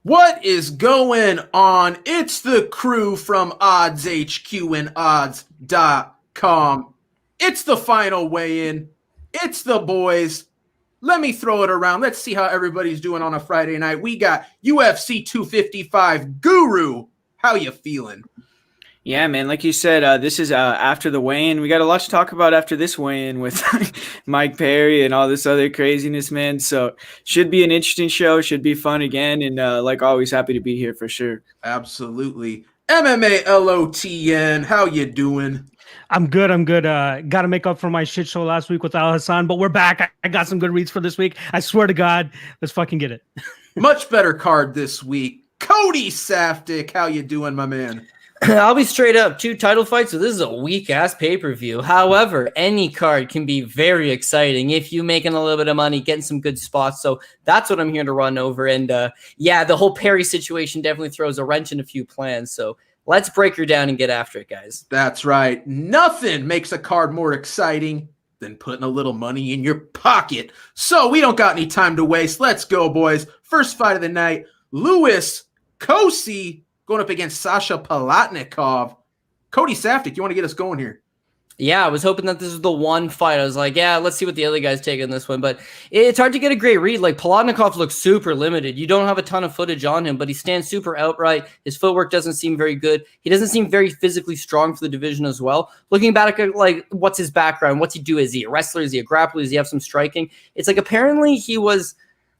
What is going on? It's the crew from Odds HQ and odds.com. It's the final weigh-in. It's the boys. Let me throw it around. Let's see how everybody's doing on a Friday night. We got UFC 255 Guru. How you feeling? Yeah, man. Like you said, this is after the weigh-in. We got a lot to talk about after this weigh-in with Mike Perry and all this other craziness, man. So should be an interesting show. Should be fun again. And like always, happy to be here for sure. Absolutely. MMA LOTN. How you doing? I'm good. Got to make up for my shit show last week with Al Hassan, but we're back. I got some good reads for this week. I swear to God, let's fucking get it. Much better card this week. Cody Saftik. How you doing, my man? I'll be straight up. 2 title fights, so this is a weak-ass pay-per-view. However, any card can be very exciting if you're making a little bit of money, getting some good spots. So that's what I'm here to run over. And, yeah, the whole Perry situation definitely throws a wrench in a few plans. So let's break her down and get after it, guys. That's right. Nothing makes a card more exciting than putting a little money in your pocket. So we don't got any time to waste. Let's go, boys. First fight of the night, Louis Cosce going up against Sasha Palatnikov. Cody Saftik, you want to get us going here? Yeah, I was hoping that this was the one fight. I was like, yeah, let's see what the other guys take in this one. But it's hard to get a great read. Like, Palatnikov looks super limited. You don't have a ton of footage on him, but he stands super outright. His footwork doesn't seem very good. He doesn't seem very physically strong for the division as well. Looking back at, like, what's his background? What's he do? Is he a wrestler? Is he a grappler? Does he have some striking? It's like apparently he was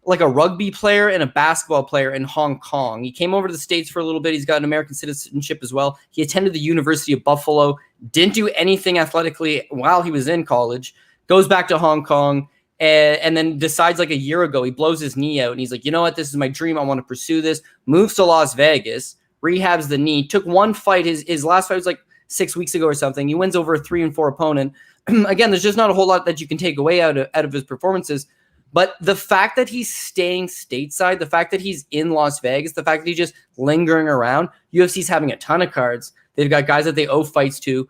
like a rugby player and a basketball player in Hong Kong. He came over to the States for a little bit. He's got an American citizenship as well. He attended the University of Buffalo, didn't do anything athletically while he was in college, goes back to Hong Kong, and then decides like a year ago, he blows his knee out, and he's like, you know what, this is my dream. I want to pursue this. Moves to Las Vegas, rehabs the knee, took one fight. His last fight was like 6 weeks ago or something. He wins over a 3-4 opponent. Again, there's just not a whole lot that you can take away out of his performances. But the fact that he's staying stateside, the fact that he's in Las Vegas, the fact that he's just lingering around, UFC's having a ton of cards. They've got guys that they owe fights to.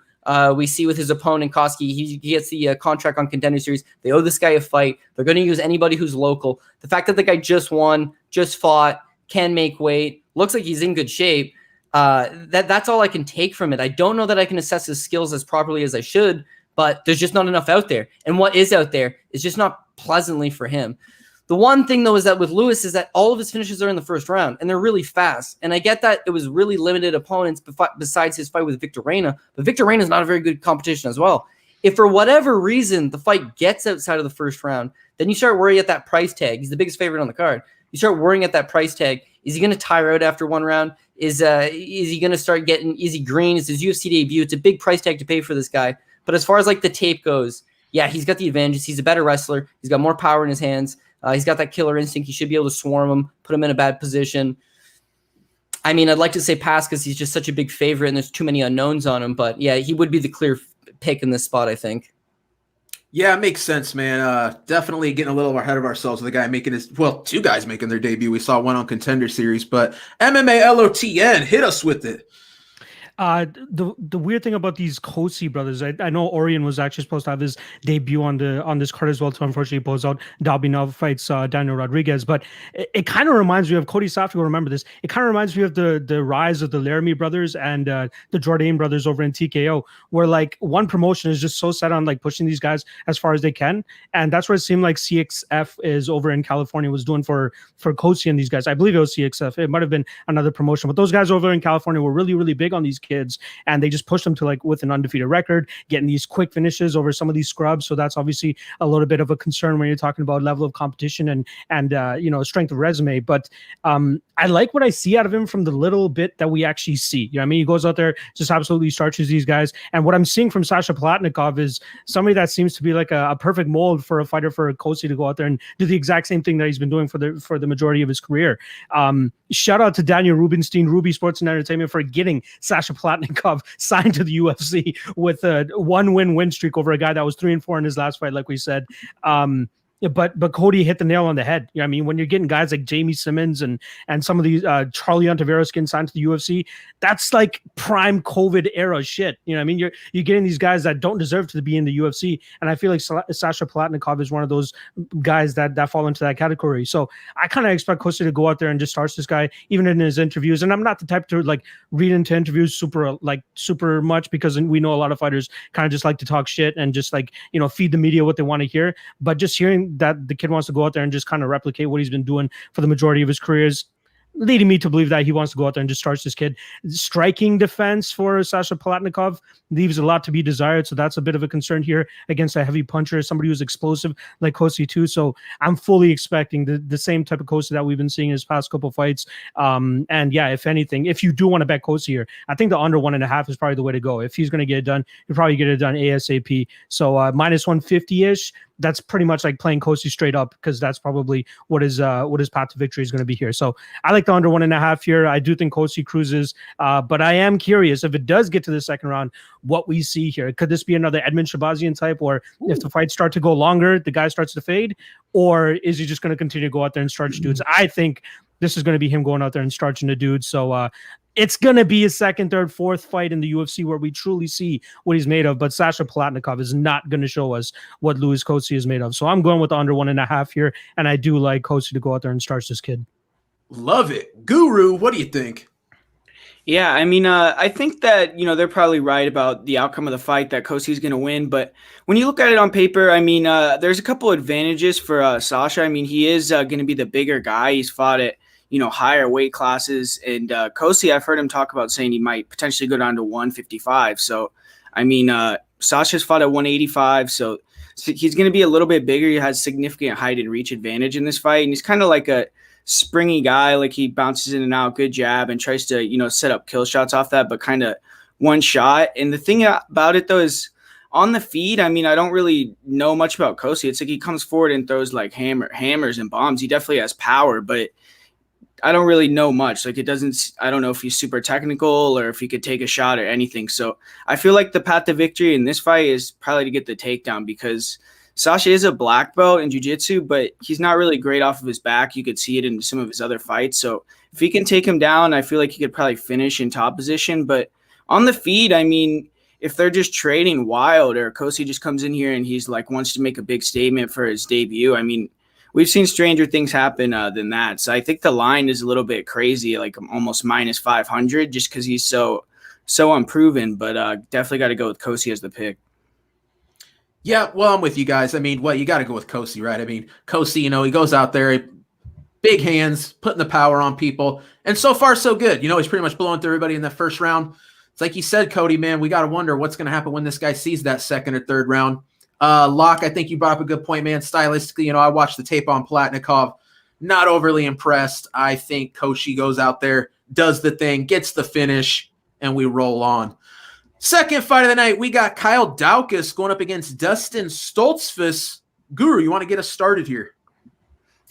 We see with his opponent, Cosce, he gets the contract on Contender Series. They owe this guy a fight. They're going to use anybody who's local. The fact that the guy just won, just fought, can make weight, looks like he's in good shape. That's all I can take from it. I don't know that I can assess his skills as properly as I should, but there's just not enough out there. And what is out there is just not pleasantly for him. The one thing, though, is that with Louis is that all of his finishes are in the first round, and they're really fast. And I get that it was really limited opponents besides his fight with Victor Reina, but Victor Reina is not a very good competition as well. If for whatever reason the fight gets outside of the first round, then you start worrying at that price tag. He's the biggest favorite on the card. You start worrying at that price tag. Is he going to tire out after one round? Is he going to start getting easy green? It's his UFC debut. It's a big price tag to pay for this guy. But as far as like the tape goes, yeah, he's got the advantages. He's a better wrestler. He's got more power in his hands. He's got that killer instinct. He should be able to swarm him, put him in a bad position. I mean, I'd like to say pass because he's just such a big favorite and there's too many unknowns on him. But yeah, he would be the clear pick in this spot, I think. Yeah, it makes sense, man. Definitely getting a little ahead of ourselves with the guy making two guys making their debut. We saw one on Contender Series, but MMA LOTN, hit us with it. The weird thing about these Cosce brothers, I know Ariane was actually supposed to have his debut on this card as well, so unfortunately he pulls out. Dalby now fights Daniel Rodriguez, but it kind of reminds me of Cody Saftik. Remember this? It kind of reminds me of the rise of the Laramie brothers and the Jourdain brothers over in TKO, where like one promotion is just so set on like pushing these guys as far as they can, and that's what it seemed like CXF is over in California was doing for Cosce and these guys. I believe it was CXF. It might have been another promotion, but those guys over in California were really, really big on these kids, and they just pushed them to like with an undefeated record, getting these quick finishes over some of these scrubs. So that's obviously a little bit of a concern when you're talking about level of competition and strength of resume. But I like what I see out of him from the little bit that we actually see. You know what I mean? He goes out there, just absolutely starches these guys. And what I'm seeing from Sasha Palatnikov is somebody that seems to be like a perfect mold for a fighter for Cosce to go out there and do the exact same thing that he's been doing for the majority of his career. Shout out to Daniel Rubenstein, Ruby Sports and Entertainment, for getting Sasha Palatnikov signed to the UFC with a 1-win streak over a guy that was 3-4 in his last fight, like we said. Yeah, but Cody hit the nail on the head. You know what I mean? When you're getting guys like Jamie Simmons and some of these Charlie Ontiveros getting signed to the UFC, that's like prime COVID era shit. You know what I mean? You're getting these guys that don't deserve to be in the UFC, and I feel like Sasha Palatnikov is one of those guys that fall into that category. So I kind of expect Cosce to go out there and just start this guy, even in his interviews. And I'm not the type to like read into interviews super much, because we know a lot of fighters kind of just like to talk shit and just like, you know, feed the media what they want to hear. But just hearing that the kid wants to go out there and just kind of replicate what he's been doing for the majority of his career is leading me to believe that he wants to go out there and just start this kid. Striking defense for Sasha Palatnikov leaves a lot to be desired, so that's a bit of a concern here against a heavy puncher, somebody who's explosive like Cosce too. So I'm fully expecting the same type of Cosce that we've been seeing in his past couple of fights. And yeah, if anything, if you do want to bet Cosce here, I think the under 1.5 is probably the way to go. If he's going to get it done, he'll probably get it done ASAP. So minus 150-ish, that's pretty much like playing Cosce straight up, because that's probably what his path to victory is going to be here. So I like the under 1.5 here. I do think Cosce cruises, but I am curious if it does get to the second round, what we see here. Could this be another Edmund Shabazian type, or if the fights start to go longer, the guy starts to fade, or is he just going to continue to go out there and starch dudes? I think this is going to be him going out there and starching the dudes. So it's going to be a second, third, fourth fight in the UFC where we truly see what he's made of. But Sasha Palatnikov is not going to show us what Louis Cosce is made of. So I'm going with the under 1.5 here. And I do like Cosce to go out there and starch this kid. Love it. Guru, what do you think? Yeah, I mean, I think that, you know, they're probably right about the outcome of the fight, that Cosce is going to win. But when you look at it on paper, I mean, there's a couple advantages for Sasha. I mean, he is going to be the bigger guy. He's fought at, you know, higher weight classes. And Cosce, I've heard him talk about saying he might potentially go down to 155. So, I mean, Sasha's fought at 185. So he's going to be a little bit bigger. He has significant height and reach advantage in this fight. And he's kind of like a springy guy. Like, he bounces in and out, good jab, and tries to, you know, set up kill shots off that, but kind of one shot. And the thing about it, though, is on the feed, I mean, I don't really know much about Cosce. It's like he comes forward and throws like hammers and bombs. He definitely has power, but I don't really know much. Like, I don't know if he's super technical or if he could take a shot or anything. So I feel like the path to victory in this fight is probably to get the takedown, because Sasha is a black belt in jiu-jitsu, but he's not really great off of his back. You could see it in some of his other fights. So if he can take him down, I feel like he could probably finish in top position. But on the feed, I mean, if they're just trading wild, or Cosce just comes in here and he's like wants to make a big statement for his debut, I mean, we've seen stranger things happen than that. So I think the line is a little bit crazy, like almost minus 500, just because he's so unproven. But definitely got to go with Cosce as the pick. Yeah, well, I'm with you guys. I mean, well, you got to go with Cosce, right? I mean, Cosce, you know, he goes out there, big hands, putting the power on people, and so far so good. You know, he's pretty much blowing through everybody in that first round. It's like you said, Cody, man, we got to wonder what's going to happen when this guy sees that second or third round. Locke, I think you brought up a good point, man. Stylistically, you know, I watched the tape on Palatnikov, not overly impressed. I think Cosce goes out there, does the thing, gets the finish, and we roll on. Second fight of the night, we got Kyle Daukaus going up against Dustin Stoltzfus. Guru, you want to get us started here?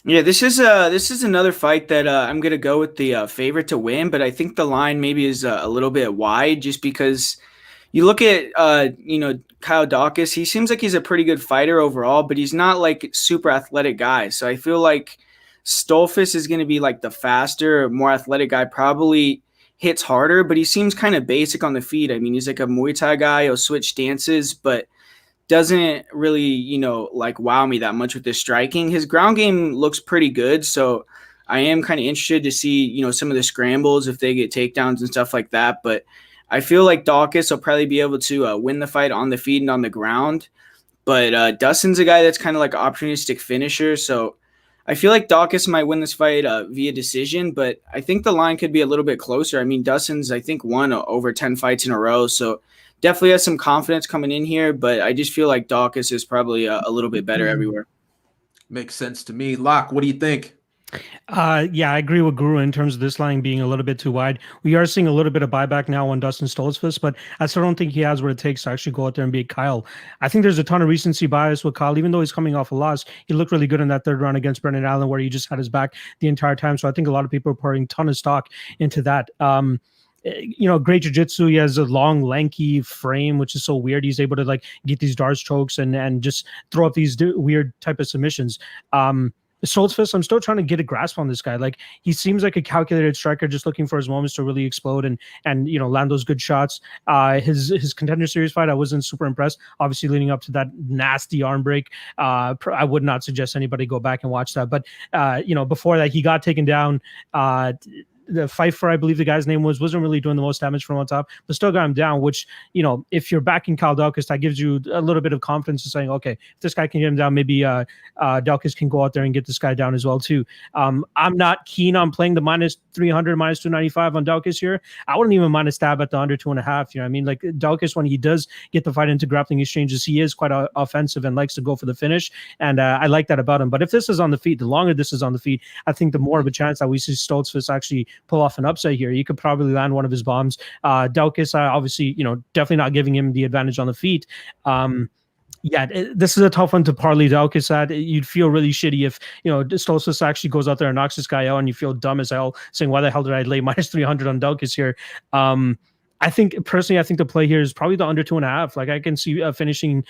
Yeah, this is another fight that I'm gonna go with the favorite to win, but I think the line maybe is a little bit wide, just because you look at you know, Kyle Daukaus. He seems like he's a pretty good fighter overall, but he's not like super athletic guy. So I feel like Stoltzfus is gonna be like the faster, more athletic guy, probably hits harder, but he seems kind of basic on the feet. I mean, he's like a Muay Thai guy. He'll switch stances, but doesn't really, you know, like wow me that much with his striking. His ground game looks pretty good, so I am kind of interested to see, you know, some of the scrambles, if they get takedowns and stuff like that. But I feel like Daukaus will probably be able to win the fight on the feet and on the ground. But Dustin's a guy that's kind of like an opportunistic finisher, so I feel like Daukaus might win this fight via decision, but I think the line could be a little bit closer. I mean, Dustin's, I think, won over 10 fights in a row, so definitely has some confidence coming in here, but I just feel like Daukaus is probably a little bit better everywhere. Makes sense to me. Locke, what do you think? Yeah, I agree with Guru in terms of this line being a little bit too wide. We are seeing a little bit of buyback now on Dustin Stoltzfus, but I still don't think he has what it takes to actually go out there and beat Kyle. I think there's a ton of recency bias with Kyle, even though he's coming off a loss. He looked really good in that third round against Brendan Allen, where he just had his back the entire time. So I think a lot of people are pouring a ton of stock into that. great jiu-jitsu. He has a long, lanky frame, which is so weird. He's able to like get these darts chokes and just throw up these weird type of submissions. Stoltzfus, I'm still trying to get a grasp on this guy. Like, he seems like a calculated striker, just looking for his moments to really explode and land those good shots. His Contender Series fight, I wasn't super impressed. Obviously, leading up to that nasty arm break, I would not suggest anybody go back and watch that. But before that, he got taken down. The Pfeiffer, I believe the guy's name wasn't really doing the most damage from on top, but still got him down, which, if you're backing Kyle Daukaus, that gives you a little bit of confidence in saying, okay, if this guy can get him down, maybe Daukaus can go out there and get this guy down as well too. I'm not keen on playing the -300, -295 on Daukaus here. I wouldn't even mind a stab at the under 2.5. You know what I mean? Like, Daukaus, when he does get the fight into grappling exchanges, he is quite offensive and likes to go for the finish. And I like that about him. But if this is on the feet, the longer this is on the feet, I think the more of a chance that we see Stoltzfus actually pull off an upset here. You could probably land one of his bombs. Daukaus, obviously, definitely not giving him the advantage on the feet. This is a tough one to parlay Daukaus at. You'd feel really shitty if, Stoltzfus actually goes out there and knocks this guy out, and you feel dumb as hell saying, why the hell did I lay -300 on Daukaus here? I think the play here is probably the under 2.5. Like, I can see a finishing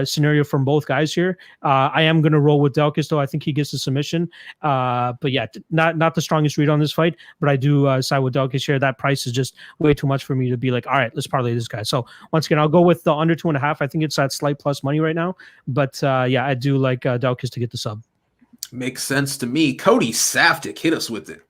scenario from both guys here. I am going to roll with Daukaus, though. I think he gets the submission. But yeah, not the strongest read on this fight, but I do side with Daukaus here. That price is just way too much for me to be like, all right, let's parlay this guy. So once again, I'll go with the under 2.5. I think it's at slight plus money right now. But I do like Daukaus to get the sub. Makes sense to me. Cody Safdie, hit us with it.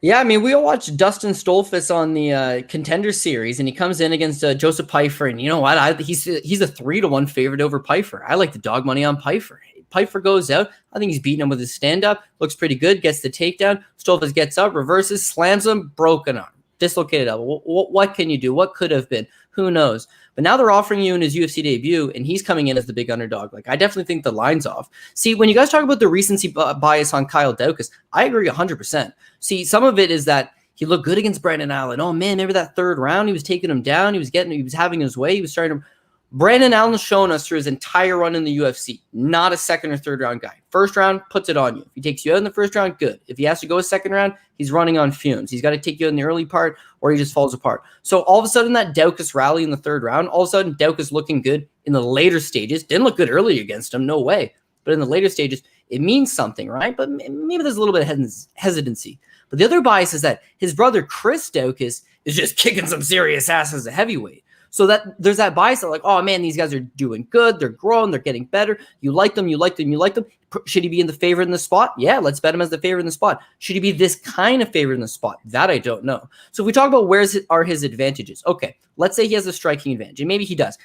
Yeah, I mean, we all watched Dustin Stoltzfus on the Contender Series, and he comes in against Joseph Pfeiffer, and you know what? He's a 3-1 favorite over Pfeiffer. I like the dog money on Pfeiffer. Pfeiffer goes out. I think he's beating him with his stand-up. Looks pretty good. Gets the takedown. Stoltzfus gets up, reverses, slams him, broken arm, dislocated elbow. What can you do? What could have been? Who knows? But now they're offering you in his UFC debut, and he's coming in as the big underdog. Like, I definitely think the line's off. See, when you guys talk about the recency bias on Kyle Daukaus, I agree 100%. See, some of it is that he looked good against Brandon Allen. Oh man, remember that third round? He was taking him down. He was having his way. He was starting to. Brandon Allen's shown us through his entire run in the UFC, not a second or third round guy. First round, puts it on you. If he takes you out in the first round, good. If he has to go a second round, he's running on fumes. He's got to take you in the early part or he just falls apart. So all of a sudden that Daukaus rally in the third round, all of a sudden Daukaus looking good in the later stages. Didn't look good early against him, no way. But in the later stages, it means something, right? But maybe there's a little bit of hesitancy. But the other bias is that his brother Chris Daukaus is just kicking some serious ass as a heavyweight. So that there's that bias of like, oh man, these guys are doing good. They're growing. They're getting better. You like them. You like them. You like them. Should he be in the favorite in the spot? Yeah, let's bet him as the favorite in the spot. Should he be this kind of favorite in the spot? That I don't know. So if we talk about where are his advantages, okay, let's say he has a striking advantage, and maybe he does.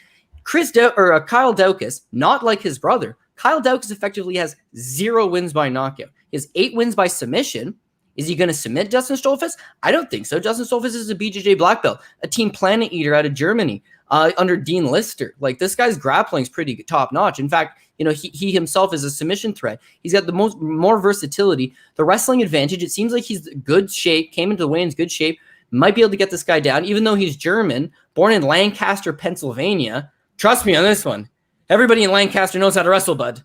Kyle Daukaus, not like his brother. Kyle Daukaus effectively has 0 wins by knockout. He has 8 wins by submission. Is he going to submit Dustin Stoltzfus? I don't think so. Dustin Stoltzfus is a BJJ black belt, a Team Planet Eater out of Germany under Dean Lister. Like, this guy's grappling is pretty top notch. In fact, he himself is a submission threat. He's got the more versatility, the wrestling advantage. It seems like he's in good shape, came into the weigh-ins good shape, might be able to get this guy down, even though he's German, born in Lancaster, Pennsylvania. Trust me on this one. Everybody in Lancaster knows how to wrestle, bud.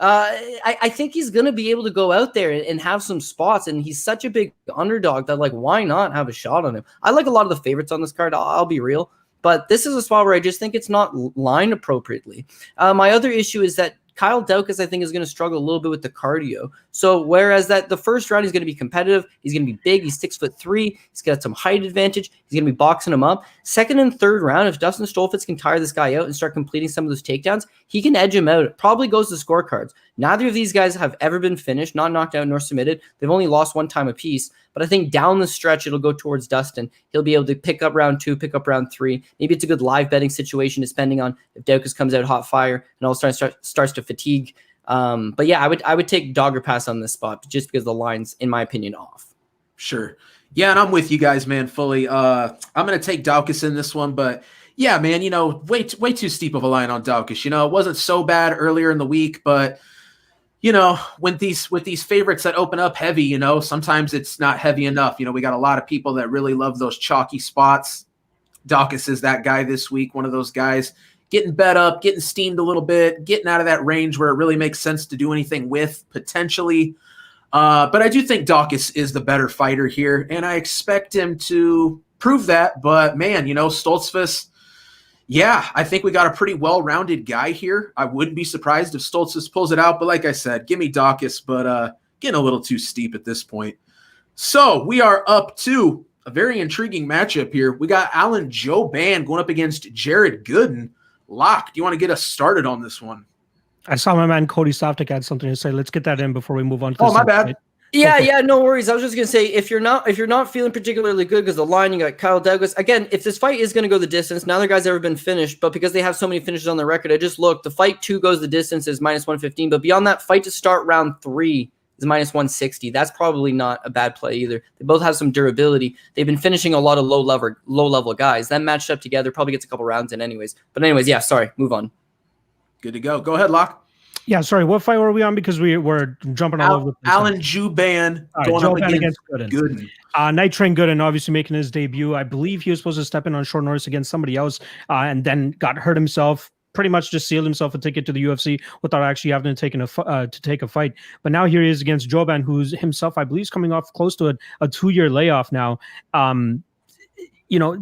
I think he's going to be able to go out there and have some spots, and he's such a big underdog that, like, why not have a shot on him? I like a lot of the favorites on this card. I'll be real, but this is a spot where I just think it's not lined appropriately. My other issue is that Kyle Daukaus, I think, is going to struggle a little bit with the cardio. So whereas that the first round, he's going to be competitive. He's going to be big. He's 6'3". He's got some height advantage. He's going to be boxing him up. Second and third round, if Dustin Stoltzfus can tire this guy out and start completing some of those takedowns, he can edge him out. It probably goes to scorecards. Neither of these guys have ever been finished, not knocked out nor submitted. They've only lost one time apiece. But I think down the stretch, it'll go towards Dustin. He'll be able to pick up round 2, pick up round 3. Maybe it's a good live betting situation, depending on if Daukaus comes out hot fire and all starts to fatigue. But yeah, I would take dog or pass on this spot just because the line's, in my opinion, off. Sure. Yeah, and I'm with you guys, man, fully. I'm going to take Daukaus in this one, but yeah, man, way too steep of a line on Daukaus. It wasn't so bad earlier in the week, but with these favorites that open up heavy, sometimes it's not heavy enough. We got a lot of people that really love those chalky spots. Daukaus is that guy this week, one of those guys getting bet up, getting steamed a little bit, getting out of that range where it really makes sense to do anything with, potentially. But I do think Daukaus is the better fighter here, and I expect him to prove that. But man, Stoltzfus, yeah, I think we got a pretty well-rounded guy here. I wouldn't be surprised if Stoltzfus pulls it out. But like I said, give me Daukaus, but getting a little too steep at this point. So we are up to a very intriguing matchup here. We got Alan Jouban going up against Jared Gooden. Locke, do you want to get us started on this one? I saw my man Cody Softic had something to say. Let's get that in before we move on to my bad. Fight. Yeah, no worries. I was just gonna say, if you're not feeling particularly good because the line, you got Kyle Douglas. Again, if this fight is gonna go the distance, neither guy's ever been finished, but because they have so many finishes on their record, I just looked. The fight 2 goes the distance is -115, but beyond that, fight to start round 3 is -160. That's probably not a bad play either. They both have some durability. They've been finishing a lot of low level guys. That matched up together probably gets a couple rounds in anyways. But anyways, yeah, sorry, move on. Good to go. Go ahead, Locke. Yeah, sorry. What fight were we on? Because we're jumping all over the place. Alan Jouban going up against Gooden. Night Train Gooden obviously making his debut. I believe he was supposed to step in on short notice against somebody else and then got hurt himself. Pretty much just sealed himself a ticket to the UFC without actually having to take a fight. But now here he is against Jouban, who's himself, I believe, is coming off close to a 2-year layoff now.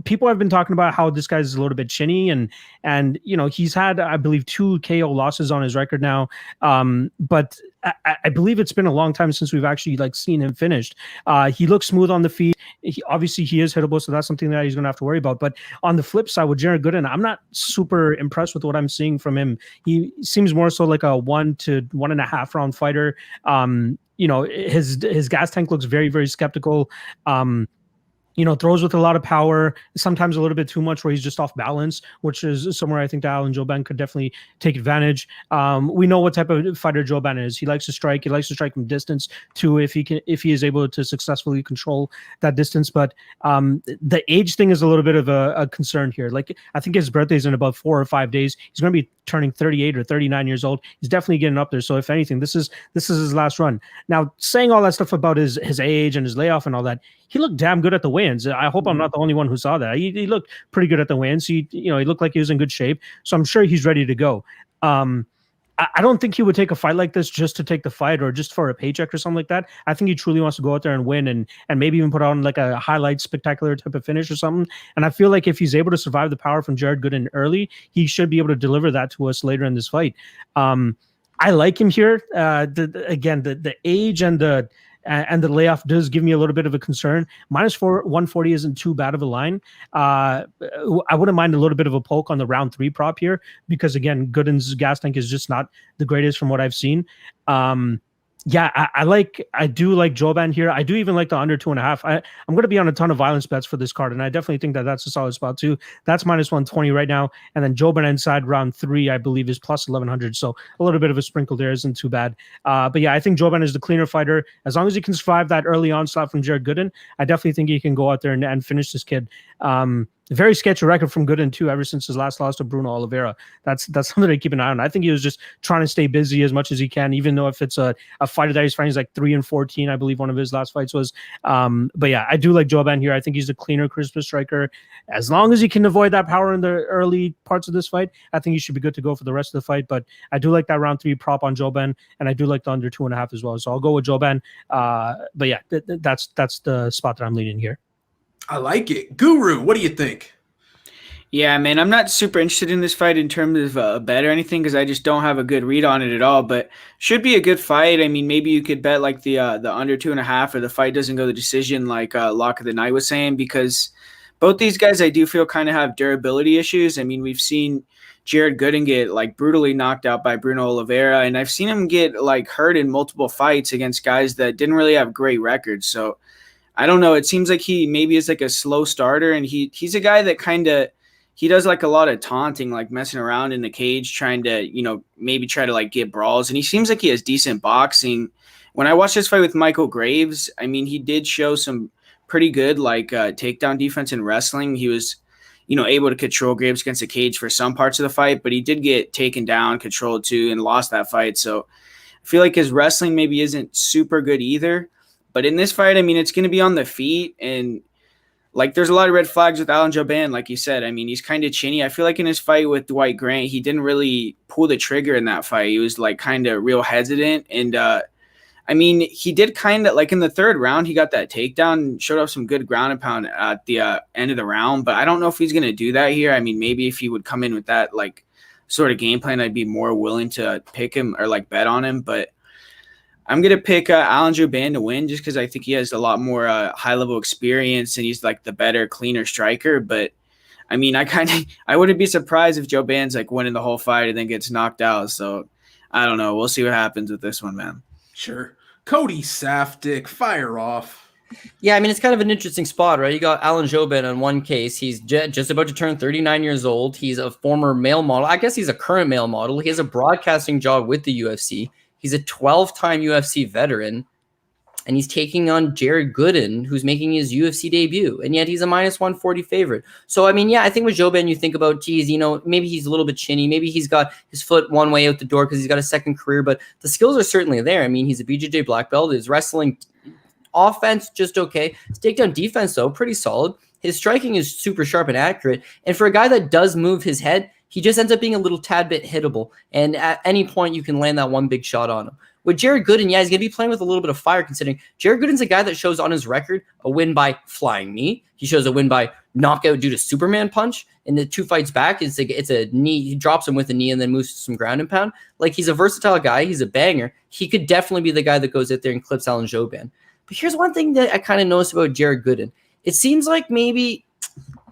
People have been talking about how this guy's a little bit chinny and he's had, I believe, 2 KO losses on his record now. But I believe it's been a long time since we've actually seen him finished. He looks smooth on the feet. He is hittable, so that's something that he's going to have to worry about. But on the flip side with Jared Gooden, I'm not super impressed with what I'm seeing from him. He seems more so like a 1 to 1.5 round fighter. His gas tank looks very, very skeptical. Throws with a lot of power, sometimes a little bit too much where he's just off balance, which is somewhere I think that Alan Jouban could definitely take advantage. We know what type of fighter Jouban is. He likes to strike. He likes to strike from distance too, if he is able to successfully control that distance. But the age thing is a little bit of a concern here. I think his birthday is in about 4 or 5 days. He's going to be turning 38 or 39 years old. He's definitely getting up there. So if anything, this is his last run. Now, saying all that stuff about his age and his layoff and all that, he looked damn good at the weigh-ins. I hope I'm not the only one who saw that. He looked pretty good at the weigh-ins. He looked like he was in good shape. So I'm sure he's ready to go. I don't think he would take a fight like this just to take the fight or just for a paycheck or something like that. I think he truly wants to go out there and win and maybe even put on a highlight spectacular type of finish or something. And I feel like if he's able to survive the power from Jared Gooden early, he should be able to deliver that to us later in this fight. I like him here. The age and the layoff does give me a little bit of a concern. -140 isn't too bad of a line. I wouldn't mind a little bit of a poke on the round 3 prop here because, again, Gooden's gas tank is just not the greatest from what I've seen. I do like Jouban here. I do even like the under 2.5. I'm going to be on a ton of violence bets for this card, and I definitely think that that's a solid spot too. That's -120 right now, and then Jouban inside round 3, I believe, is plus 1100. So a little bit of a sprinkle there isn't too bad. But yeah, I think Jouban is the cleaner fighter. As long as he can survive that early onslaught from Jared Gooden, I definitely think he can go out there and finish this kid. Very sketchy record from Gooden too, ever since his last loss to Bruno Oliveira. That's something to keep an eye on. I think he was just trying to stay busy as much as he can, even though if it's a fighter that he's fighting, he's 3-14, I believe one of his last fights was. But yeah, I do like Jouban here. I think he's a cleaner, crisper striker. As long as he can avoid that power in the early parts of this fight, I think he should be good to go for the rest of the fight. But I do like that round 3 prop on Jouban, and I do like the under 2.5 as well. So I'll go with Jouban. But yeah, that's the spot that I'm leaning here. I like it. Guru, what do you think? Yeah, man, I'm not super interested in this fight in terms of a bet or anything because I just don't have a good read on it at all. But should be a good fight. I mean, maybe you could bet the under 2.5 or the fight doesn't go the decision like Lock of the Night was saying, because both these guys I do feel kind of have durability issues. I mean, we've seen Jared Gooden get brutally knocked out by Bruno Oliveira, and I've seen him get hurt in multiple fights against guys that didn't really have great records. So I don't know. It seems like he maybe is a slow starter, and he's a guy that he does a lot of taunting, messing around in the cage, trying to, maybe try to get brawls. And he seems like he has decent boxing. When I watched this fight with Michael Graves, I mean, he did show some pretty good takedown defense in wrestling. He was, able to control Graves against the cage for some parts of the fight, but he did get taken down, controlled too, and lost that fight. So I feel like his wrestling maybe isn't super good either. But in this fight, I mean, it's going to be on the feet, and there's a lot of red flags with Alan Jouban, like you said. I mean, he's kind of chinny. I feel like in his fight with Dwight Grant, he didn't really pull the trigger in that fight. He was kind of real hesitant. And I I mean, he did kind of like in the third round, he got that takedown, showed up some good ground and pound at the end of the round, but I don't know if he's going to do that here. I mean, maybe if he would come in with that like sort of game plan, I'd be more willing to pick him or like bet on him, but I'm going to pick Alan Jouban to win just because I think he has a lot more high-level experience and he's like the better, cleaner striker. But, I mean, I wouldn't be surprised if Jouban's like winning the whole fight and then gets knocked out. So, I don't know. We'll see what happens with this one, man. Sure. Cody Safdie, fire off. Yeah, I mean, it's kind of an interesting spot, right? You got Alan Jouban in one case. He's just about to turn 39 years old. He's a former male model. I guess he's a current male model. He has a broadcasting job with the UFC. He's a 12-time UFC veteran, and he's taking on Jared Gooden, who's making his UFC debut, and yet he's a -140 favorite. So, I mean, yeah, I think with Jouban, you think about, geez, maybe he's a little bit chinny. Maybe he's got his foot one way out the door because he's got a second career, but the skills are certainly there. I mean, he's a BJJ black belt. His wrestling offense, just okay. His takedown defense, though, pretty solid. His striking is super sharp and accurate, and for a guy that does move his head, he just ends up being a little tad bit hittable. And at any point, you can land that one big shot on him. With Jared Gooden, yeah, he's going to be playing with a little bit of fire, considering Jared Gooden's a guy that shows on his record a win by flying knee. He shows a win by knockout due to Superman punch. In the 2 fights back, it's a knee. He drops him with a knee and then moves to some ground and pound. Like, he's a versatile guy. He's a banger. He could definitely be the guy that goes out there and clips Alan Jouban. But here's one thing that I kind of noticed about Jared Gooden. It seems like maybe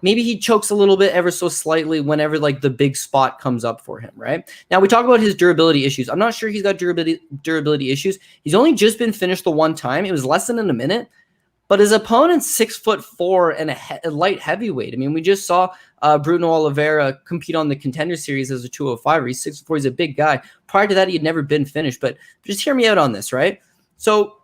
he chokes a little bit ever so slightly whenever like the big spot comes up for him, right? Now we talk about his durability issues. I'm not sure he's got durability issues. He's only just been finished the one time. It was less than in a minute, but his opponent's 6'4" and a light heavyweight. I mean, we just saw Bruno Oliveira compete on the Contender Series as a 205. He's 6'4". He's a big guy. Prior to that, he had never been finished, but just hear me out on this, right? So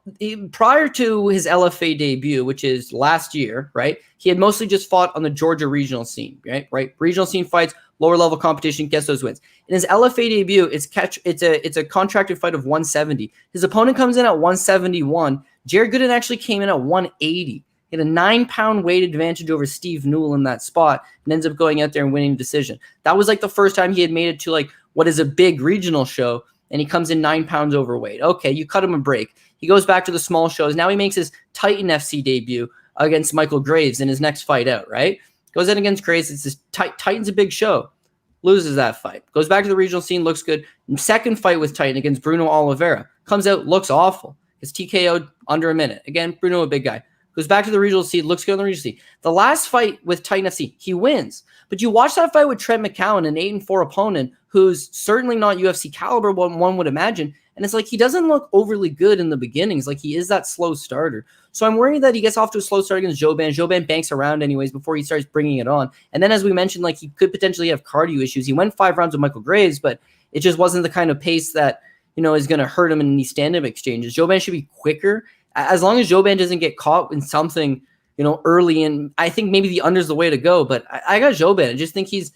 prior to his LFA debut, which is last year, right, he had mostly just fought on the Georgia regional scene, right? Regional scene fights, lower level competition, gets those wins. In his LFA debut, it's a contracted fight of 170. His opponent comes in at 171. Jared Gooden actually came in at 180. He had a 9-pound weight advantage over Steve Newell in that spot and ends up going out there and winning the decision. That was like the first time he had made it to like what is a big regional show, and he comes in 9 pounds overweight. Okay, you cut him a break. He goes back to the small shows. Now he makes his Titan FC debut against Michael Graves in his next fight out, right? Goes in against Graves. It's this Titan's a big show. Loses that fight. Goes back to the regional scene, looks good. Second fight with Titan against Bruno Oliveira. Comes out, looks awful. Gets TKO'd under a minute. Again, Bruno, a big guy. Goes back to the regional scene, looks good on the regional scene. The last fight with Titan FC, he wins. But you watch that fight with Trent McCowan, an 8-4 opponent who's certainly not UFC caliber, one would imagine. And it's like he doesn't look overly good in the beginnings. Like he is that slow starter. So I'm worried that he gets off to a slow start against Jouban. Jouban banks around anyways before he starts bringing it on. And then as we mentioned, like he could potentially have cardio issues. He went 5 rounds with Michael Graves, but it just wasn't the kind of pace that, is going to hurt him in these stand-up exchanges. Jouban should be quicker. As long as Jouban doesn't get caught in something, early in, I think maybe the under's the way to go. But I got Jouban. I just think he's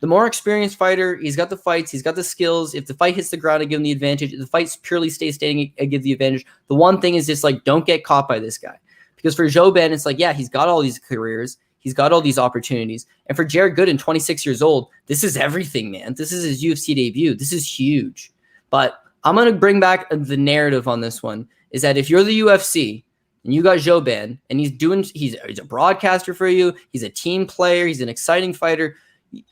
the more experienced fighter. He's got the fights. He's got the skills. If the fight hits the ground, I give him the advantage. If the fight purely stays standing, I give the advantage. The one thing is just like, don't get caught by this guy. Because for Jouban, it's like, yeah, he's got all these careers. He's got all these opportunities. And for Jared Gooden, 26 years old, this is everything, man. This is his UFC debut. This is huge. But I'm going to bring back the narrative on this one, is that if you're the UFC and you got Jouban and he's a broadcaster for you, he's a team player, he's an exciting fighter,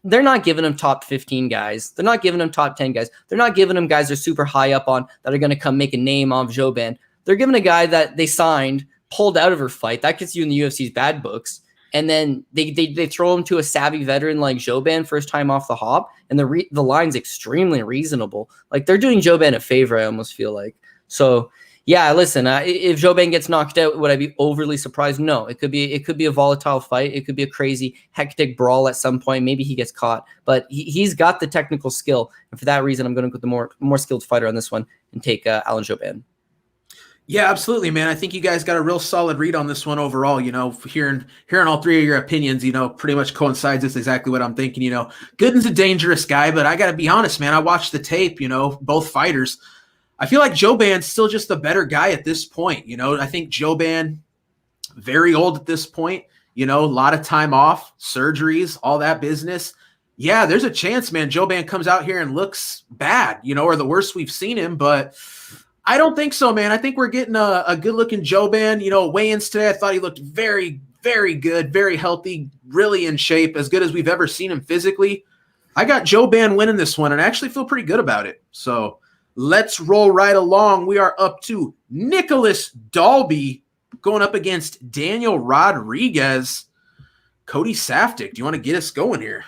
they're not giving him top 15 guys. They're not giving him top 10 guys. They're not giving him guys they're super high up on that are going to come make a name off Jouban. They're giving a guy that they signed, pulled out of her fight. That gets you in the UFC's bad books. And then they throw him to a savvy veteran like Jouban first time off the hop. And the line's extremely reasonable. Like they're doing Jouban a favor, I almost feel like. So yeah, listen, if Jouban gets knocked out, would I be overly surprised? No, it could be a volatile fight. It could be a crazy, hectic brawl at some point. Maybe he gets caught, but he's got the technical skill. And for that reason, I'm going to put the more skilled fighter on this one and take Alan Jouban. Yeah, absolutely, man. I think you guys got a real solid read on this one overall. Hearing all three of your opinions, pretty much coincides with exactly what I'm thinking. Gooden's a dangerous guy, but I got to be honest, man. I watched the tape, both fighters. I feel like Jouban's still just the better guy at this point. I think Jouban, very old at this point, a lot of time off, surgeries, all that business. Yeah, there's a chance, man, Jouban comes out here and looks bad, or the worst we've seen him, but I don't think so, man. I think we're getting a good-looking Jouban. You know, weigh-ins today, I thought he looked very, very good, very healthy, really in shape, as good as we've ever seen him physically. I got Jouban winning this one, and I actually feel pretty good about it. So let's roll right along. We are up to Nicolas Dalby going up against Daniel Rodriguez. Cody Saftik, do you want to get us going here?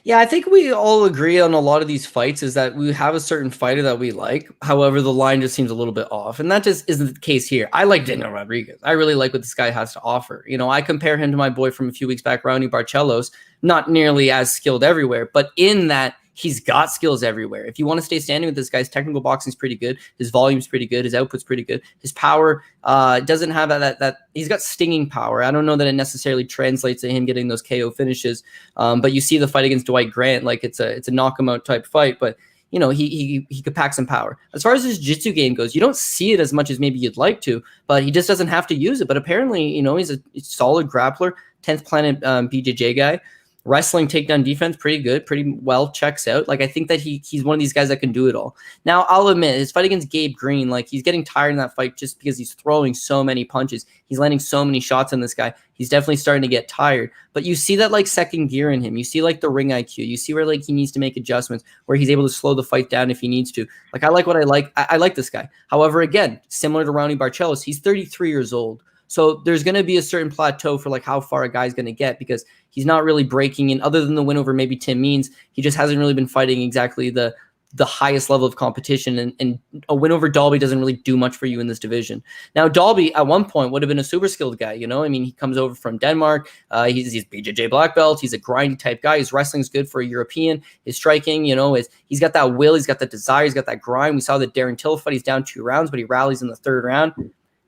Yeah, I think we all agree on a lot of these fights is that we have a certain fighter that we like. However, the line just seems a little bit off. And that just isn't the case here. I like Daniel Rodriguez. I really like what this guy has to offer. You know, I compare him to my boy from a few weeks back, Raoni Barcelos, not nearly as skilled everywhere, but in that he's got skills everywhere. If you want to stay standing with this guy's technical boxing is pretty good. His volume's pretty good. His output's pretty good. His power doesn't have that he's got stinging power. I don't know that it necessarily translates to him getting those KO finishes. But you see the fight against Dwight Grant, like it's a knock him out type fight. But you know, he could pack some power. As far as his jiu-jitsu game goes, you don't see it as much as maybe you'd like to, but he just doesn't have to use it. But apparently, you know, he's a solid grappler, 10th Planet BJJ guy. Wrestling takedown defense, pretty good, pretty well, checks out. Like, I think that he's one of these guys that can do it all. Now, I'll admit, his fight against Gabe Green, like, he's getting tired in that fight just because he's throwing so many punches. He's landing so many shots on this guy. He's definitely starting to get tired. But you see that, like, second gear in him. You see, like, the ring IQ. You see where, like, he needs to make adjustments, where he's able to slow the fight down if he needs to. Like, I like what I like. I like this guy. However, again, similar to Raoni Barcelos, he's 33 years old. So there's going to be a certain plateau for like how far a guy's going to get because he's not really breaking in other than the win over maybe Tim Means. He just hasn't really been fighting exactly the highest level of competition. And a win over Dalby doesn't really do much for you in this division. Now, Dalby at one point would have been a super skilled guy. You know, I mean, he comes over from Denmark. He's BJJ black belt. He's a grindy type guy. His wrestling's good for a European. His striking, you know, he's got that will. He's got that desire. He's got that grind. We saw the Darren Till fight. He's down 2 rounds, but he rallies in the 3rd round.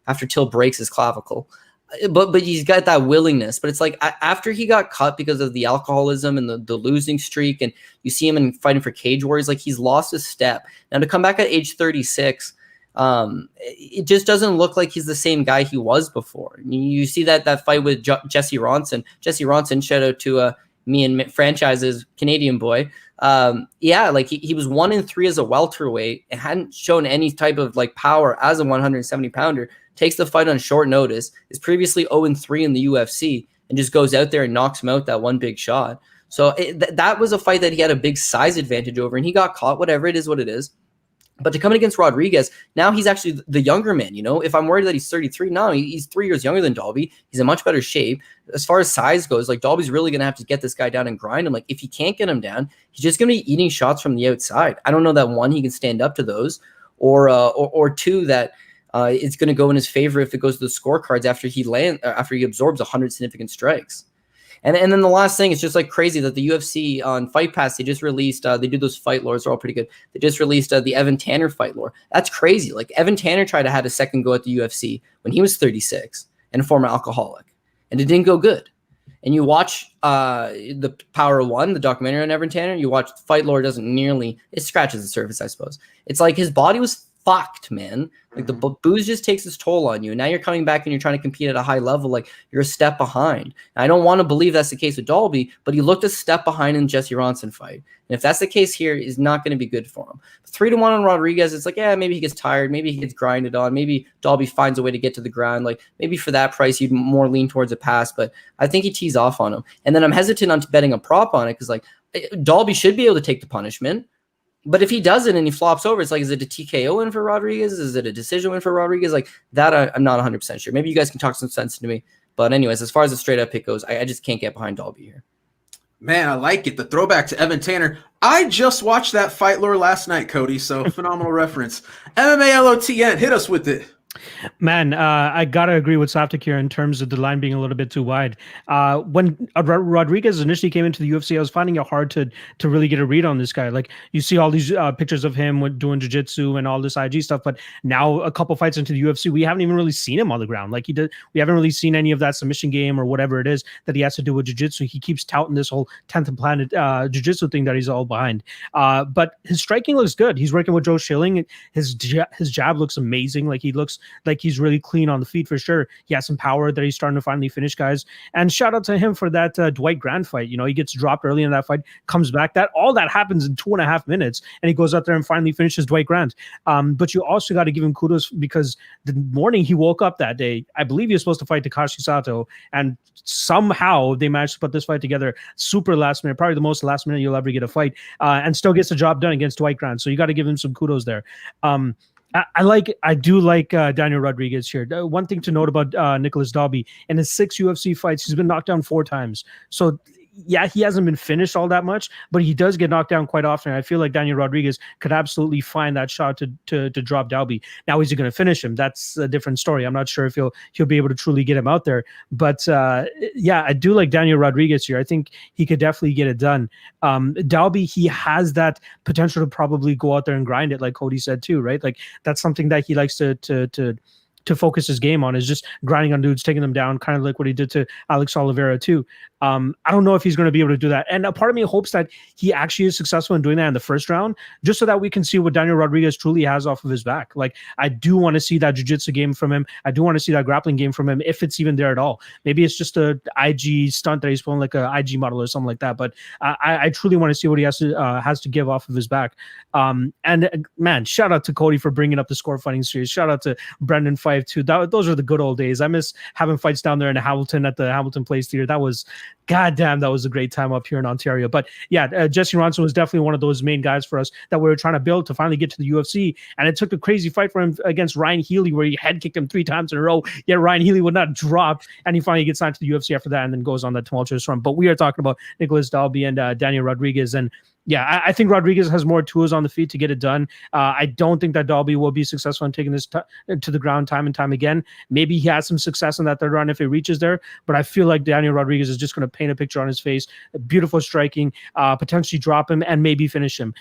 After Till breaks his clavicle. But he's got that willingness. But it's like after he got cut because of the alcoholism and the losing streak, and you see him in fighting for Cage Warriors, like he's lost his step. Now to come back at age 36, it just doesn't look like he's the same guy he was before. You see that fight with Jesse Ronson. Jesse Ronson, shout out to me and Franchise's Canadian boy. Yeah, like he was 1-3 as a welterweight and hadn't shown any type of like power as a 170 pounder. Takes the fight on short notice, is previously 0-3 in the UFC, and just goes out there and knocks him out that one big shot. So that was a fight that he had a big size advantage over, and he got caught. Whatever, it is what it is. But to come in against Rodriguez, now he's actually the younger man. You know, if I'm worried that he's 33, no, he's 3 years younger than Dalby. He's in much better shape. As far as size goes, like Dalby's really going to have to get this guy down and grind him. Like if he can't get him down, he's just going to be eating shots from the outside. I don't know that one, he can stand up to those, or two, that it's going to go in his favor if it goes to the scorecards after he absorbs 100 significant strikes. And then the last thing, it's just like crazy that the UFC on Fight Pass, they just released, they do those fight lores, they're all pretty good. They just released the Evan Tanner fight lore. That's crazy. Like Evan Tanner tried to have a second go at the UFC when he was 36 and a former alcoholic, and it didn't go good. And you watch the Power of One, the documentary on Evan Tanner, you watch Fight Lore, doesn't nearly, it scratches the surface, I suppose. It's like his body was fucked, man. Like the booze just takes its toll on you. Now you're coming back and you're trying to compete at a high level. Like you're a step behind. And I don't want to believe that's the case with Dalby, but he looked a step behind in Jesse Ronson fight. And if that's the case here, it's not going to be good for him. 3-1 on Rodriguez, it's like, yeah, maybe he gets tired. Maybe he gets grinded on. Maybe Dalby finds a way to get to the ground. Like maybe for that price, you'd more lean towards a pass, but I think he tees off on him. And then I'm hesitant on betting a prop on it because like Dalby should be able to take the punishment. But if he doesn't and he flops over, it's like, is it a TKO win for Rodriguez? Is it a decision win for Rodriguez? Like that, I'm not 100% sure. Maybe you guys can talk some sense to me. But anyways, as far as the straight up pick goes, I just can't get behind Dalby here. Man, I like it. The throwback to Evan Tanner. I just watched that fight lore last night, Cody, so phenomenal reference. MMA LOTN, hit us with it. Man, I gotta agree with Saftik here in terms of the line being a little bit too wide. When Rodriguez initially came into the UFC, I was finding it hard to really get a read on this guy. Like you see all these pictures of him doing jiu-jitsu and all this IG stuff, but now a couple fights into the UFC, we haven't even really seen him on the ground. Like we haven't really seen any of that submission game or whatever it is that he has to do with jiu-jitsu. He keeps touting this whole 10th planet jiu-jitsu thing that he's all behind. But his striking looks good. He's working with Joe Schilling. His jab looks amazing. Like he looks like he's really clean on the feet for sure. He has some power that he's starting to finally finish guys. And shout out to him for that Dwight Grant fight. You know, he gets dropped early in that fight, comes back. All that happens in 2.5 minutes, and he goes out there and finally finishes Dwight Grant. But you also got to give him kudos because the morning he woke up that day, I believe he was supposed to fight Takashi Sato, and somehow they managed to put this fight together super last minute, probably the most last minute you'll ever get a fight, and still gets the job done against Dwight Grant. So you got to give him some kudos there. I do like Daniel Rodriguez here. One thing to note about Nicolas Dalby, in his 6 UFC fights, he's been knocked down 4 times. So yeah, he hasn't been finished all that much, but he does get knocked down quite often. I feel like Daniel Rodriguez could absolutely find that shot to drop Dalby. Now, is he going to finish him? That's a different story. I'm not sure if he'll be able to truly get him out there. But yeah, I do like Daniel Rodriguez here. I think he could definitely get it done. Dalby, he has that potential to probably go out there and grind it, like Cody said too, right? Like that's something that he likes to focus his game on, is just grinding on dudes, taking them down, kind of like what he did to Alex Oliveira too. I don't know if he's going to be able to do that. And a part of me hopes that he actually is successful in doing that in the first round, just so that we can see what Daniel Rodriguez truly has off of his back. Like, I do want to see that jiu-jitsu game from him. I do want to see that grappling game from him, if it's even there at all. Maybe it's just a IG stunt that he's pulling, like a IG model or something like that. But I truly want to see what he has to give off of his back. And man, shout out to Cody for bringing up the Score Fighting Series. Shout out to Brendan Fife too. Those are the good old days. I miss having fights down there in Hamilton at the Hamilton Place Theater. That was, goddamn, that was a great time up here in Ontario. But yeah, Jesse Ronson was definitely one of those main guys for us that we were trying to build to finally get to the UFC. And it took a crazy fight for him against Ryan Healy, where he head kicked him 3 times in a row. Yet Ryan Healy would not drop, and he finally gets signed to the UFC after that, and then goes on that tumultuous run. But we are talking about Nicolas Dalby and Daniel Rodriguez, and yeah, I think Rodriguez has more tools on the feet to get it done. I don't think that Dalby will be successful in taking this to the ground time and time again. Maybe he has some success in that third round if it reaches there, but I feel like Daniel Rodriguez is just going to paint a picture on his face. Beautiful striking, potentially drop him and maybe finish him.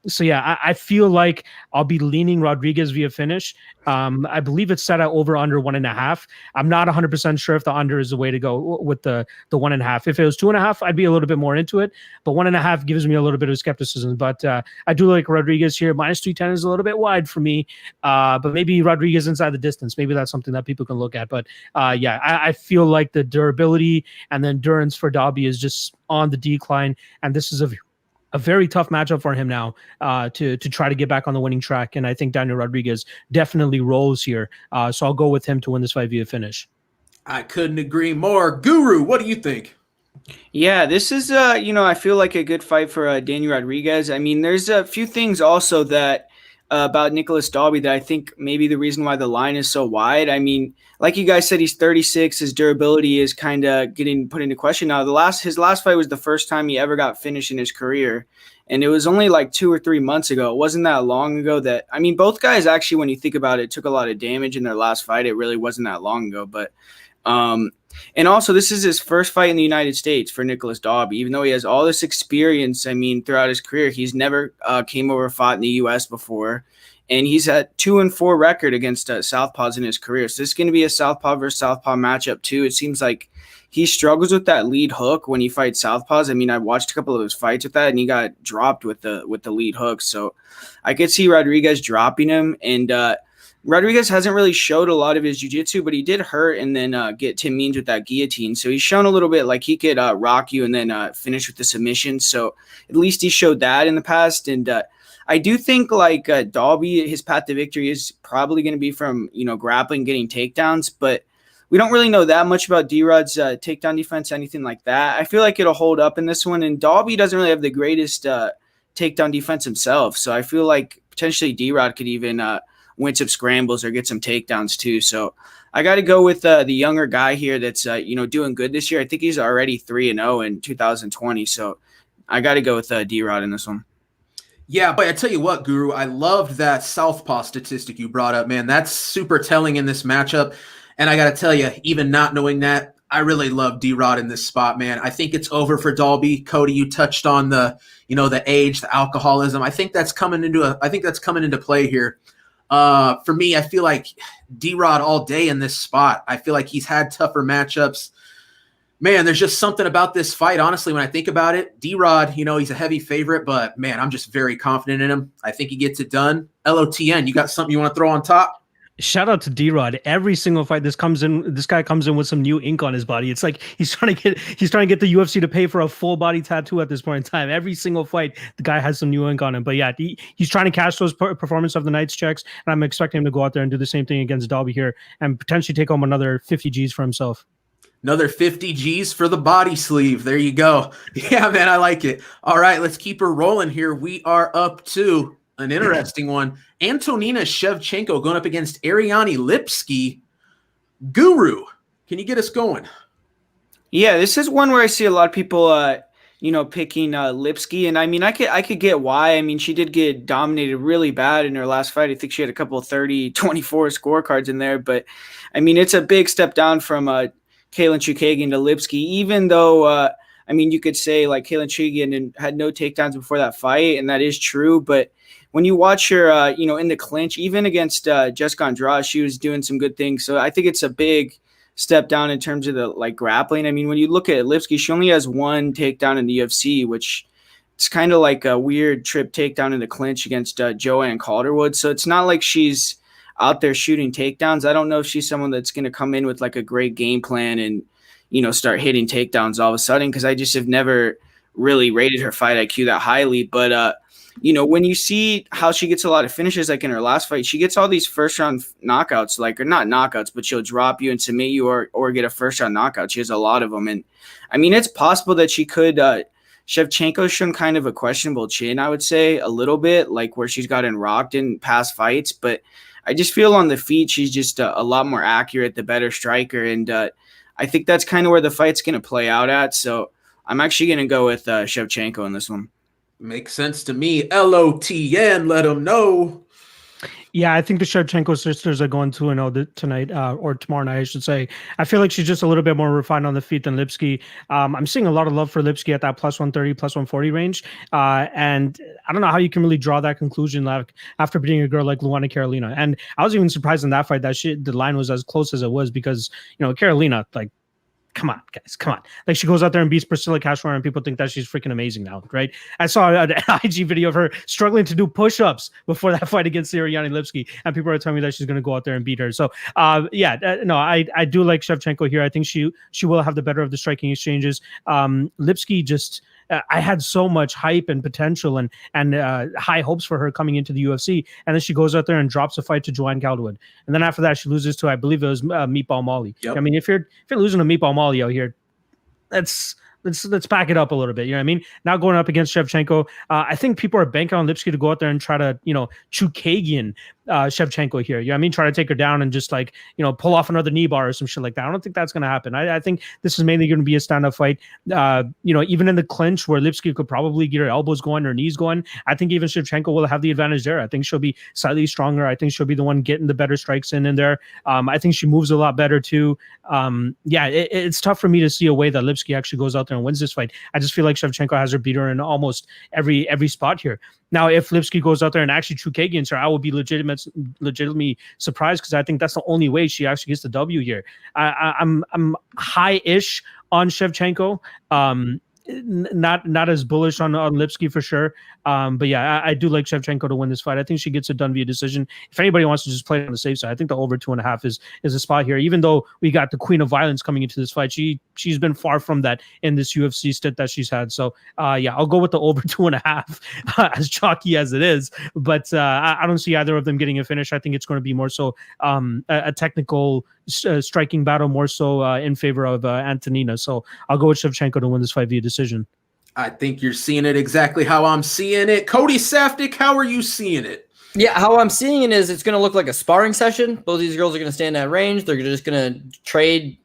So yeah, I feel like I'll be leaning Rodriguez via finish. I believe it's set at over under 1.5. I'm not 100% sure if the under is the way to go with the 1.5. If it was 2.5, I'd be a little bit more into it, but 1.5 gives me a little bit of skepticism. But I do like Rodriguez here. -310 is a little bit wide for me, but maybe Rodriguez inside the distance. Maybe that's something that people can look at. But yeah, I feel like the durability and the endurance for Dalby is just on the decline, and this is a very tough matchup for him now to try to get back on the winning track. And I think Daniel Rodriguez definitely rolls here. So I'll go with him to win this fight via finish. I couldn't agree more. Guru, what do you think? Yeah, this is, I feel like a good fight for Daniel Rodriguez. I mean, there's a few things also that about Nicolas Dalby that I think maybe the reason why the line is so wide. I mean, like you guys said, he's 36. His durability is kind of getting put into question now. His last fight was the first time he ever got finished in his career, and it was only like 2 or 3 months ago. It wasn't that long ago that, I mean, both guys actually, when you think about it, took a lot of damage in their last fight. It really wasn't that long ago, but and also this is his first fight in the United States for Nicolas Dalby. Even though he has all this experience, I mean, throughout his career, he's never came over fought in the U.S. before. And he's at 2-4 record against Southpaws in his career. So this is going to be a Southpaw versus Southpaw matchup too. It seems like he struggles with that lead hook when he fights Southpaws. I mean, I watched a couple of his fights with that, and he got dropped with the lead hook. So I could see Rodriguez dropping him. And Rodriguez hasn't really showed a lot of his jiu-jitsu, but he did hurt and then get Tim Means with that guillotine. So he's shown a little bit like he could rock you and then finish with the submission. So at least he showed that in the past. And I do think like Dalby, his path to victory is probably going to be from, grappling, getting takedowns, but we don't really know that much about D-Rod's takedown defense, anything like that. I feel like it'll hold up in this one, and Dalby doesn't really have the greatest takedown defense himself. So I feel like potentially D-Rod could even win some scrambles or get some takedowns too. So I got to go with the younger guy here that's, doing good this year. I think he's already 3-0 in 2020. So I got to go with D-Rod in this one. Yeah, but I tell you what, Guru, I loved that southpaw statistic you brought up, man. That's super telling in this matchup. And I got to tell you, even not knowing that, I really love D-Rod in this spot, man. I think it's over for Dalby. Cody, you touched on the age, the alcoholism. I think that's coming into play here. For me, I feel like D-Rod all day in this spot. I feel like he's had tougher matchups. Man, there's just something about this fight, honestly, when I think about it. D-Rod, he's a heavy favorite, but, man, I'm just very confident in him. I think he gets it done. LOTN, you got something you want to throw on top? Shout out to D-Rod. Every single fight this guy comes in with some new ink on his body. It's like he's trying to get the UFC to pay for a full body tattoo at this point in time. Every single fight, the guy has some new ink on him. But yeah, he's trying to cash those performance of the night's checks, and I'm expecting him to go out there and do the same thing against Dalby here and potentially take home another 50 G's for himself. Another 50 G's for the body sleeve. There you go. Yeah, man, I like it. All right, let's keep her rolling here. We are up to an interesting one. Antonina Shevchenko going up against Ariane Lipski. Guru, can you get us going? Yeah, this is one where I see a lot of people, picking Lipski, and I mean, I could get why. I mean, she did get dominated really bad in her last fight. I think she had a couple of 30-24 scorecards in there, but I mean, it's a big step down from Katlyn Chookagian to Lipski, even though, I mean, you could say like Katlyn Chookagian had no takedowns before that fight, and that is true, but when you watch her, in the clinch, even against Jessica Andrade, she was doing some good things. So I think it's a big step down in terms of the like grappling. I mean, when you look at Lipski, she only has one takedown in the UFC, which it's kind of like a weird trip takedown in the clinch against Joanne Calderwood. So it's not like she's out there shooting takedowns. I don't know if she's someone that's going to come in with like a great game plan and, start hitting takedowns all of a sudden, because I just have never really rated her fight IQ that highly. But, when you see how she gets a lot of finishes, like in her last fight, she gets all these first round knockouts, or not knockouts, but she'll drop you and submit you or get a first round knockout. She has a lot of them. And I mean, it's possible that she could, Shevchenko's shown kind of a questionable chin, I would say, a little bit, like where she's gotten rocked in past fights. But I just feel on the feet, she's just a lot more accurate, the better striker. And I think that's kind of where the fight's going to play out at. So I'm actually going to go with Shevchenko in this one. Makes sense to me. LOTN, let them know. Yeah, I think the Shevchenko sisters are going 2-0 tonight, or tomorrow night, I should say. I feel like she's just a little bit more refined on the feet than Lipski. I'm seeing a lot of love for Lipski at that plus 130, plus 140 range. And I don't know how you can really draw that conclusion like after beating a girl like Luana Carolina. And I was even surprised in that fight that the line was as close as it was because, Carolina, like, come on, guys, come on. Like, she goes out there and beats Priscilla Cachoeira and people think that she's freaking amazing now, right? I saw an IG video of her struggling to do push-ups before that fight against Ariane Lipski, and people are telling me that she's going to go out there and beat her. So, I do like Shevchenko here. I think she will have the better of the striking exchanges. Lipski just... I had so much hype and potential and high hopes for her coming into the UFC, and then she goes out there and drops a fight to Joanne Calderwood, and then after that she loses to, I believe it was Meatball Molly. Yep. I mean, if you're losing to Meatball Molly out here, let's back it up a little bit. You know what I mean? Now going up against Shevchenko, I think people are banking on Lipski to go out there and try to, Chookagian Shevchenko here. You know what I mean? Try to take her down and just like, pull off another knee bar or some shit like that. I don't think that's going to happen. I think this is mainly going to be a stand-up fight. Even in the clinch where Lipski could probably get her elbows going, her knees going, I think even Shevchenko will have the advantage there. I think she'll be slightly stronger. I think she'll be the one getting the better strikes in there. I think she moves a lot better too. It's tough for me to see a way that Lipski actually goes out there and wins this fight. I just feel like Shevchenko has her beat her in almost every spot here. Now, if Lipski goes out there and actually Chookagians her, I will be legitimately surprised because I think that's the only way she actually gets the W here. I'm high-ish on Shevchenko. Not as bullish on Lipski for sure. But yeah, I do like Shevchenko to win this fight. I think she gets it done via decision. If anybody wants to just play it on the safe side, I think the over 2.5 is a spot here. Even though we got the Queen of Violence coming into this fight, she's been far from that in this UFC stint that she's had. So I'll go with the over 2.5 as chalky as it is. But I don't see either of them getting a finish. I think it's going to be more so a technical striking battle, more so in favor of Antonina. So I'll go with Shevchenko to win this fight via decision. I think you're seeing it exactly how I'm seeing it. Cody Safdie, how are you seeing it? Yeah, how I'm seeing it is it's going to look like a sparring session. Both of these girls are going to stand at range. They're just going to trade,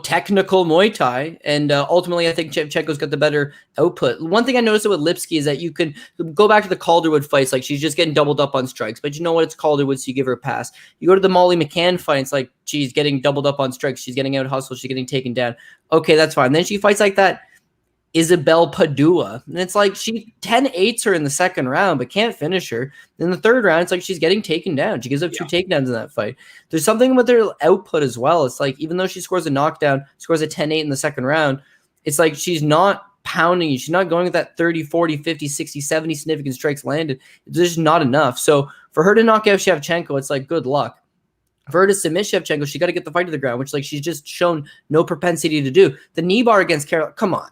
technical Muay Thai. And ultimately, I think Shevchenko's got the better output. One thing I noticed with Lipski is that you can go back to the Calderwood fights. Like, she's just getting doubled up on strikes. But you know what? It's Calderwood, so you give her a pass. You go to the Molly McCann fights, like, she's getting doubled up on strikes. She's getting out hustled. She's getting taken down. Okay, that's fine. Then she fights like that Isabel Padua. And it's like she 10-8s her in the second round, but can't finish her. In the third round, it's like she's getting taken down. She gives up 2 takedowns in that fight. There's something with her output as well. It's like even though she scores a knockdown, scores a 10-8 in the second round, it's like she's not pounding you. She's not going with that 30, 40, 50, 60, 70 significant strikes landed. There's just not enough. So for her to knock out Shevchenko, it's like good luck. For her to submit Shevchenko, she got to get the fight to the ground, which like she's just shown no propensity to do. The knee bar against Carolina, come on.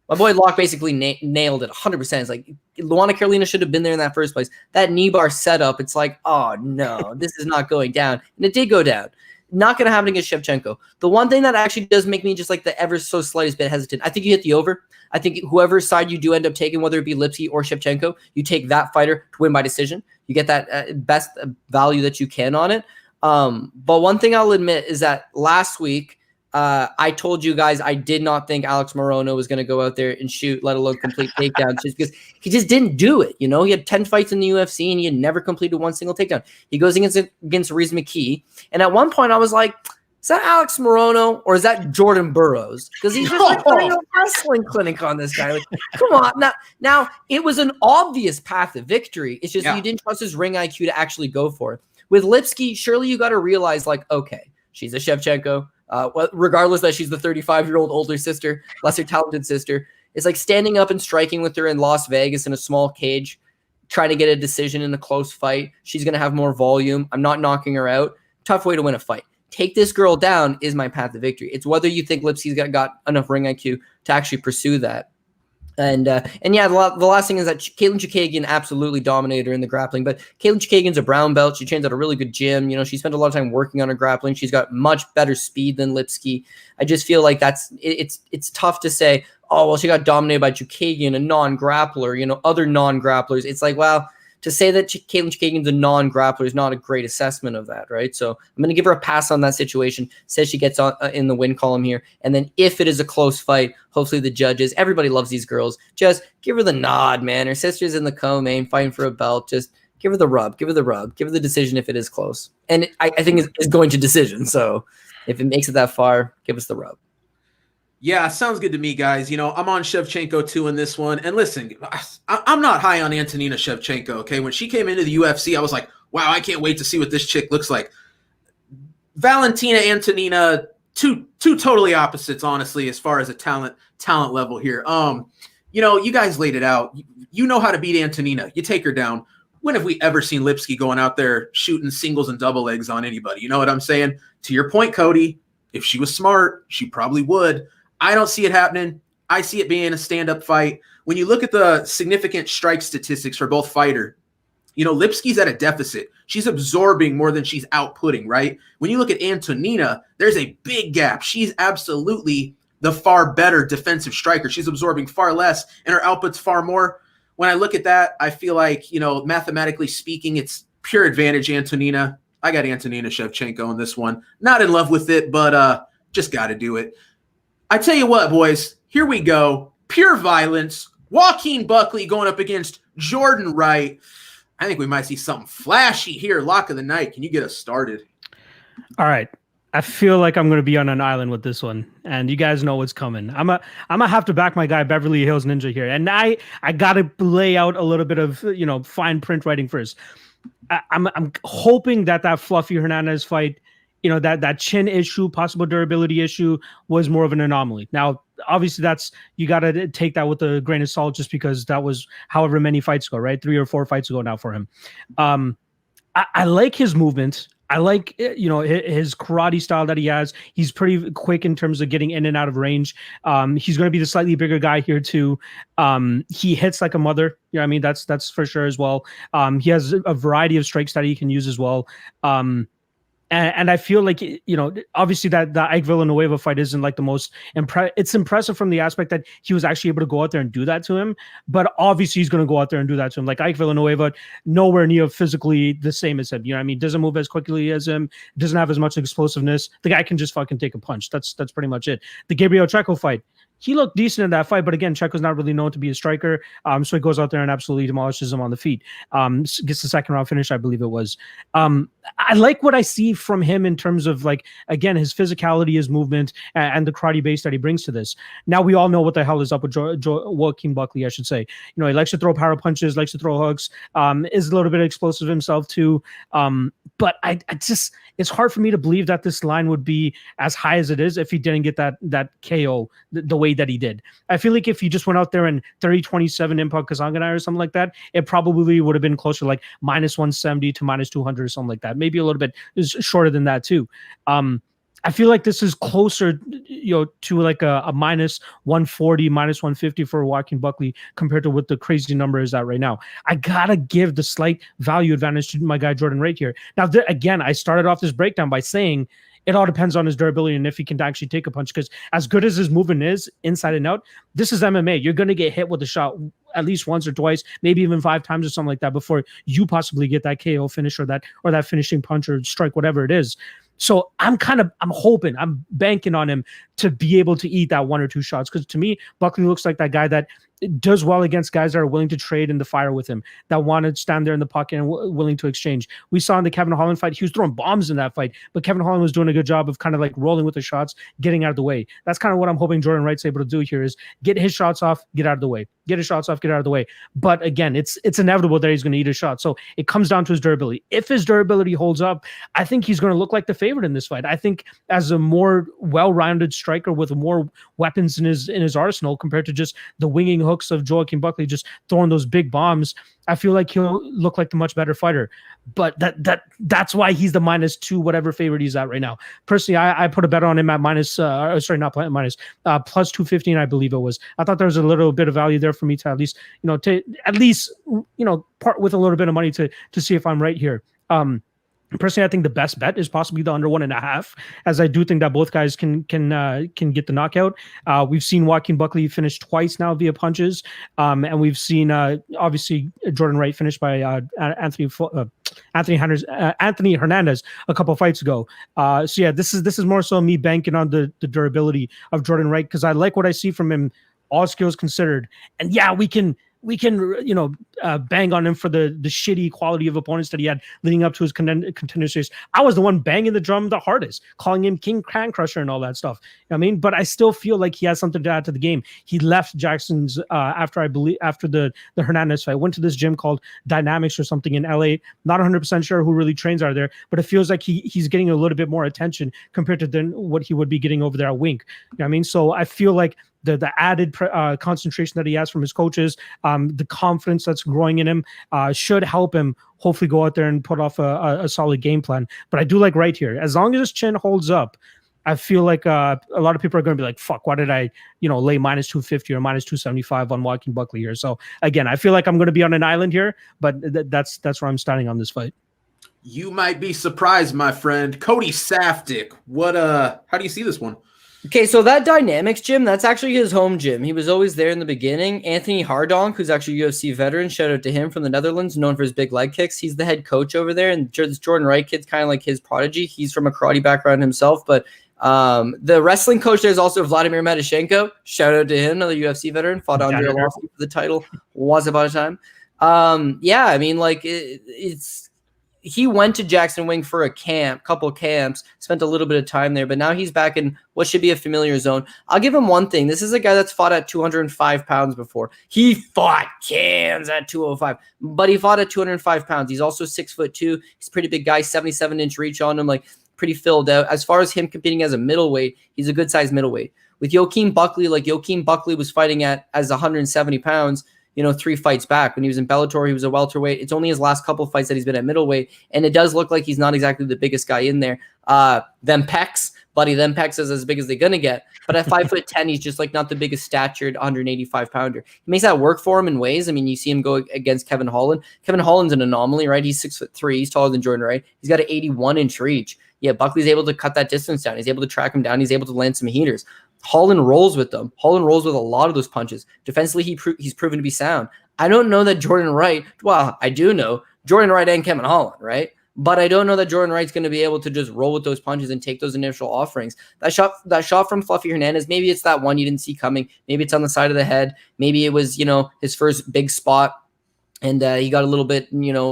My boy Locke basically nailed it 100%. It's like Luana Carolina should have been there in that first place. That knee bar setup, it's like, oh no, this is not going down. And it did go down. Not going to happen against Shevchenko. The one thing that actually does make me just like the ever so slightest bit hesitant, I think you hit the over. I think whoever side you do end up taking, whether it be Lipski or Shevchenko, you take that fighter to win by decision. You get that best value that you can on it. But one thing I'll admit is that last week, I told you guys I did not think Alex Moreno was going to go out there and shoot, let alone complete takedowns, just because he just didn't do it. You know, he had 10 fights in the UFC and he had never completed one single takedown. He goes against Reese McKee. And at one point I was like, is that Alex Moreno or is that Jordan Burroughs? Because he's just like running a wrestling clinic on this guy. Like, come on. Now, it was an obvious path to victory. It's just you didn't trust his ring IQ to actually go for it. With Lipski, surely you got to realize, like, okay, she's a Shevchenko. Regardless that she's the 35-year-old older sister, lesser talented sister, is like standing up and striking with her in Las Vegas in a small cage, trying to get a decision in a close fight. She's going to have more volume. I'm not knocking her out. Tough way to win a fight. Take this girl down is my path to victory. It's whether you think Lipski's got enough ring IQ to actually pursue that. And yeah, the last thing is that Katlyn Chookagian absolutely dominated her in the grappling. But Katlyn Chookagian's a brown belt. She trains at a really good gym. You know, she spent a lot of time working on her grappling. She's got much better speed than Lipski. I just feel like it's tough to say, oh, well, she got dominated by Chookagian, a non-grappler, you know, other non-grapplers. It's like, well, to say that Katlyn Chookagian's a non-grappler is not a great assessment of that, right? So I'm going to give her a pass on that situation. Says she gets on in the win column here. And then if it is a close fight, hopefully the judges, everybody loves these girls, just give her the nod, man. Her sister's in the co-main fighting for a belt. Just give her the rub. Give her the decision if it is close. And I think it's going to decision. So if it makes it that far, give us the rub. Yeah, sounds good to me, guys. You know, I'm on Shevchenko too in this one. And listen, I'm not high on Antonina Shevchenko, okay? When she came into the UFC, I was like, wow, I can't wait to see what this chick looks like. Valentina, Antonina, two totally opposites, honestly, as far as a talent level here. You know, you guys laid it out. You know how to beat Antonina. You take her down. When have we ever seen Lipski going out there shooting singles and double legs on anybody? You know what I'm saying? To your point, Cody, if she was smart, she probably would. I don't see it happening. I see it being a stand-up fight. When you look at the significant strike statistics for both fighter, you know, Lipski's at a deficit. She's absorbing more than she's outputting, right? When you look at Antonina, there's a big gap. She's absolutely the far better defensive striker. She's absorbing far less, and her output's far more. When I look at that, I feel like, you know, mathematically speaking, it's pure advantage Antonina. I got Antonina Shevchenko in this one. Not in love with it, but just got to do it. I tell you what, boys, here we go. Pure violence. Joaquin Buckley going up against Jordan Wright. I think we might see something flashy here. Lock of the night. Can you get us started? All right. I feel like I'm going to be on an island with this one, and you guys know what's coming. I'm gonna have to back my guy Beverly Hills Ninja here, and I got to lay out a little bit of, you know, fine print writing first. I'm hoping that Fluffy Hernandez fight, you know, that chin issue, possible durability issue, was more of an anomaly. Now, obviously, you got to take that with a grain of salt, just because that was however many fights ago, right? 3 or 4 fights ago now for him. I like his movement. I like, you know, his karate style that he has. He's pretty quick in terms of getting in and out of range. He's going to be the slightly bigger guy here too. He hits like a mother. You know what I mean? That's for sure as well. He has a variety of strikes that he can use as well. And I feel like, you know, obviously that the Ike Villanueva fight isn't like the most it's impressive from the aspect that he was actually able to go out there and do that to him. But obviously he's going to go out there and do that to him. Like Ike Villanueva, nowhere near physically the same as him. You know what I mean? Doesn't move as quickly as him. Doesn't have as much explosiveness. The guy can just fucking take a punch. That's pretty much it. The Gabriel Checo fight, he looked decent in that fight, but again, Checo's not really known to be a striker. So he goes out there and absolutely demolishes him on the feet. Gets the second round finish, I believe it was. I like what I see from him in terms of, like, again, his physicality, his movement, and the karate base that he brings to this. Now we all know what the hell is up with Joaquin Buckley, I should say. You know, he likes to throw power punches, likes to throw hooks, is a little bit explosive himself too. But I just, it's hard for me to believe that this line would be as high as it is if he didn't get that KO the way way that he did. I feel like if he just went out there and 30-27 Impact Kazanganai or something like that, it probably would have been closer to like -170 to -200 or something like that. Maybe a little bit shorter than that too. I feel like this is closer, to like a -140, -150 for Joaquin Buckley compared to what the crazy number is at right now. I gotta give the slight value advantage to my guy Jordan Wright here. Now, again, I started off this breakdown by saying it all depends on his durability and if he can actually take a punch, because as good as his movement is inside and out, this is MMA. You're going to get hit with a shot at least once or twice, maybe even 5 times or something like that before you possibly get that KO finish or that finishing punch or strike, whatever it is. So I'm hoping, I'm banking on him to be able to eat that 1 or 2 shots. Because to me, Buckley looks like that guy that does well against guys that are willing to trade in the fire with him, that want to stand there in the pocket and willing to exchange. We saw in the Kevin Holland fight, he was throwing bombs in that fight, but Kevin Holland was doing a good job of kind of like rolling with the shots, getting out of the way. That's kind of what I'm hoping Jordan Wright's able to do here, is get his shots off, get out of the way. Get his shots off, get out of the way. But again, it's inevitable that he's going to eat a shot. So it comes down to his durability. If his durability holds up, I think he's going to look like the favorite in this fight. I think as a more well-rounded striker with more weapons in his arsenal compared to just the winging hooks of Joaquin Buckley just throwing those big bombs, I feel like he'll look like the much better fighter. But that's why he's the -2 whatever favorite he's at right now. Personally, I put a bet on him at plus 215, I believe it was. I thought there was a little bit of value there for me to at least part with a little bit of money to see if I'm right here. Personally, I think the best bet is possibly the under 1.5, as I do think that both guys can get the knockout. We've seen Joaquin Buckley finish twice now via punches, and we've seen obviously Jordan Wright finish by Anthony Hernandez a couple fights ago. So yeah, this is more so me banking on the durability of Jordan Wright, because I like what I see from him, all skills considered. And yeah, we can bang on him for the shitty quality of opponents that he had leading up to his contender series. I was the one banging the drum the hardest, calling him King Can Crusher and all that stuff. You know what I mean? But I still feel like he has something to add to the game. He left Jackson's after the Hernandez fight, went to this gym called Dynamics or something in LA. Not 100% sure who really trains out there, but it feels like he's getting a little bit more attention compared to what he would be getting over there at Wink. You know what I mean? So I feel like the added concentration that he has from his coaches, the confidence that's growing in him, should help him hopefully go out there and put off a solid game plan. But I do like right here, as long as his chin holds up, I feel like a lot of people are going to be like, fuck, why did I lay -250 or -275 on Joaquin Buckley here? So again, I feel like I'm going to be on an island here, but that's where I'm standing on this fight. You might be surprised, my friend. Cody Saftik, how do you see this one? Okay, so that Dynamics gym, that's actually his home gym. He was always there in the beginning. Anthony Hardonk, who's actually a UFC veteran, shout out to him from the Netherlands, known for his big leg kicks. He's the head coach over there, and this Jordan Wright kid's kind of like his prodigy. He's from a karate background himself, but the wrestling coach there is also Vladimir Matyshenko. Shout out to him, another UFC veteran, fought Andre Arlovski for the title once upon a time. Yeah, I mean, like he went to Jackson Wing for a couple camps, spent a little bit of time there, but now he's back in what should be a familiar zone. I'll give him one thing. This is a guy that's fought at 205 pounds before. He fought cans at 205, but he fought at 205 pounds. He's also 6'2". He's a pretty big guy, 77-inch reach on him, like pretty filled out. As far as him competing as a middleweight, he's a good-sized middleweight. With Joaquin Buckley, was fighting as 170 pounds, 3 fights back. When he was in Bellator, he was a welterweight. It's only his last couple of fights that he's been at middleweight, and it does look like he's not exactly the biggest guy in there. Them pecs is as big as they're gonna get. But at 5'10", he's just like not the biggest statured 185 pounder. He makes that work for him in ways. I mean, you see him go against Kevin Holland. Kevin Holland's an anomaly, right? He's 6'3". He's taller than Jordan Wright. He's got an 81-inch reach. Yeah, Buckley's able to cut that distance down. He's able to track him down. He's able to land some heaters. Holland rolls with them. Holland rolls with a lot of those punches. Defensively, he's proven to be sound. I don't know that Jordan Wright, well, I do know Jordan Wright and Kevin Holland, right? But I don't know that Jordan Wright's going to be able to just roll with those punches and take those initial offerings. That shot from Fluffy Hernandez, maybe it's that one you didn't see coming. Maybe it's on the side of the head. Maybe it was, his first big spot. And he got a little bit,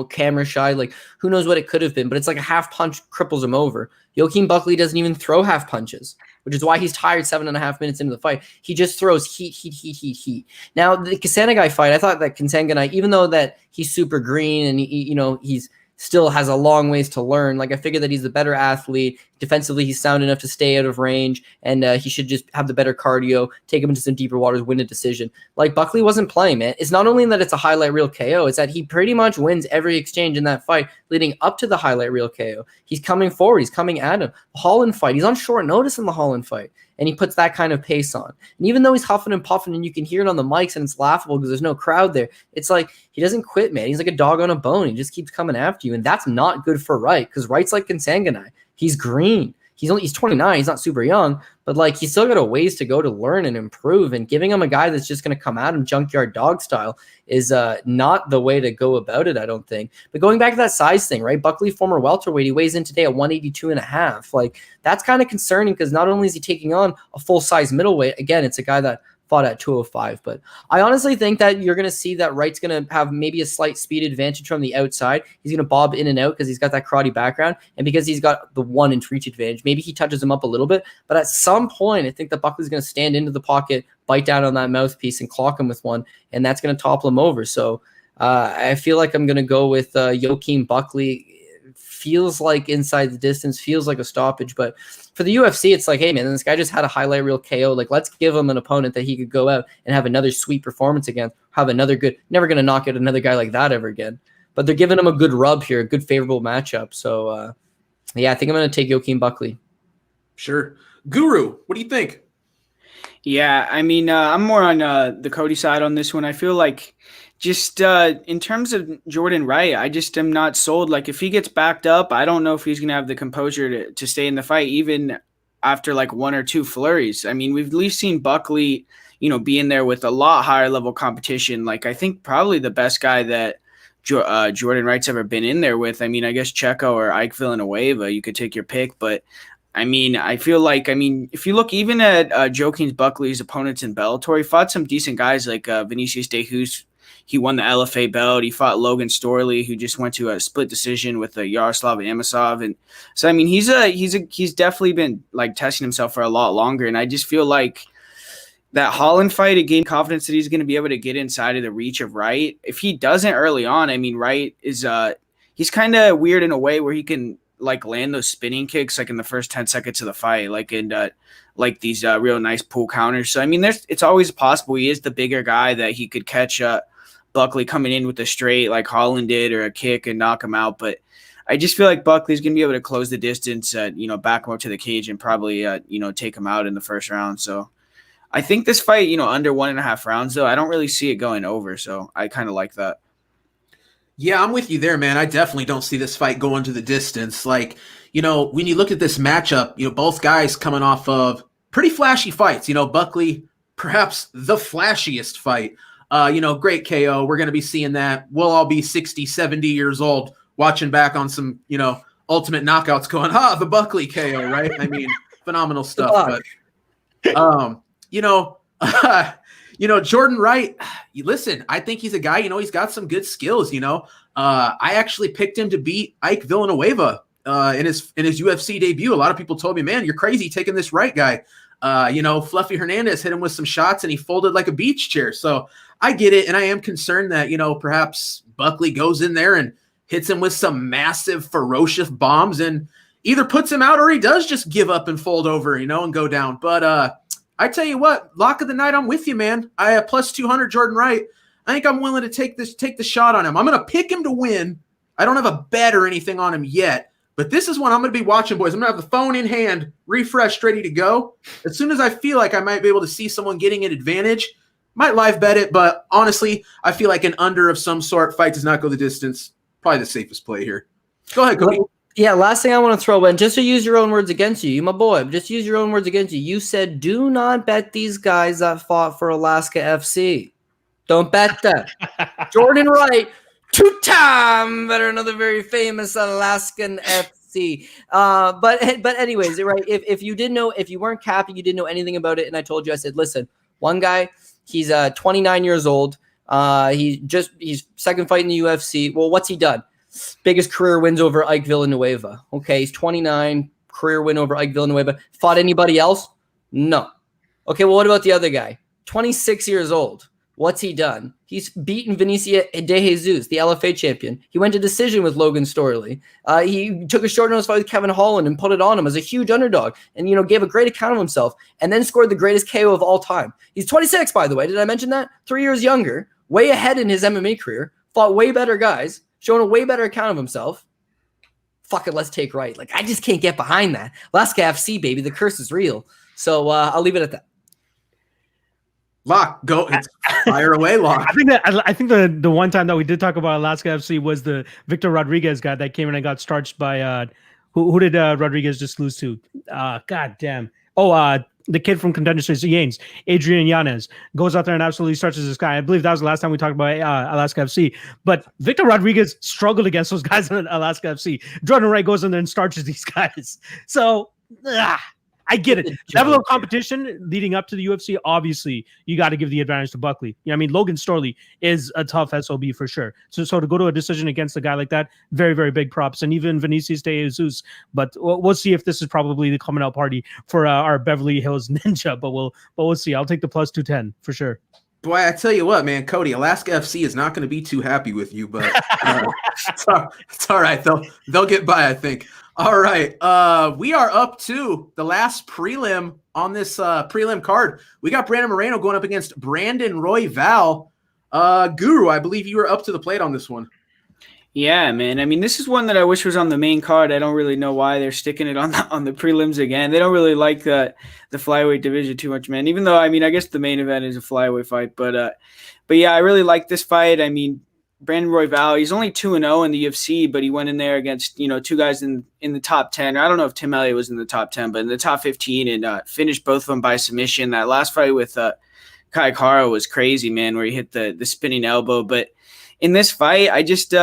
camera shy. Like, who knows what it could have been. But it's like a half punch cripples him over. Joaquin Buckley doesn't even throw half punches, which is why he's tired 7.5 minutes into the fight. He just throws heat. Now, the Kasanganay fight, I thought that Kasanganay, even though that he's super green and he's still has a long ways to learn. Like, I figured that he's the better athlete, Defensively, he's sound enough to stay out of range, and he should just have the better cardio, take him into some deeper waters, win a decision. Like, Buckley wasn't playing, man. It's not only that it's a highlight reel KO, it's that he pretty much wins every exchange in that fight leading up to the highlight reel KO. He's coming forward. He's coming at him. The Holland fight, he's on short notice in the Holland fight, and he puts that kind of pace on. And even though he's huffing and puffing, and you can hear it on the mics, and it's laughable because there's no crowd there, it's like he doesn't quit, man. He's like a dog on a bone. He just keeps coming after you, and that's not good for Wright, because Wright's like Consanganai. He's green. He's 29. He's not super young, but like he's still got a ways to go to learn and improve. And giving him a guy that's just going to come at him junkyard dog style is not the way to go about it, I don't think. But going back to that size thing, right? Buckley, former welterweight, he weighs in today at 182.5. Like, that's kind of concerning because not only is he taking on a full size middleweight, again, it's a guy that fought at 205. But I honestly think that you're going to see that Wright's going to have maybe a slight speed advantage from the outside. He's going to bob in and out because he's got that karate background and because he's got the 1-inch reach advantage. Maybe he touches him up a little bit, but at some point, I think that Buckley's going to stand into the pocket, bite down on that mouthpiece, and clock him with one, and that's going to topple him over. So I feel like I'm going to go with Joaquin Buckley. Feels like inside the distance, feels like a stoppage, but for the UFC, it's like, hey man, this guy just had a highlight reel KO. Like, let's give him an opponent that he could go out and have another sweet performance against, have another good, never going to knock out another guy like that ever again. But they're giving him a good rub here, a good favorable matchup. So yeah, I think I'm going to take Joaquin Buckley. Sure. Guru, what do you think? Yeah, I mean, I'm more on the Cody side on this one. I feel like just in terms of Jordan Wright, I just am not sold. Like, if he gets backed up, I don't know if he's going to have the composure to stay in the fight, even after like one or two flurries. I mean, we've at least seen Buckley, be in there with a lot higher level competition. Like, I think probably the best guy that Jordan Wright's ever been in there with. I mean, I guess Checo or Ike Villanueva, you could take your pick, but I mean, I feel like, if you look even at Joaquin Buckley's opponents in Bellator, he fought some decent guys like Vinicius De Jesus. He won the LFA belt. He fought Logan Storley, who just went to a split decision with Yaroslav Amosov. And so, I mean, he's definitely been like testing himself for a lot longer. And I just feel like that Holland fight, it gave confidence that he's going to be able to get inside of the reach of Wright. If he doesn't early on, I mean, Wright is he's kind of weird in a way where he can like land those spinning kicks like in the first 10 seconds of the fight, like in like these real nice pull counters. So I mean, it's always possible he is the bigger guy that he could catch Buckley coming in with a straight like Holland did or a kick and knock him out. But I just feel like Buckley's going to be able to close the distance, back him up to the cage and probably take him out in the first round. So I think this fight, under 1.5 rounds though, I don't really see it going over. So I kind of like that. Yeah, I'm with you there, man. I definitely don't see this fight going to the distance. Like, when you look at this matchup, both guys coming off of pretty flashy fights. Buckley, perhaps the flashiest fight. Great KO. We're going to be seeing that. We'll all be 60, 70 years old watching back on some, ultimate knockouts going, the Buckley KO, right? I mean, phenomenal stuff. But, Jordan Wright, listen, I think he's a guy, he's got some good skills, I actually picked him to beat Ike Villanueva in his UFC debut. A lot of people told me, man, you're crazy taking this Wright guy. Fluffy Hernandez hit him with some shots and he folded like a beach chair. So I get it. And I am concerned that, perhaps Buckley goes in there and hits him with some massive, ferocious bombs and either puts him out or he does just give up and fold over, and go down. But, I tell you what, lock of the night, I'm with you, man. I have plus 200 Jordan Wright. I think I'm willing to take the shot on him. I'm going to pick him to win. I don't have a bet or anything on him yet, but this is one I'm going to be watching, boys. I'm going to have the phone in hand, refreshed, ready to go. As soon as I feel like I might be able to see someone getting an advantage, might live bet it, but honestly, I feel like an under of some sort, fight does not go the distance. Probably the safest play here. Go ahead, Cody. Yeah, last thing I want to throw in, just to use your own words against you, my boy, just use your own words against you. You said, do not bet these guys that fought for Alaska FC. Don't bet them. Jordan Wright, 2-time veteran of the very famous Alaskan FC. But anyways, right, if you didn't know, if you weren't capping, you didn't know anything about it, and I told you, I said, listen, one guy, he's 29 years old. He's second fight in the UFC. Well, what's he done? Biggest career wins over Ike Villanueva. Okay, he's 29, career win over Ike Villanueva. Fought anybody else? No. Okay, well, what about the other guy? 26 years old. What's he done? He's beaten Vinicius de Jesus, the LFA champion. He went to decision with Logan Storley. He took a short notice fight with Kevin Holland and put it on him as a huge underdog and, gave a great account of himself and then scored the greatest KO of all time. He's 26, by the way. Did I mention that? 3 years younger, way ahead in his MMA career, fought way better guys, showing a way better account of himself. Fuck it, let's take Wright. Like, I just can't get behind that. Alaska FC, baby. The curse is real. So I'll leave it at that. Lock, go. It's fire away, Lock. I think the one time that we did talk about Alaska FC was the Victor Rodriguez guy that came in and got starched by who did Rodriguez just lose to? God damn. The kid from Contender Series, Yanes, Adrian Yanez, goes out there and absolutely starches this guy. I believe that was the last time we talked about Alaska FC. But Victor Rodriguez struggled against those guys in Alaska FC. Jordan Wright goes in there and starches these guys. So, I get it. Level of competition leading up to the UFC, obviously, you got to give the advantage to Buckley. Logan Storley is a tough SOB for sure. So to go to a decision against a guy like that, very, very big props. And even Vinicius de Jesus. But we'll see if this is probably the coming out party for our Beverly Hills Ninja. But we'll see. I'll take the plus 210 for sure. Boy, I tell you what, man, Cody, Alaska FC is not going to be too happy with you, but it's all right. They'll get by, I think. All right. We are up to the last prelim on this prelim card. We got Brandon Moreno going up against Brandon Royval. Guru, I believe you were up to the plate on this one. Yeah, man. I mean, this is one that I wish was on the main card. I don't really know why they're sticking it on the prelims again. They don't really like the flyweight division too much, man. Even though, I guess the main event is a flyweight fight. But yeah, I really like this fight. I mean, Brandon Royval, he's only 2-0 in the UFC, but he went in there against, two guys in the top 10. I don't know if Tim Elliott was in the top 10, but in the top 15 and finished both of them by submission. That last fight with Kai Kara was crazy, man, where he hit the spinning elbow. But in this fight, I just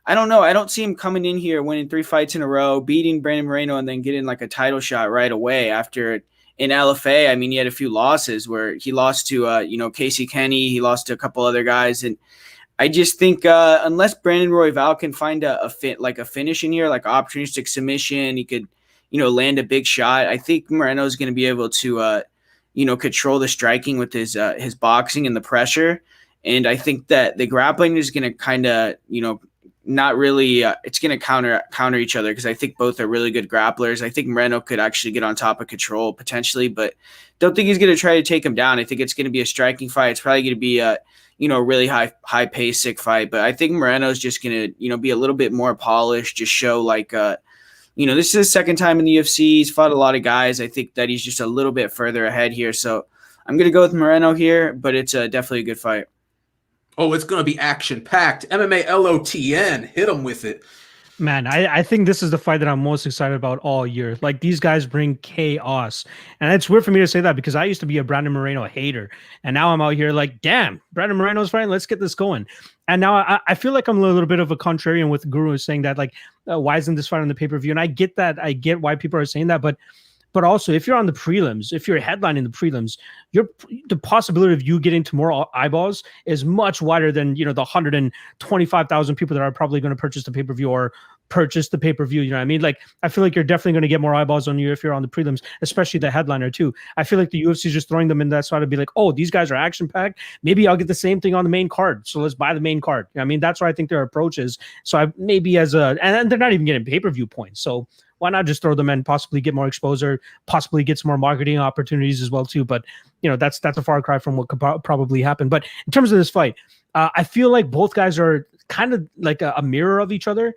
I don't know. I don't see him coming in here winning 3 fights in a row, beating Brandon Moreno, and then getting like a title shot right away after in LFA. I mean, he had a few losses where he lost to, Casey Kenny. He lost to a couple other guys. And I just think unless Brandon Royval can find a finish in here, like opportunistic submission, he could, land a big shot. I think Moreno is going to be able to, control the striking with his boxing and the pressure. And I think that the grappling is going to kind of, not really, it's going to counter each other because I think both are really good grapplers. I think Moreno could actually get on top of control potentially, but don't think he's going to try to take him down. I think it's going to be a striking fight. It's probably going to be a really high pace, sick fight. But I think Moreno's just going to, be a little bit more polished, just show like, this is his second time in the UFC. He's fought a lot of guys. I think that he's just a little bit further ahead here. So I'm going to go with Moreno here, but it's definitely a good fight. Oh, it's going to be action-packed. MMA LOTN. Hit them with it. Man, I think this is the fight that I'm most excited about all year. Like, these guys bring chaos. And it's weird for me to say that because I used to be a Brandon Moreno hater. And now I'm out here like, damn, Brandon Moreno's fighting. Let's get this going. And now I feel like I'm a little bit of a contrarian with Guru saying that, like, why isn't this fight on the pay-per-view? And I get that. I get why people are saying that. But also, if you're on the prelims, if you're headlining the prelims, the possibility of you getting to more eyeballs is much wider than, the 125,000 people that are probably going to purchase the pay-per-view or purchase the pay-per-view. You know what I mean? Like, I feel like you're definitely going to get more eyeballs on you if you're on the prelims, especially the headliner too. I feel like the UFC is just throwing them in that spot to be like, oh, these guys are action-packed. Maybe I'll get the same thing on the main card. So let's buy the main card. You know what I mean? That's what I think their approach is. So and they're not even getting pay-per-view points. So why not just throw them in, possibly get more exposure, possibly get some more marketing opportunities as well too. But that's a far cry from what could probably happen. But in terms of this fight, I feel like both guys are kind of like a mirror of each other.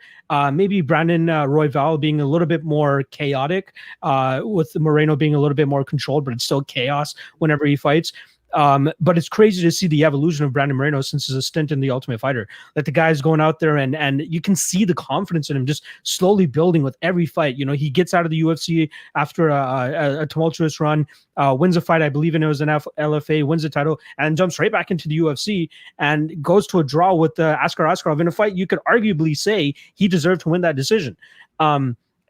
Maybe Brandon Royval being a little bit more chaotic, with Moreno being a little bit more controlled, but it's still chaos whenever he fights. But it's crazy to see the evolution of Brandon Moreno since his stint in the Ultimate Fighter. Like, the guy's going out there and you can see the confidence in him just slowly building with every fight. He gets out of the UFC after a tumultuous run, wins a fight, I believe it was an LFA, wins the title, and jumps right back into the UFC and goes to a draw with Askar Askarov in a fight you could arguably say he deserved to win that decision.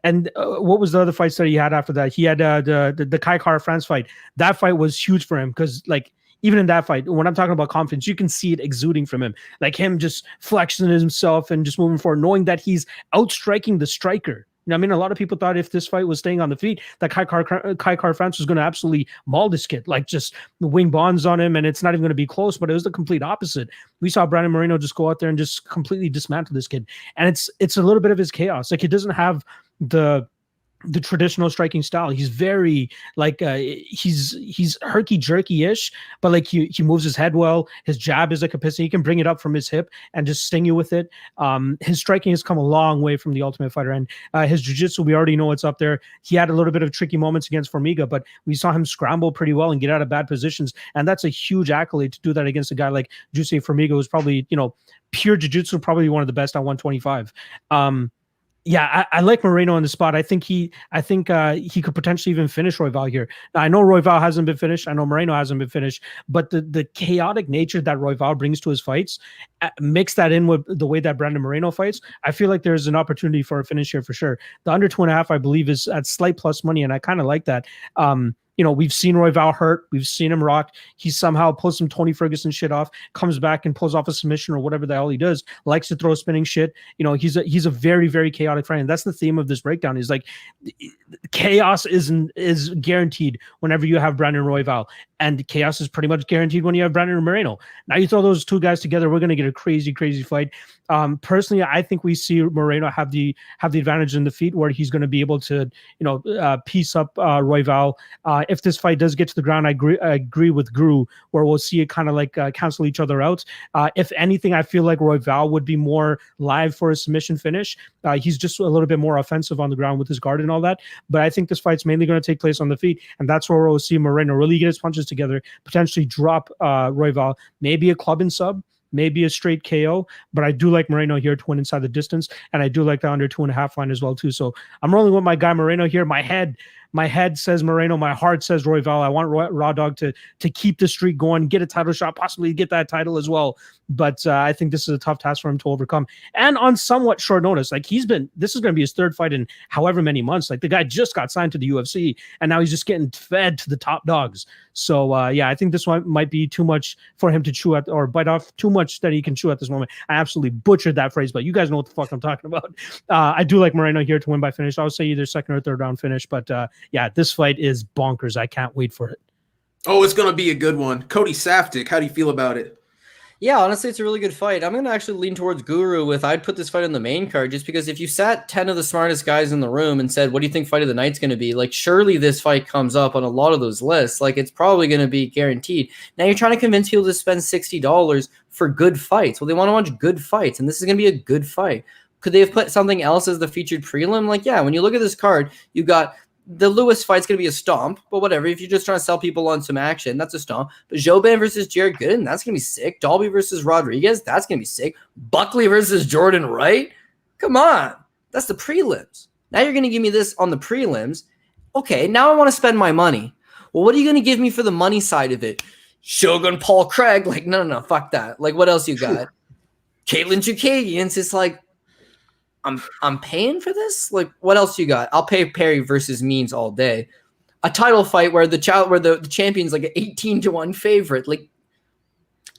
And what was the other fights that he had after that? He had the Kai Kara France fight. That fight was huge for him because, like, even in that fight, when I'm talking about confidence, you can see it exuding from him. Like, him just flexing himself and just moving forward, knowing that he's outstriking the striker I mean, a lot of people thought if this fight was staying on the feet, that Kai France was going to absolutely maul this kid, like just wing bonds on him, and it's not even going to be close. But it was the complete opposite. We saw Brandon Moreno just go out there and just completely dismantle this kid, and it's a little bit of his chaos. Like, he doesn't have the traditional striking style. He's very like he's herky jerky-ish, but like he moves his head well. His jab is like a piston. He can bring it up from his hip and just sting you with it. His striking has come a long way from the Ultimate Fighter, and his jiu-jitsu, we already know it's up there. He had a little bit of tricky moments against Formiga, but we saw him scramble pretty well and get out of bad positions, and that's a huge accolade to do that against a guy like Juicy Formiga, who's probably, pure jiu-jitsu, probably one of the best at 125. Yeah, I like Moreno on the spot. I think he could potentially even finish Royval here. Now, I know Royval hasn't been finished. I know Moreno hasn't been finished, but the chaotic nature that Royval brings to his fights, mix that in with the way that Brandon Moreno fights, I feel like there's an opportunity for a finish here for sure. The under 2.5, I believe, is at slight plus money, and I kind of like that. We've seen Royval hurt. We've seen him rock. He somehow pulls some Tony Ferguson shit off, comes back and pulls off a submission or whatever the hell he does, likes to throw spinning shit. He's a very, very chaotic fighter. And that's the theme of this breakdown, is like chaos is guaranteed whenever you have Brandon Royval. And chaos is pretty much guaranteed when you have Brandon Moreno. Now you throw those two guys together, we're going to get a crazy, crazy fight. Personally, I think we see Moreno have the advantage in the feet, where he's going to be able to, piece up Royval. If this fight does get to the ground, I agree with Guru, where we'll see it kind of like cancel each other out. If anything, I feel like Royval would be more live for a submission finish. He's just a little bit more offensive on the ground with his guard and all that. But I think this fight's mainly going to take place on the feet, and that's where we'll see Moreno really get his punches together, potentially drop Royval, maybe a club and sub, maybe a straight KO, but I do like Moreno here to win inside the distance, and I do like the under 2.5 line as well too. So I'm rolling with my guy Moreno here. My head says Moreno, my heart says Royval. I want Raw Dog to keep the streak going, get a title shot, possibly get that title as well. But I think this is a tough task for him to overcome, and on somewhat short notice. Like, this is going to be his third fight in however many months. Like, the guy just got signed to the UFC, and now he's just getting fed to the top dogs. So I think this one might be too much for him to chew at, or bite off too much that he can chew at this moment. I absolutely butchered that phrase, but you guys know what the fuck I'm talking about. I do like Moreno here to win by finish. I would say either second or third round finish, but yeah, this fight is bonkers. I can't wait for it. Oh, it's going to be a good one. Cody Saftik, how do you feel about it? Yeah, honestly, it's a really good fight. I'm going to actually lean towards Guru with I'd put this fight on the main card, just because if you sat 10 of the smartest guys in the room and said, what do you think fight of the night's going to be? Like, surely this fight comes up on a lot of those lists. Like, it's probably going to be guaranteed. Now you're trying to convince people to spend $60 for good fights. Well, they want to watch good fights, and this is going to be a good fight. Could they have put something else as the featured prelim? Like, yeah, when you look at this card, you got the Lewis fight's going to be a stomp, but whatever. If you're just trying to sell people on some action, that's a stomp. But Jouban versus Jared Gooden, that's going to be sick. Dalby versus Rodriguez, that's going to be sick. Buckley versus Jordan Wright, come on. That's the prelims. Now you're going to give me this on the prelims. Okay, now I want to spend my money. Well, what are you going to give me for the money side of it? Shogun Paul Craig, like, no, fuck that. Like, what else you got? Katlyn Chookagian, it's like, I'm paying for this? Like, what else you got? I'll pay Perry versus Means all day. A title fight where the champion's like an 18-1 favorite. Like,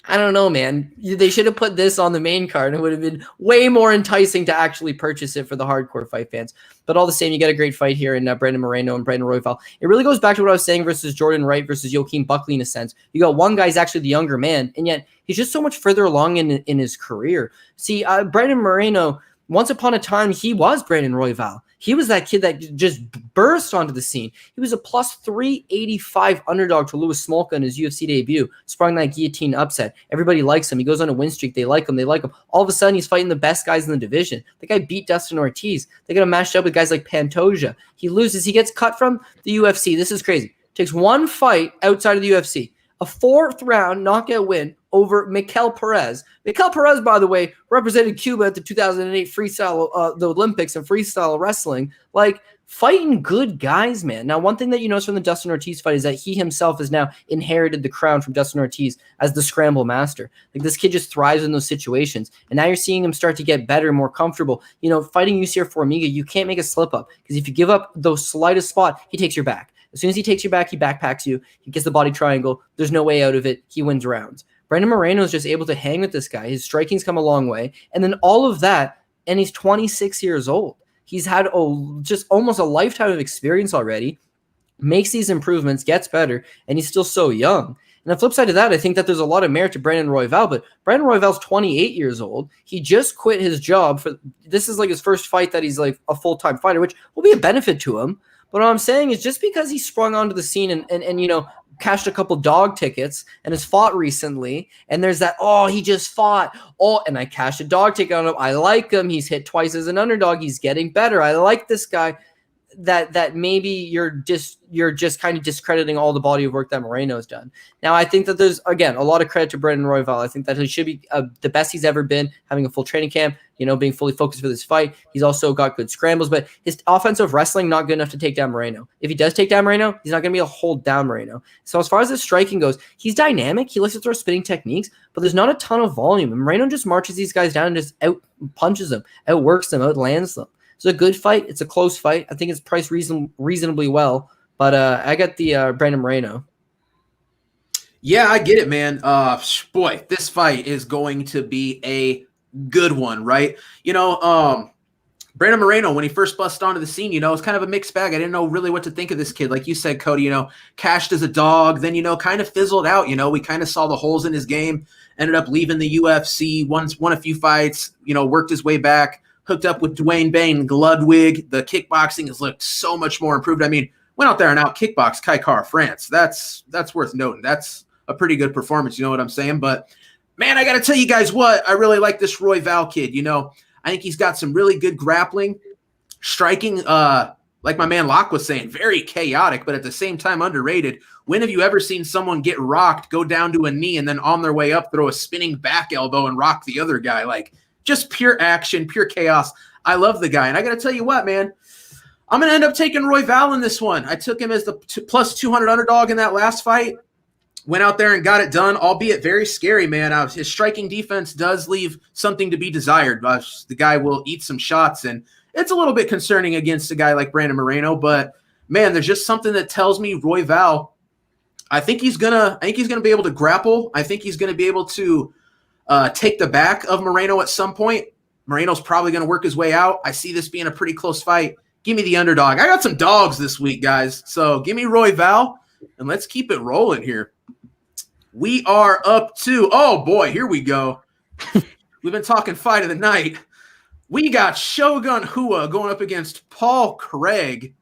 I don't know, man. They should have put this on the main card, and it would have been way more enticing to actually purchase it for the hardcore fight fans. But all the same, you got a great fight here in Brandon Moreno and Brandon Royval. It really goes back to what I was saying versus Jordan Wright versus Joaquin Buckley in a sense. You got one guy's actually the younger man, and yet he's just so much further along in his career. See, Brandon Moreno, once upon a time, he was Brandon Royval. He was that kid that just burst onto the scene. He was a plus 385 underdog to Louis Smolka in his UFC debut, sprung that guillotine upset. Everybody likes him. He goes on a win streak. They like him. All of a sudden, he's fighting the best guys in the division. The guy beat Dustin Ortiz. They got him matched up with guys like Pantoja. He loses. He gets cut from the UFC. This is crazy. Takes one fight outside of the UFC. A fourth round knockout win over Mikel Perez. Mikel Perez, by the way, represented Cuba at the 2008 freestyle, the Olympics and freestyle wrestling. Like, fighting good guys, man. Now, one thing that you notice from the Dustin Ortiz fight is that he himself has now inherited the crown from Dustin Ortiz as the scramble master. Like, this kid just thrives in those situations. And now you're seeing him start to get better, more comfortable. You know, fighting UCR Formiga, you can't make a slip up, because if you give up the slightest spot, he takes your back. As soon as he takes you back, he backpacks you. He gets the body triangle. There's no way out of it. He wins rounds. Brandon Moreno is just able to hang with this guy. His striking's come a long way. And then all of that, and he's 26 years old. He's had just almost a lifetime of experience already, makes these improvements, gets better, and he's still so young. And the flip side of that, I think that there's a lot of merit to Brandon Royval, but Brandon Royval's 28 years old. He just quit his job this is like his first fight that he's like a full-time fighter, which will be a benefit to him. But what I'm saying is just because he sprung onto the scene and you know, cashed a couple dog tickets and has fought recently, and there's that, he just fought, and I cashed a dog ticket on him. I like him. He's hit twice as an underdog. He's getting better. I like this guy. That maybe you're just kind of discrediting all the body of work that Moreno's done. Now, I think that there's, again, a lot of credit to Brandon Royval. I think that he should be the best he's ever been, having a full training camp, you know, being fully focused for this fight. He's also got good scrambles, but his offensive wrestling not good enough to take down Moreno. If he does take down Moreno, he's not going to be able to hold down Moreno. So as far as his striking goes, he's dynamic. He likes to throw spinning techniques, but there's not a ton of volume. And Moreno just marches these guys down and just out punches them, outworks them, outlands them. It's a good fight. It's a close fight. I think it's priced reasonably well, but I got the Brandon Moreno. Yeah, I get it, man. Boy, this fight is going to be a good one, right? You know, Brandon Moreno, when he first busted onto the scene, you know, it's kind of a mixed bag. I didn't know really what to think of this kid. Like you said, Cody, you know, cashed as a dog, then, you know, kind of fizzled out. You know, we kind of saw the holes in his game, ended up leaving the UFC, won a few fights, you know, worked his way back. Hooked up with Dwayne Bane, Ludwig. The kickboxing has looked so much more improved. I mean, went out there and out kickboxed Kaikar France. That's worth noting. That's a pretty good performance. You know what I'm saying? But, man, I got to tell you guys what. I really like this Royval kid. You know, I think he's got some really good grappling, striking, like my man Locke was saying, very chaotic, but at the same time underrated. When have you ever seen someone get rocked, go down to a knee, and then on their way up throw a spinning back elbow and rock the other guy? Like, just pure action, pure chaos. I love the guy. And I got to tell you what, man, I'm going to end up taking Royval in this one. I took him as the plus 200 underdog in that last fight. Went out there and got it done, albeit very scary, man. His striking defense does leave something to be desired. The guy will eat some shots, and it's a little bit concerning against a guy like Brandon Moreno. But, man, there's just something that tells me Royval, I think he's gonna be able to grapple. I think he's going to be able to take the back of Moreno at some point. Moreno's probably going to work his way out. I see this being a pretty close fight. Give me the underdog. I got some dogs this week, guys. So give me Royval, and let's keep it rolling here. We are up to, oh, boy, here we go. We've been talking fight of the night. We got Shogun Rua going up against Paul Craig.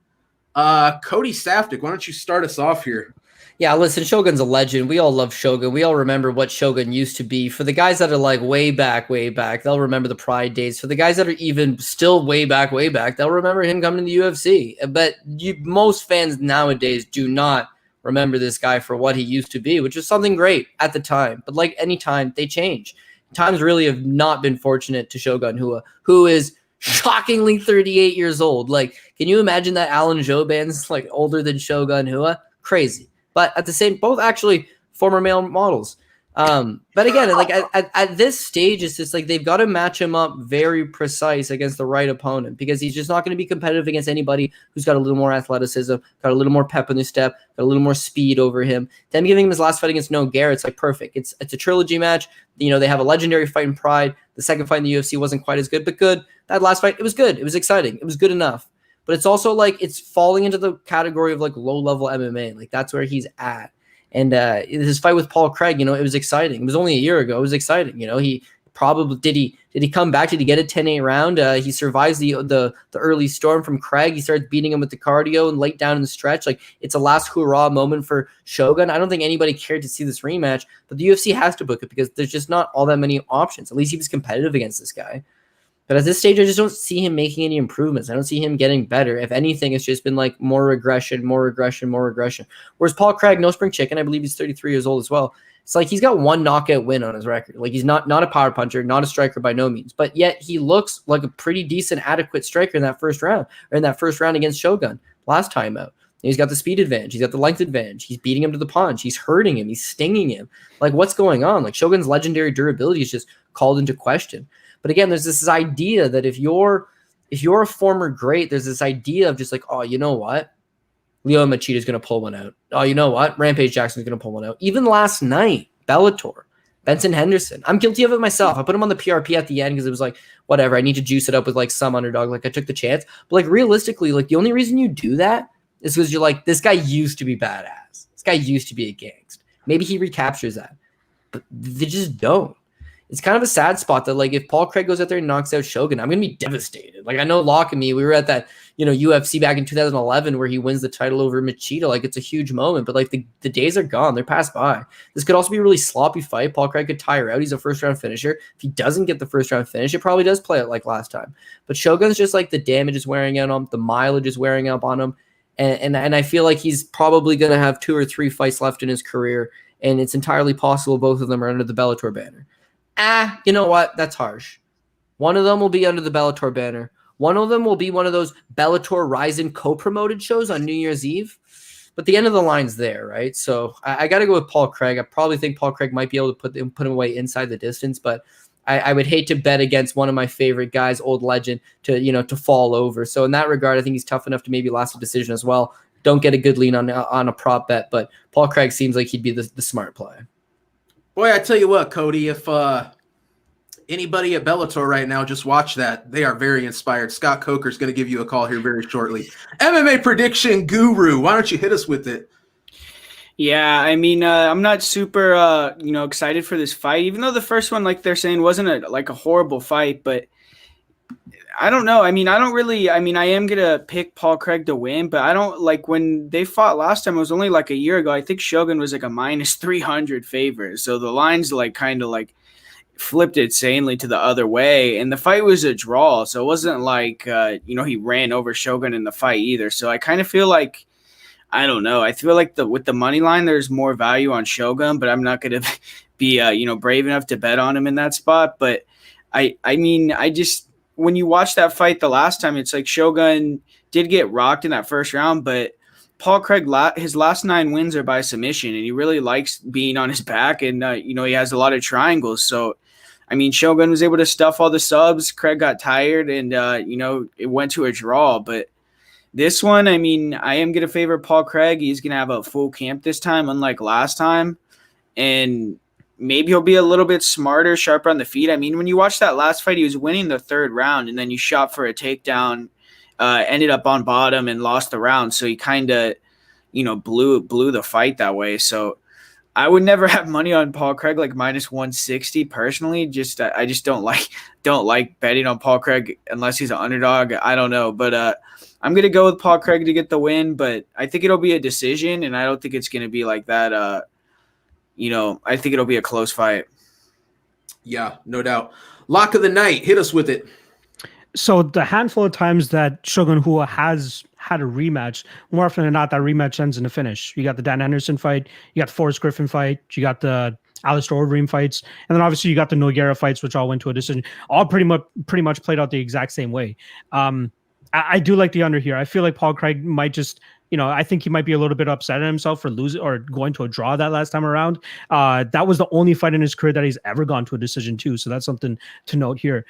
Cody Safdie, why don't you start us off here? Yeah, listen, Shogun's a legend. We all love Shogun. We all remember what Shogun used to be. For the guys that are like way back, they'll remember the Pride days. For the guys that are even still way back, they'll remember him coming to the UFC. But most fans nowadays do not remember this guy for what he used to be, which was something great at the time. But like any time, they change. Times really have not been fortunate to Shogun Rua, who is shockingly 38 years old. Like, can you imagine that Alan Jouban's like older than Shogun Rua? Crazy. But at the same, both actually former male models. But again, like at this stage, it's just like they've got to match him up very precise against the right opponent, because he's just not going to be competitive against anybody who's got a little more athleticism, got a little more pep in his step, got a little more speed over him. Them giving him his last fight against Noah Garrett's like perfect. It's a trilogy match. You know, they have a legendary fight in Pride. The second fight in the UFC wasn't quite as good, but good. That last fight, it was good. It was exciting. It was good enough. But it's also like it's falling into the category of like low-level MMA. Like that's where he's at. And his fight with Paul Craig, you know, it was exciting. It was only a year ago. It was exciting. You know, he probably did he come back? Did he get a 10-8 round? He survives the early storm from Craig. He starts beating him with the cardio and late down in the stretch. Like it's a last hurrah moment for Shogun. I don't think anybody cared to see this rematch, but the UFC has to book it because there's just not all that many options. At least he was competitive against this guy. But at this stage, I just don't see him making any improvements. I don't see him getting better. If anything, it's just been like more regression. Whereas Paul Craig, no spring chicken, I believe he's 33 years old as well. It's like he's got one knockout win on his record. Like he's not a power puncher, not a striker by no means. But yet he looks like a pretty decent, adequate striker in that first round, or in that first round against Shogun last time out. And he's got the speed advantage. He's got the length advantage. He's beating him to the punch. He's hurting him. He's stinging him. Like what's going on? Like Shogun's legendary durability is just called into question. But again, there's this idea that if you're a former great, there's this idea of just like, oh, you know what? Leo Machida's going to pull one out. Oh, you know what? Rampage Jackson's going to pull one out. Even last night, Bellator, Benson Henderson. I'm guilty of it myself. I put him on the PRP at the end because it was like, whatever, I need to juice it up with like some underdog. Like I took the chance. But like realistically, like the only reason you do that is because you're like, this guy used to be badass. This guy used to be a gangster. Maybe he recaptures that. But they just don't. It's kind of a sad spot that like if Paul Craig goes out there and knocks out Shogun, I'm gonna be devastated. Like I know Locke and me, we were at that UFC back in 2011 where he wins the title over Machida. Like it's a huge moment, but like the days are gone. They're passed by. This could also be a really sloppy fight. Paul Craig could tire out. He's a first round finisher. If he doesn't get the first round finish, it probably does play out like last time. But Shogun's just like the damage is wearing out on him, the mileage is wearing up on him, and I feel like he's probably gonna have 2 or 3 fights left in his career, and it's entirely possible both of them are under the Bellator banner. You know what? That's harsh. One of them will be under the Bellator banner. One of them will be one of those Bellator Ryzen co-promoted shows on New Year's Eve. But the end of the line's there, right? So I got to go with Paul Craig. I probably think Paul Craig might be able to put him away inside the distance, but I would hate to bet against one of my favorite guys, old legend, to fall over. So in that regard, I think he's tough enough to maybe last a decision as well. Don't get a good lean on a prop bet, but Paul Craig seems like he'd be the smart play. Boy, I tell you what, Cody, if anybody at Bellator right now, just watch that. They are very inspired. Scott Coker's going to give you a call here very shortly. MMA prediction guru, why don't you hit us with it? Yeah, I mean, I'm not super, excited for this fight, even though the first one, like they're saying, wasn't a horrible fight, but I don't know. I mean, I am going to pick Paul Craig to win, but I don't like when they fought last time. It was only like a year ago. I think Shogun was like a minus 300 favorite. So the lines like kind of like flipped insanely to the other way. And the fight was a draw. So it wasn't like, he ran over Shogun in the fight either. So I kind of feel like, I don't know. I feel like with the money line, there's more value on Shogun, but I'm not going to be, brave enough to bet on him in that spot. But when you watch that fight the last time, it's like Shogun did get rocked in that first round, but Paul Craig, his last 9 wins are by submission, and he really likes being on his back, and, he has a lot of triangles. So, I mean, Shogun was able to stuff all the subs. Craig got tired, and, it went to a draw. But this one, I mean, I am going to favor Paul Craig. He's going to have a full camp this time, unlike last time. And maybe he'll be a little bit smarter, sharper on the feet. I mean, when you watch that last fight, he was winning the 3rd round, and then you shot for a takedown, ended up on bottom and lost the round. So he kind of, blew the fight that way. So I would never have money on Paul Craig like minus 160 personally. I just don't like betting on Paul Craig unless he's an underdog. I don't know, but I'm gonna go with Paul Craig to get the win. But I think it'll be a decision, and I don't think it's gonna be like that. I think it'll be a close fight. Yeah, no doubt. Lock of the night. Hit us with it. So the handful of times that Shogun Rua has had a rematch, more often than not, that rematch ends in a finish. You got the Dan Henderson fight, you got the Forrest Griffin fight, you got the Alistair Overeem fights, and then obviously you got the Nogueira fights, which all went to a decision. All pretty much played out the exact same way. I do like the under here. I feel like Paul Craig might just, I think he might be a little bit upset at himself for losing or going to a draw that last time around. That was the only fight in his career that he's ever gone to a decision too. So that's something to note here.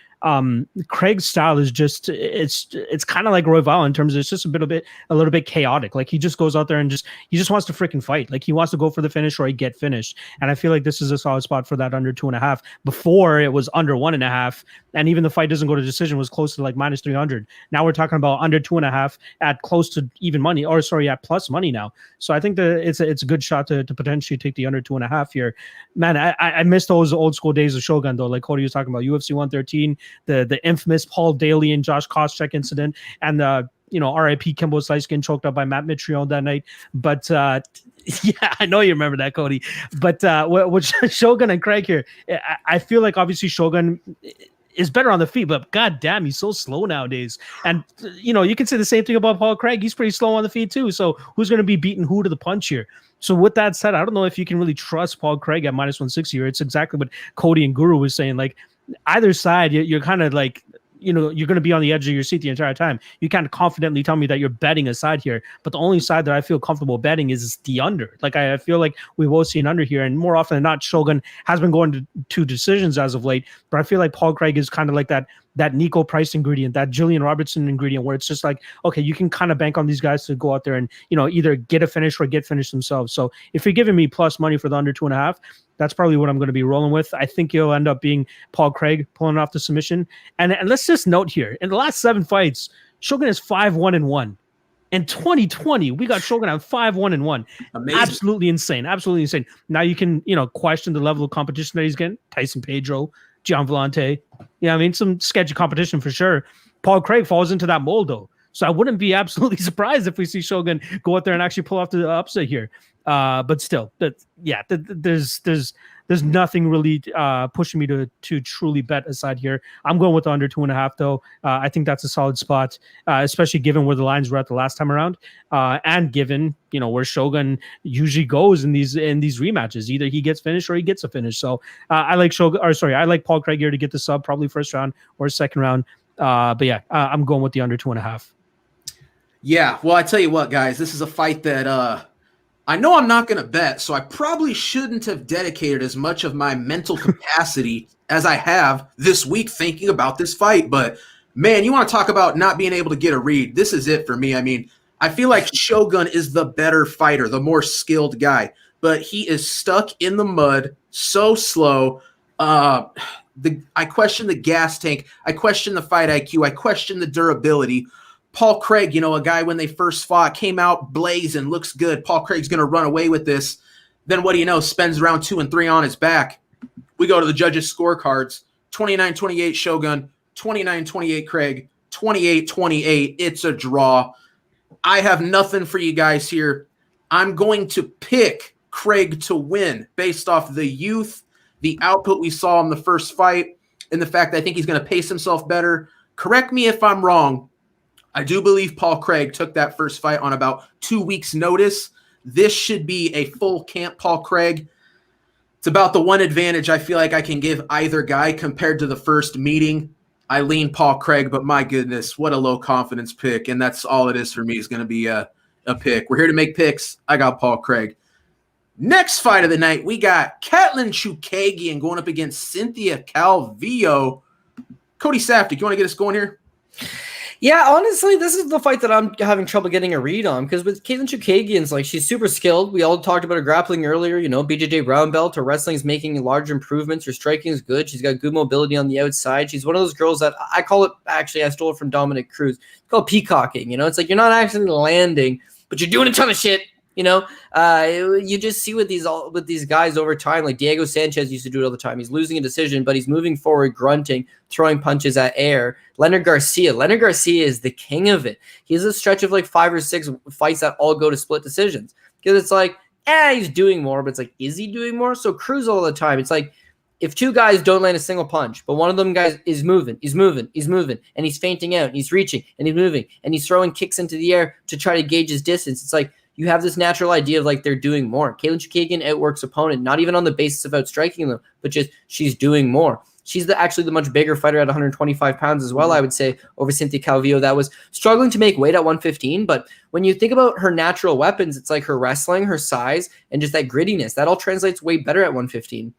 Craig's style is just, it's kind of like Royval in terms of it's just a little bit chaotic. Like he just goes out there and he just wants to freaking fight. Like he wants to go for the finish or he get finished. And I feel like this is a solid spot for that under 2.5. Before it was under 1.5. And even the fight doesn't go to decision was close to like minus 300. Now we're talking about under 2.5 at close to even money, at plus money now. So I think that it's a good shot to potentially take the under 2.5 here. Man, I miss those old school days of Shogun though. Like Cody was talking about UFC 113, the infamous Paul Daly and Josh Koscheck incident, and RIP Kimbo Slice getting choked up by Matt Mitrione that night. But yeah, I know you remember that, Cody. But with Shogun and Craig here, I feel like obviously Shogun is better on the feet, but god damn, he's so slow nowadays. And you can say the same thing about Paul Craig. He's pretty slow on the feet too. So who's going to be beating who to the punch here? So with that said, I don't know if you can really trust Paul Craig at minus 160 here. It's exactly what Cody and Guru was saying. Like either side, you're kind of like, you're going to be on the edge of your seat the entire time. You can't confidently tell me that you're betting a side here, but the only side that I feel comfortable betting is the under. Like I feel like we will see an under here, and more often than not, Shogun has been going to decisions as of late, but I feel like Paul Craig is kind of like that that Nico Price ingredient, that Jillian Robertson ingredient, where it's just like, okay, you can kind of bank on these guys to go out there and, either get a finish or get finished themselves. So if you're giving me plus money for the under 2.5, that's probably what I'm going to be rolling with. I think he'll end up being Paul Craig pulling off the submission. And let's just note here, in the last 7 fights, Shogun is 5-1-1. In 2020, we got Shogun at 5-1-1. Amazing. Absolutely insane. Absolutely insane. Now you can, question the level of competition that he's getting. Tyson Pedro, Gian Vellante. Yeah, I mean, some sketchy competition for sure. Paul Craig falls into that mold, though. So I wouldn't be absolutely surprised if we see Shogun go out there and actually pull off the upset here. But still, there's nothing really pushing me to truly bet aside here. I'm going with the under 2.5, though. I think that's a solid spot, especially given where the lines were at the last time around, and given where Shogun usually goes in these rematches. Either he gets finished or he gets a finish. So I like I like Paul Craig here to get the sub, probably first round or second round. But yeah, I'm going with the under 2.5. Yeah, well, I tell you what, guys, this is a fight that I know I'm not going to bet, so I probably shouldn't have dedicated as much of my mental capacity as I have this week thinking about this fight. But, man, you want to talk about not being able to get a read. This is it for me. I mean, I feel like Shogun is the better fighter, the more skilled guy, but he is stuck in the mud, so slow. I question the gas tank. I question the fight IQ. I question the durability. Paul Craig, a guy when they first fought came out blazing, looks good. Paul Craig's going to run away with this. Then what do you know? Spends round 2 and 3 on his back. We go to the judges' scorecards. 29-28 Shogun, 29-28 Craig, 28-28. It's a draw. I have nothing for you guys here. I'm going to pick Craig to win based off the youth, the output we saw in the first fight, and the fact that I think he's going to pace himself better. Correct me if I'm wrong. I do believe Paul Craig took that first fight on about 2 weeks' notice. This should be a full camp Paul Craig. It's about the one advantage I feel like I can give either guy compared to the first meeting. I lean Paul Craig, but my goodness, what a low confidence pick. And that's all it is for me, is going to be a pick. We're here to make picks. I got Paul Craig. Next fight of the night, we got Katlyn Chookagian going up against Cynthia Calvillo. Cody Safdie, you want to get us going here? Yeah, honestly, this is the fight that I'm having trouble getting a read on, because with Katlyn Chookagian's, like, she's super skilled. We all talked about her grappling earlier. BJJ brown belt. Her wrestling is making large improvements. Her striking is good. She's got good mobility on the outside. She's one of those girls that I call it, actually, I stole it from Dominic Cruz. It's called peacocking. It's like you're not actually landing, but you're doing a ton of shit. You just see with these guys over time, like Diego Sanchez used to do it all the time. He's losing a decision, but he's moving forward, grunting, throwing punches at air. Leonard Garcia is the king of it. He has a stretch of like 5 or 6 fights that all go to split decisions, because it's like, he's doing more, but it's like, is he doing more? So Cruz all the time, it's like, if 2 guys don't land a single punch, but one of them guys is moving, and he's feinting out, and he's reaching, and he's moving, and he's throwing kicks into the air to try to gauge his distance, it's like, you have this natural idea of like they're doing more. Katlyn Chookagian outworks opponent, not even on the basis of outstriking them, but just she's doing more. She's actually the much bigger fighter at 125 pounds as well, I would say, over Cynthia Calvillo, that was struggling to make weight at 115. But when you think about her natural weapons, it's like her wrestling, her size, and just that grittiness. That all translates way better at 115.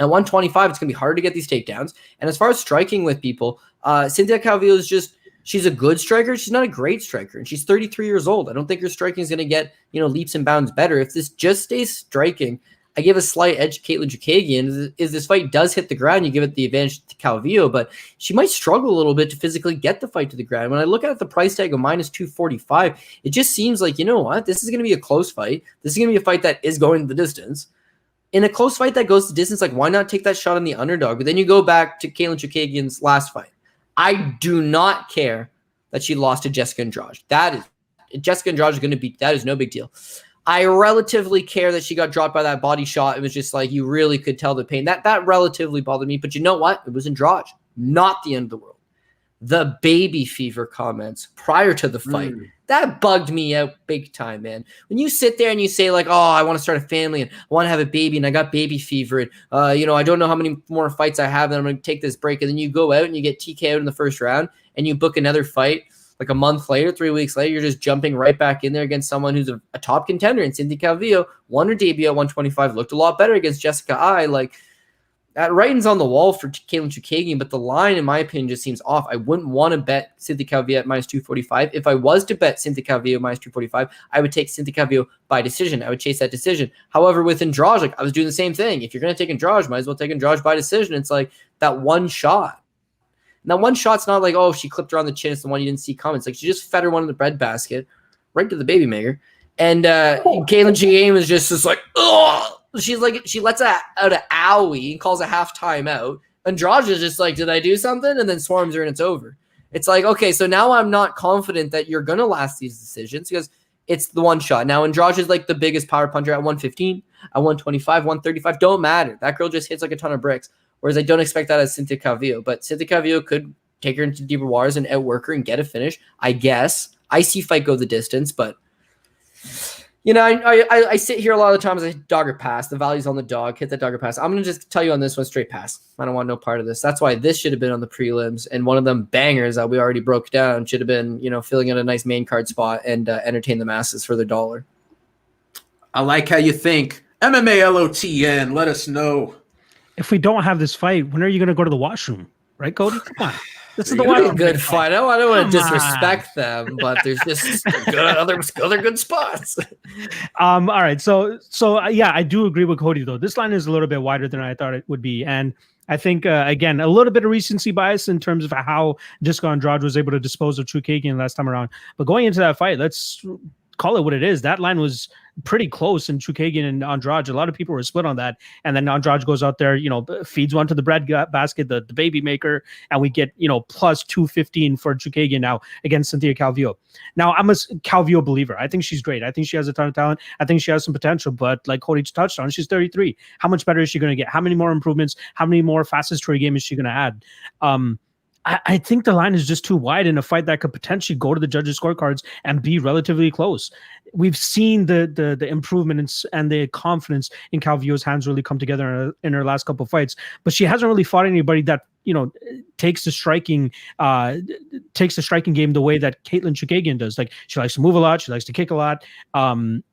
At 125, it's going to be hard to get these takedowns. And as far as striking with people, Cynthia Calvillo is just, she's a good striker. She's not a great striker, and she's 33 years old. I don't think her striking is going to get, leaps and bounds better. If this just stays striking, I give a slight edge to Katlyn Chookagian. If this fight does hit the ground, you give it the advantage to Calvillo, but she might struggle a little bit to physically get the fight to the ground. When I look at the price tag of -245, it just seems like, this is going to be a close fight. This is going to be a fight that is going the distance. In a close fight that goes the distance, like, why not take that shot on the underdog? But then you go back to Katlyn Chookagian's last fight. I do not care that she lost to Jessica Andrade. Jessica Andrade is going to beat. That is no big deal. I relatively care that she got dropped by that body shot. It was just like, you really could tell the pain. That relatively bothered me. But you know what? It was Andrade. Not the end of the world. The baby fever comments prior to the fight, that bugged me out big time, man. When you sit there and you say like, oh, I want to start a family and I want to have a baby and I got baby fever and, I don't know how many more fights I have and I'm going to take this break. And then you go out and you get TK out in the first round and you book another fight like a month later, 3 weeks later, you're just jumping right back in there against someone who's a top contender. And Cynthia Calvillo won her debut at 125, looked a lot better against Jessica I. Like, that writing's on the wall for Katlyn Chookagian, but the line, in my opinion, just seems off. I wouldn't want to bet Cynthia Calvillo at minus 245. If I was to bet Cynthia Calvillo minus 245, I would take Cynthia Calvillo by decision. I would chase that decision. However, with Andrade, like I was doing the same thing. If you're going to take Andrade, might as well take Andrade by decision. It's like that one shot. And that one shot's not like, oh, she clipped her on the chin. It's the one you didn't see coming. It's like she just fed her one in the breadbasket right to the baby maker. And Katlyn Chookagian was just like, oh. She's like, she lets out an owie and calls a half timeout. Andrade is just like, did I do something? And then swarms her and it's over. It's like, okay, so now I'm not confident that you're going to last these decisions because it's the one shot. Now, Andrade is like the biggest power puncher at 115, at 125, 135. Don't matter. That girl just hits like a ton of bricks. Whereas I don't expect that as Cynthia Calvillo. But Cynthia Calvillo could take her into deeper waters and outwork her and get a finish, I guess. I see fight go the distance, but... You know, I sit here a lot of the times. I dog or pass. The value's on the dog. Hit that dog or pass. I'm going to just tell you on this one, straight pass. I don't want no part of this. That's why this should have been on the prelims. And one of them bangers that we already broke down should have been, you know, filling in a nice main card spot and entertain the masses for their dollar. I like how you think. MMA LOTN, let us know. If we don't have this fight, when are you going to go to the washroom? Right, Cody? Come on. This is the Really one good fight. I don't want to disrespect them, but there's just other good spots. All right. So yeah, I do agree with Cody though. This line is a little bit wider than I thought it would be, and I think again a little bit of recency bias in terms of how Disco Andrade was able to dispose of Chookagian last time around. But going into that fight, let's call it what it is. That line was pretty close in Chookagian and Andrade. A lot of people were split on that. And then Andrade goes out there, you know, feeds one to the bread basket, the baby maker, and we get, you know, plus 215 for Chookagian now against Cynthia Calvillo. Now, I'm a Calvillo believer. I think she's great. I think she has a ton of talent. I think she has some potential, but like Cody touched on, she's 33. How much better is she going to get? How many more improvements? How many more fastest to her game is she going to add? I think the line is just too wide in a fight that could potentially go to the judges' scorecards and be relatively close. We've seen the improvements and the confidence in Calvillo's hands really come together in her last couple of fights, but she hasn't really fought anybody that, you know, takes the striking game the way that Katlyn Chookagian does. Like, she likes to move a lot, she likes to kick a lot,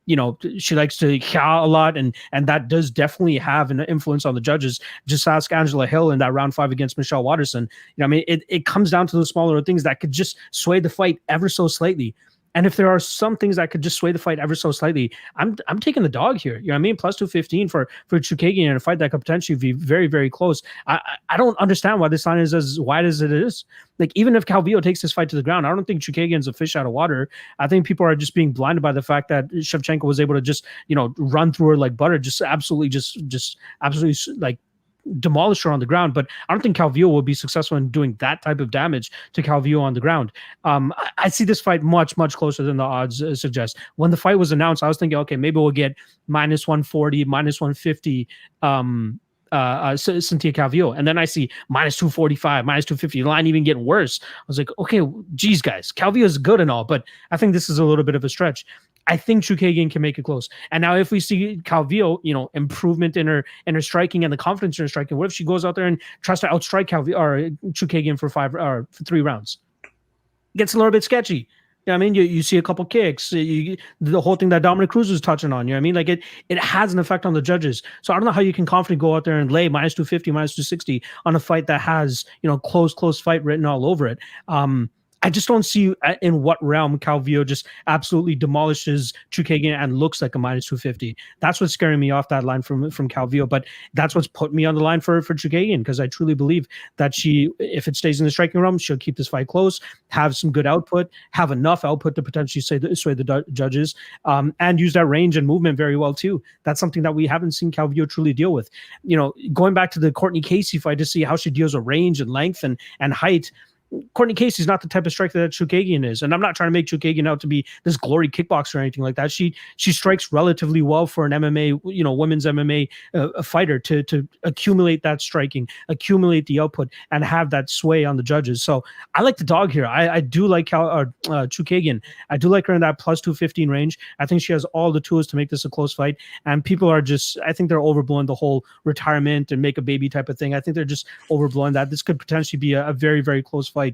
you know, she likes to a lot, and that does definitely have an influence on the judges. Just ask Angela Hill in that round 5 against Michelle Waterson. You know, I mean, it comes down to those smaller things that could just sway the fight ever so slightly. And if there are some things that could just sway the fight ever so slightly, I'm taking the dog here. You know what I mean? Plus 215 for Chookagian in a fight that could potentially be very, very close. I don't understand why this line is as wide as it is. Like, even if Calvillo takes this fight to the ground, I don't think Chookagian's a fish out of water. I think people are just being blinded by the fact that Shevchenko was able to just, you know, run through her like butter, just absolutely like demolish her on the ground. But I don't think Calvillo will be successful in doing that type of damage to Calvillo on the ground. I see this fight much, much closer than the odds suggest. When the fight was announced, I was thinking, okay, maybe we'll get minus 140, minus 150 Cynthia Calvillo. And then I see minus 245, minus 250, the line even getting worse. I was like, okay, geez, guys, Calvillo is good and all, but I think this is a little bit of a stretch. I think Chookagian can make it close. And now if we see Calvillo, you know, improvement in her striking and the confidence in her striking, what if she goes out there and tries to outstrike Calvillo or Chookagian for 3 rounds? Gets a little bit sketchy. You know what I mean? You see a couple kicks, the whole thing that Dominic Cruz was touching on. You know what I mean? Like, it has an effect on the judges. So I don't know how you can confidently go out there and lay minus 250, minus 260 on a fight that has, you know, close fight written all over it. I just don't see in what realm Calvillo just absolutely demolishes Chookagian and looks like a minus 250. That's what's scaring me off that line from Calvillo, but that's what's put me on the line for Chookagian, because I truly believe that she, if it stays in the striking realm, she'll keep this fight close, have some good output, have enough output to potentially sway the judges, and use that range and movement very well too. That's something that we haven't seen Calvillo truly deal with. You know, going back to the Courtney Casey fight to see how she deals with range and length and height, Courtney Casey's not the type of striker that Chookagian is. And I'm not trying to make Chookagian out to be this glory kickboxer or anything like that. She strikes relatively well for an MMA, you know, women's MMA fighter to accumulate that striking, accumulate the output, and have that sway on the judges. So I like the dog here. I do like Chookagian. I do like her in that plus 215 range. I think she has all the tools to make this a close fight. And people are just, I think they're overblowing the whole retirement and make a baby type of thing. I think they're just overblowing that. This could potentially be a very, very close fight.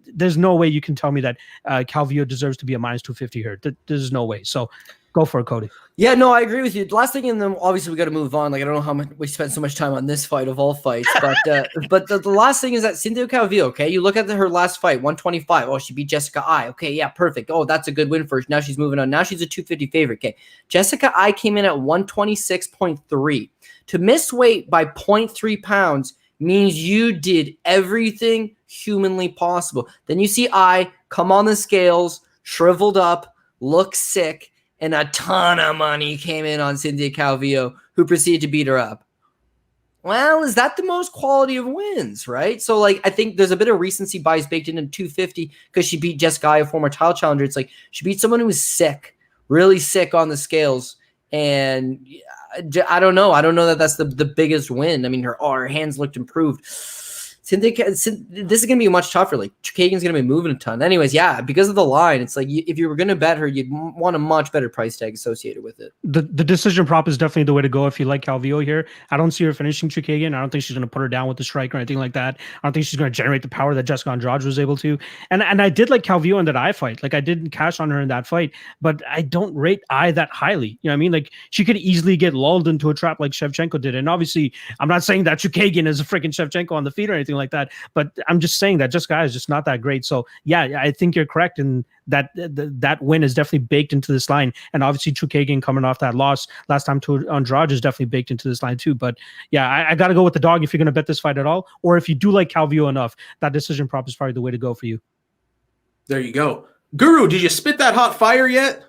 There's no way you can tell me that Calvillo deserves to be a minus 250 here. There's no way. So Go for it, Cody. Yeah, no, I agree with you. The last thing, and then obviously we got to move on. Like, I don't know how much we spent so much time on this fight of all fights, but the last thing is that Cynthia Calvillo. Okay, you look at her last fight, 125. Oh, she beat Jessica I. Okay, yeah, perfect. Oh, that's a good win for her. Now she's moving on. Now she's a 250 favorite. Okay, Jessica I came in at 126.3. To miss weight by 0.3 pounds means you did everything humanly possible. Then you see I come on the scales, shriveled up, look sick, and a ton of money came in on Cynthia Calvillo, who proceeded to beat her up. Well, is that the most quality of wins, right? So, like, I think there's a bit of recency bias baked into 250 because she beat Jessica I, a former title challenger. It's like she beat someone who was sick, really sick on the scales. And I don't know. I don't know that that's the biggest win. I mean, her hands looked improved. Cynthia, this is going to be much tougher. Like, Chookagian's going to be moving a ton. Anyways, yeah, because of the line, it's like if you were going to bet her, you'd want a much better price tag associated with it. The decision prop is definitely the way to go if you like Calvillo here. I don't see her finishing Chookagian. I don't think she's going to put her down with the strike or anything like that. I don't think she's going to generate the power that Jessica Andrade was able to. And I did like Calvillo in that I fight. Like, I didn't cash on her in that fight, but I don't rate I that highly. You know what I mean? Like, she could easily get lulled into a trap like Shevchenko did. And obviously, I'm not saying that Chookagian is a freaking Shevchenko on the feet or anything like that, but I'm just saying that Jessica is just not that great. So yeah, I think you're correct in that that win is definitely baked into this line. And obviously Chookagian coming off that loss last time to Andrade is definitely baked into this line too. But yeah, I got to go with the dog if you're going to bet this fight at all, or if you do like Calvillo enough, that decision prop is probably the way to go for you. There you go. Guru, did you spit that hot fire yet?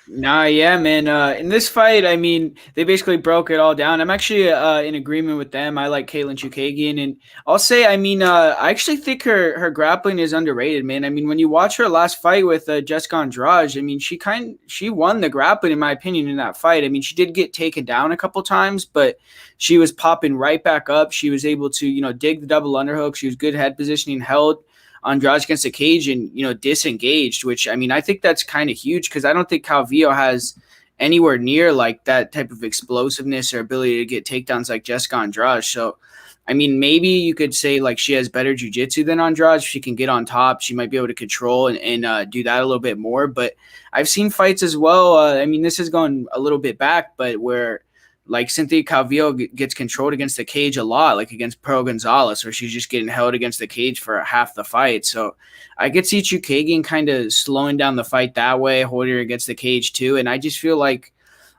Nah, yeah, man. In this fight, I mean, they basically broke it all down. I'm actually in agreement with them. I like Katlyn Chookagian, and I'll say, I mean, I actually think her grappling is underrated, man. I mean, when you watch her last fight with Jessica Andrade, I mean, she won the grappling, in my opinion, in that fight. I mean, she did get taken down a couple times, but she was popping right back up. She was able to, dig the double underhook. She was good head positioning, held Andrade against the cage and, disengaged, which, I mean, I think that's kind of huge because I don't think Calvillo has anywhere near like that type of explosiveness or ability to get takedowns like Jessica Andrade. So, I mean, maybe you could say like she has better jiu-jitsu than Andrade. She can get on top. She might be able to control and do that a little bit more. But I've seen fights as well. I mean, this is going a little bit back, but where like Cynthia Calvillo gets controlled against the cage a lot, like against Pro Gonzalez, where she's just getting held against the cage for half the fight. So I could see Chookagian kind of slowing down the fight that way, holding her against the cage too. And I just feel like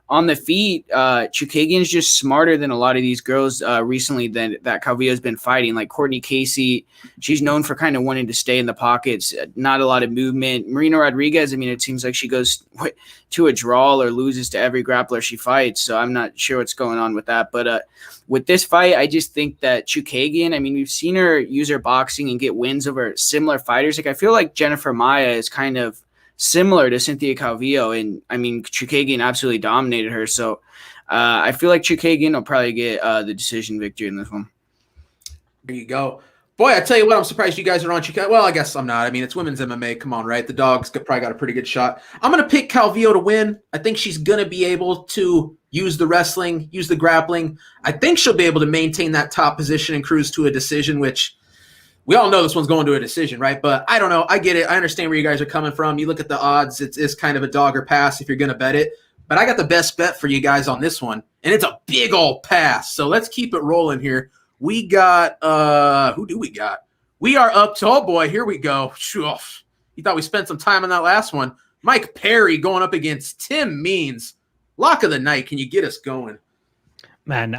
on the feet, Chookagian is just smarter than a lot of these girls recently that Calvillo has been fighting. Like Courtney Casey, she's known for kind of wanting to stay in the pockets, not a lot of movement. Marina Rodriguez, I mean, it seems like she goes to a draw or loses to every grappler she fights. So I'm not sure what's going on with that. But with this fight, I just think that Chookagian, I mean, we've seen her use her boxing and get wins over similar fighters. Like I feel like Jennifer Maia is kind of similar to Cynthia Calvillo, and I mean Chookagian absolutely dominated her. So I feel like Chookagian will probably get the decision victory in this one. There you go. Boy, I tell you what, I'm surprised you guys are on Chookagian. Well, I guess I'm not. I mean, it's women's MMA. Come on, right? The dog's probably got a pretty good shot. I'm going to pick Calvillo to win. I think she's going to be able to use the wrestling, use the grappling. I think she'll be able to maintain that top position and cruise to a decision, which we all know this one's going to a decision, right? But I don't know. I get it. I understand where you guys are coming from. You look at the odds. It's kind of a dog or pass if you're going to bet it. But I got the best bet for you guys on this one, and it's a big old pass. So let's keep it rolling here. We got who do we got? We are up to, oh boy, here we go. You thought we spent some time on that last one. Mike Perry going up against Tim Means. Lock of the night. Can you get us going? Man,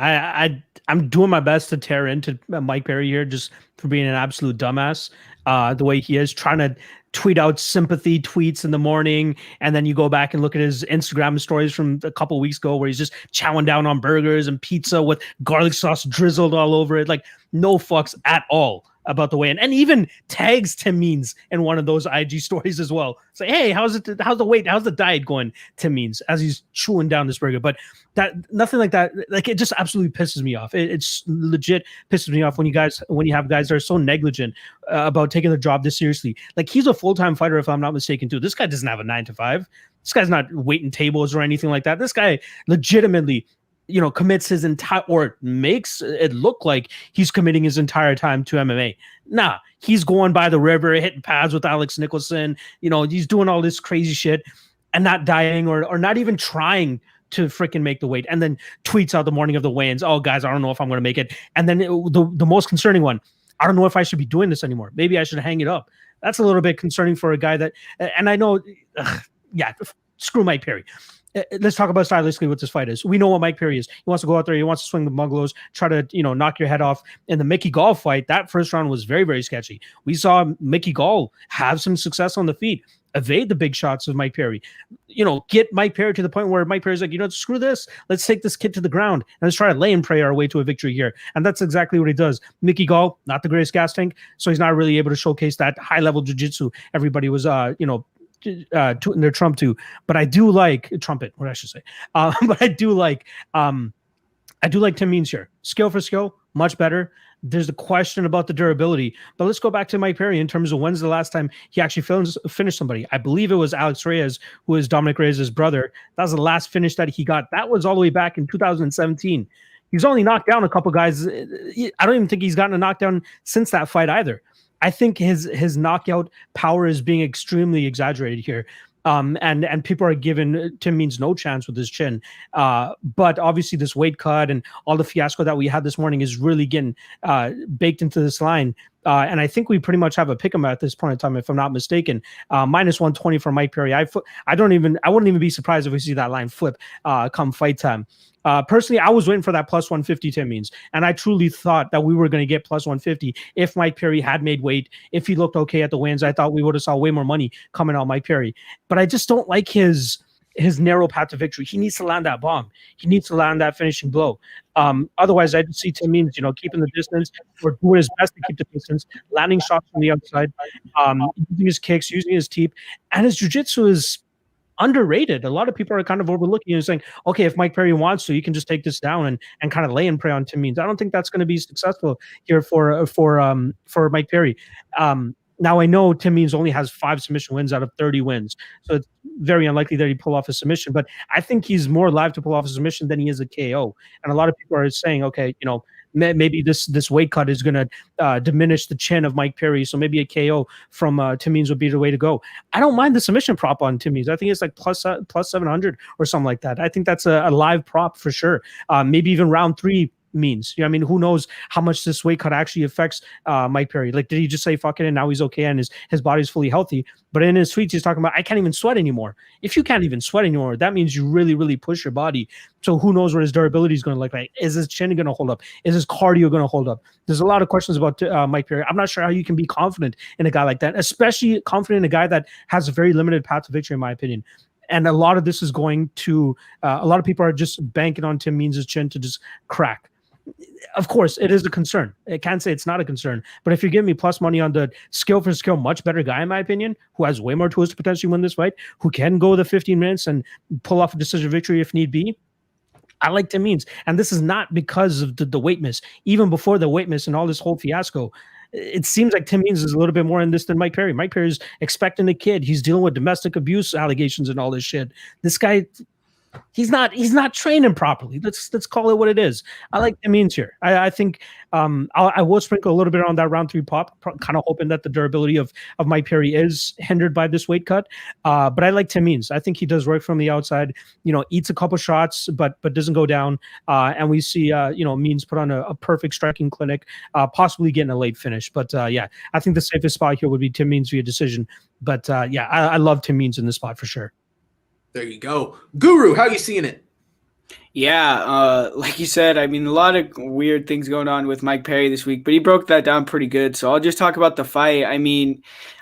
I'm doing my best to tear into Mike Perry here just for being an absolute dumbass. The way he is trying to tweet out sympathy tweets in the morning, and then you go back and look at his Instagram stories from a couple of weeks ago where he's just chowing down on burgers and pizza with garlic sauce drizzled all over it. Like, no fucks at all about the way, and even tags Tim Means in one of those IG stories as well. Say, hey, how's the weight, how's the diet going, Tim Means, as he's chewing down this burger. But that nothing like that, like, it just absolutely pisses me off. It's legit pisses me off when you have guys that are so negligent about taking the job this seriously. Like, he's a full-time fighter, if I'm not mistaken, too. This guy doesn't have a 9 to 5. This guy's not waiting tables or anything like that. This guy legitimately, commits his entire, or makes it look like he's committing his entire time to MMA. Nah, he's going by the river, hitting pads with Alex Nicholson. He's doing all this crazy shit. and not dieting or not even trying to freaking make the weight, and then tweets out the morning of the weigh-ins, oh guys, I don't know if I'm going to make it. And then the most concerning one, I don't know if I should be doing this anymore. Maybe I should hang it up. That's a little bit concerning for a guy that, and I know, screw Mike Perry. Let's talk about stylistically what this fight is. We know what Mike Perry is. He wants to go out there. He wants to swing the bungalows, try to, knock your head off. In the Mickey Gall fight, that first round was very, very sketchy. We saw Mickey Gall have some success on the feet, evade the big shots of Mike Perry, get Mike Perry to the point where Mike Perry's like, screw this. Let's take this kid to the ground and let's try to lay and pray our way to a victory here. And that's exactly what he does. Mickey Gall, not the greatest gas tank, so he's not really able to showcase that high-level jiu-jitsu everybody was, tooting their Trump to. But I do like trumpet, what I should say. But I do like Tim Means here. Skill for skill, much better. There's a question about the durability, but let's go back to Mike Perry in terms of when's the last time he actually finished somebody. I believe it was Alex Reyes, who is Dominic Reyes' brother. That was the last finish that he got. That was all the way back in 2017. He's only knocked down a couple guys. I don't even think he's gotten a knockdown since that fight either. I think his knockout power is being extremely exaggerated here. And people are giving Tim Means no chance with his chin. But obviously this weight cut and all the fiasco that we had this morning is really getting baked into this line. And I think we pretty much have a pick 'em at this point in time, if I'm not mistaken. Minus 120 for Mike Perry. I wouldn't even be surprised if we see that line flip come fight time. Personally, I was waiting for that plus 150 Tim Means, and I truly thought that we were going to get plus 150 if Mike Perry had made weight. If he looked okay at the wins, I thought we would have saw way more money coming out Mike Perry. But I just don't like his narrow path to victory. He needs to land that bomb. He needs to land that finishing blow. Otherwise, I just see Tim Means, keeping the distance or doing his best to keep the distance, landing shots from the outside, using his kicks, using his teep, and his jiu-jitsu is underrated. A lot of people are kind of overlooking and saying, okay, if Mike Perry wants to, you can just take this down and kind of lay and pray on Tim Means. I don't think that's going to be successful here for Mike Perry. Now I know Tim Means only has 5 submission wins out of 30 wins, so it's very unlikely that he pull off a submission, but I think he's more live to pull off a submission than he is a KO. And a lot of people are saying, okay, maybe this weight cut is going to diminish the chin of Mike Perry, so maybe a KO from Tim Means would be the way to go. I don't mind the submission prop on Tim Means. I think it's like plus 700 or something like that. I think that's a live prop for sure. Maybe even round 3 Means. Who knows how much this weight cut actually affects Mike Perry. Like, did he just say fuck it and now he's okay and his body's fully healthy? But in his tweets, he's talking about, I can't even sweat anymore. If you can't even sweat anymore, that means you really, really push your body. So who knows what his durability is going to look like? Is his chin going to hold up? Is his cardio going to hold up? There's a lot of questions about Mike Perry. I'm not sure how you can be confident in a guy like that, especially confident in a guy that has a very limited path to victory, in my opinion. And a lot of this is going to, a lot of people are just banking on Tim Means' chin to just crack. Of course, it is a concern. I can't say it's not a concern. But if you're giving me plus money on the skill for skill, much better guy, in my opinion, who has way more tools to potentially win this fight, who can go the 15 minutes and pull off a decision victory if need be, I like Tim Means. And this is not because of the weight miss. Even before the weight miss and all this whole fiasco, it seems like Tim Means is a little bit more in this than Mike Perry. Mike Perry is expecting a kid. He's dealing with domestic abuse allegations and all this shit. This guy... He's not training properly. Let's call it what it is. I like Tim Means here. I think I will sprinkle a little bit on that round 3 pop, kind of hoping that the durability of Mike Perry is hindered by this weight cut. But I like Tim Means. I think he does work from the outside. Eats a couple shots, but doesn't go down. And we see Means put on a perfect striking clinic, possibly getting a late finish. But I think the safest spot here would be Tim Means via decision. But I love Tim Means in this spot for sure. There you go. Guru, how you seeing it? Yeah, like you said, a lot of weird things going on with Mike Perry this week, but he broke that down pretty good. So I'll just talk about the fight.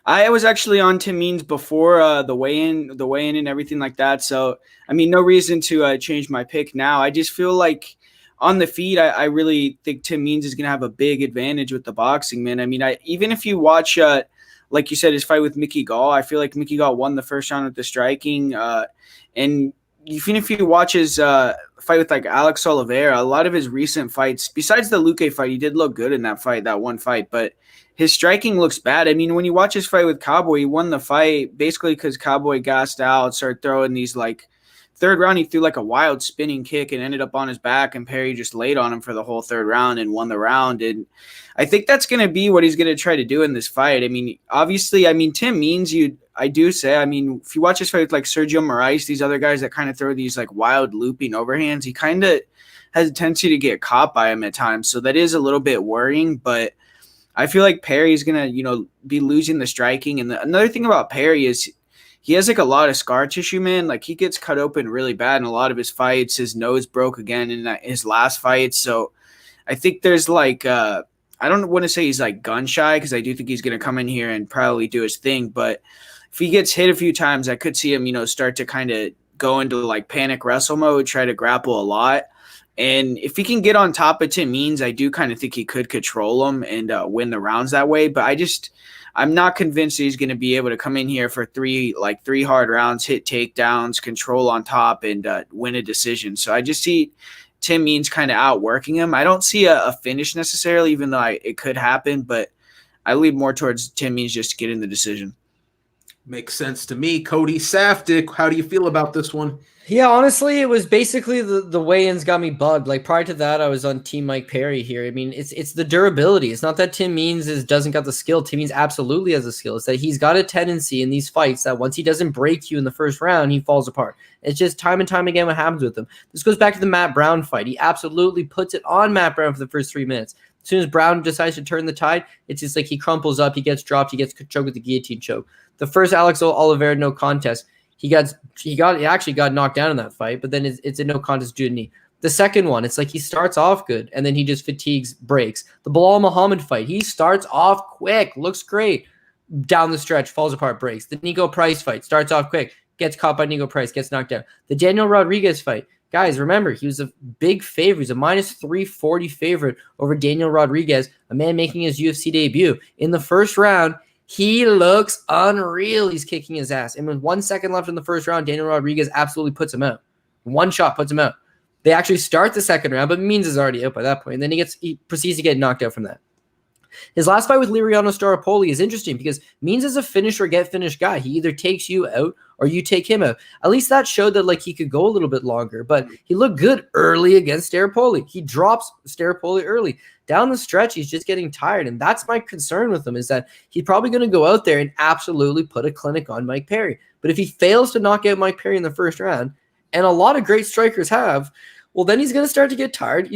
I was actually on Tim Means before the weigh-in and everything like that. So, no reason to change my pick now. I just feel like on the feet, I really think Tim Means is going to have a big advantage with the boxing, man. Even if you watch like you said, his fight with Mickey Gall, I feel like Mickey Gall won the first round with the striking. And even if you watch his fight with like Alex Oliveira, a lot of his recent fights, besides the Luque fight, he did look good in that one fight, but his striking looks bad. When you watch his fight with Cowboy, he won the fight basically because Cowboy gassed out, started throwing these like third round, he threw like a wild spinning kick and ended up on his back, and Perry just laid on him for the whole third round and won the round. And I think that's going to be what he's going to try to do in this fight. I mean, obviously, Tim Means, I do say, if you watch this fight with like Sergio Moraes, these other guys that kind of throw these like wild looping overhands, he kind of has a tendency to get caught by him at times. So that is a little bit worrying, but I feel like Perry's going to, be losing the striking. And another thing about Perry is he has like a lot of scar tissue, man. Like he gets cut open really bad in a lot of his fights. His nose broke again in his last fight. So I think there's like, I don't want to say he's like gun shy, because I do think he's going to come in here and probably do his thing. But if he gets hit a few times, I could see him, start to kind of go into like panic wrestle mode, try to grapple a lot. And if he can get on top of Tim Means, I do kind of think he could control him and win the rounds that way. But I'm not convinced that he's going to be able to come in here for three hard rounds, hit takedowns, control on top, and win a decision. So I just see Tim Means kind of outworking him. I don't see a finish necessarily, even though it could happen, but I lean more towards Tim Means just to get in the decision. Makes sense to me. Cody Safdie, how do you feel about this one? Yeah, honestly, it was basically the weigh-ins got me bugged. Like prior to that, I was on Team Mike Perry here. I mean, it's the durability. It's not that Tim Means doesn't got the skill. Tim Means absolutely has the skill. It's that he's got a tendency in these fights that once he doesn't break you in the first round, he falls apart. It's just time and time again what happens with him. This goes back to the Matt Brown fight. He absolutely puts it on Matt Brown for the first 3 minutes. As soon as Brown decides to turn the tide, it's just like he crumples up, he gets dropped, he gets choked with the guillotine choke. The first Alex Oliveira no contest, he actually got knocked down in that fight, but then it's a no contest due to knee. The second one, it's like he starts off good and then he just fatigues, breaks. The Bilal Muhammad fight, he starts off quick, looks great, down the stretch, falls apart, breaks. The Nico Price fight starts off quick, gets caught by Nico Price, gets knocked down. The Daniel Rodriguez fight, guys, remember, he was a big favorite. He's a minus 340 favorite over Daniel Rodriguez, a man making his UFC debut. In the first round, he looks unreal. He's kicking his ass. And with 1 second left in the first round, Daniel Rodriguez absolutely puts him out. One shot puts him out. They actually start the second round, but Means is already out by that point. And then he proceeds to get knocked out from that. His last fight with Liriano Staropoli is interesting because Means is a finish or get finished guy. He either takes you out or you take him out. At least that showed that like he could go a little bit longer, but he looked good early against Staropoli. He drops Staropoli early. Down the stretch, he's just getting tired, and that's my concern with him, is that he's probably going to go out there and absolutely put a clinic on Mike Perry. But if he fails to knock out Mike Perry in the first round, and a lot of great strikers have, well, then he's going to start to get tired.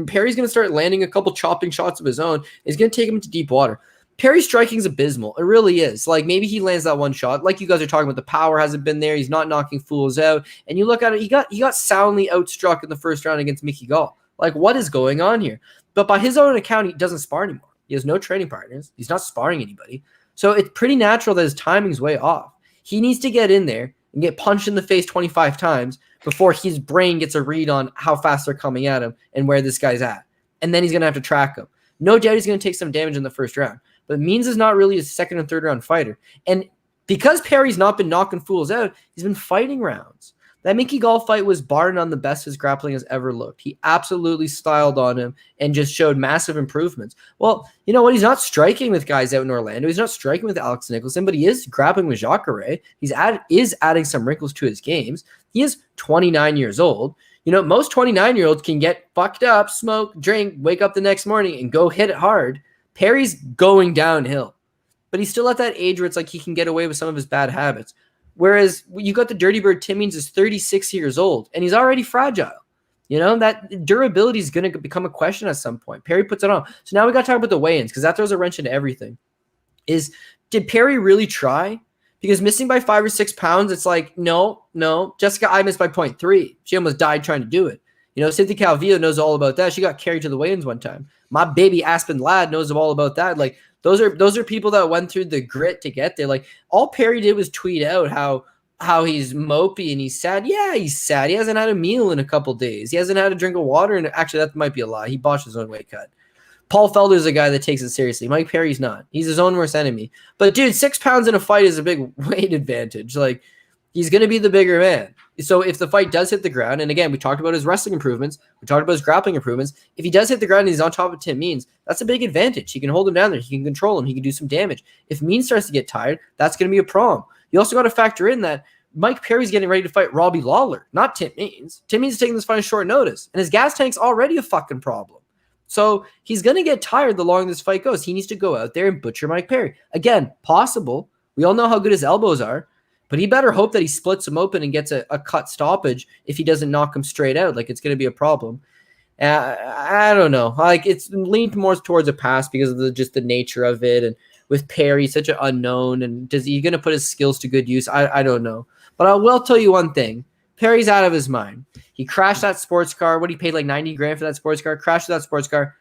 Perry's going to start landing a couple chopping shots of his own. He's going to take him into deep water. Perry's striking's abysmal. It really is. Like, maybe he lands that one shot. Like you guys are talking about, the power hasn't been there. He's not knocking fools out. And you look at it, he got soundly outstruck in the first round against Mickey Gall. Like, what is going on here? But by his own account, he doesn't spar anymore. He has no training partners. He's not sparring anybody. So it's pretty natural that his timing's way off. He needs to get in there and get punched in the face 25 times before his brain gets a read on how fast they're coming at him and where this guy's at. And then he's going to have to track him. No doubt he's going to take some damage in the first round. But Means is not really a second and third round fighter. And because Perry's not been knocking fools out, he's been fighting rounds. That Mickey Gall fight was bar none the best his grappling has ever looked. He absolutely styled on him and just showed massive improvements. Well, you know what? He's not striking with guys out in Orlando. He's not striking with Alex Nicholson, but he is grappling with Jacare. He's adding some wrinkles to his games. He is 29 years old. You know, most 29-year-olds can get fucked up, smoke, drink, wake up the next morning, and go hit it hard. Perry's going downhill. But he's still at that age where it's like he can get away with some of his bad habits. Whereas you got the Dirty Bird, Tim Means is 36 years old, and he's already fragile. You know, that durability is going to become a question at some point. Perry puts it on. So now we got to talk about the weigh-ins, because that throws a wrench into everything. Did Perry really try? Because missing by 5 or 6 pounds, it's like, no. Jessica I missed by 0.3. She almost died trying to do it. You know, Cynthia Calvillo knows all about that. She got carried to the weigh-ins one time. My baby Aspen Ladd knows all about that. Like, those are people that went through the grit to get there. Like, all Perry did was tweet out how he's mopey and he's sad. Yeah, he's sad. He hasn't had a meal in a couple days. He hasn't had a drink of water. And actually, that might be a lie. He botched his own weight cut. Paul Felder's a guy that takes it seriously. Mike Perry's not. He's his own worst enemy. But, dude, 6 pounds in a fight is a big weight advantage. Like, he's going to be the bigger man. So if the fight does hit the ground, and again, we talked about his wrestling improvements, we talked about his grappling improvements. If he does hit the ground and he's on top of Tim Means, that's a big advantage. He can hold him down there. He can control him. He can do some damage. If Means starts to get tired, that's going to be a problem. You also got to factor in that Mike Perry's getting ready to fight Robbie Lawler, not Tim Means. Tim Means is taking this fight on short notice, and his gas tank's already a fucking problem. So he's going to get tired the longer this fight goes. He needs to go out there and butcher Mike Perry. Again, possible. We all know how good his elbows are, but he better hope that he splits him open and gets a cut stoppage if he doesn't knock him straight out. Like, it's going to be a problem. I don't know. Like, it's leaned more towards a pass because of just the nature of it. And with Perry, such an unknown, and is he going to put his skills to good use? I don't know. But I will tell you one thing. Perry's out of his mind. He crashed that sports car. What, he paid like $90,000 for that sports car? Crashed that sports car.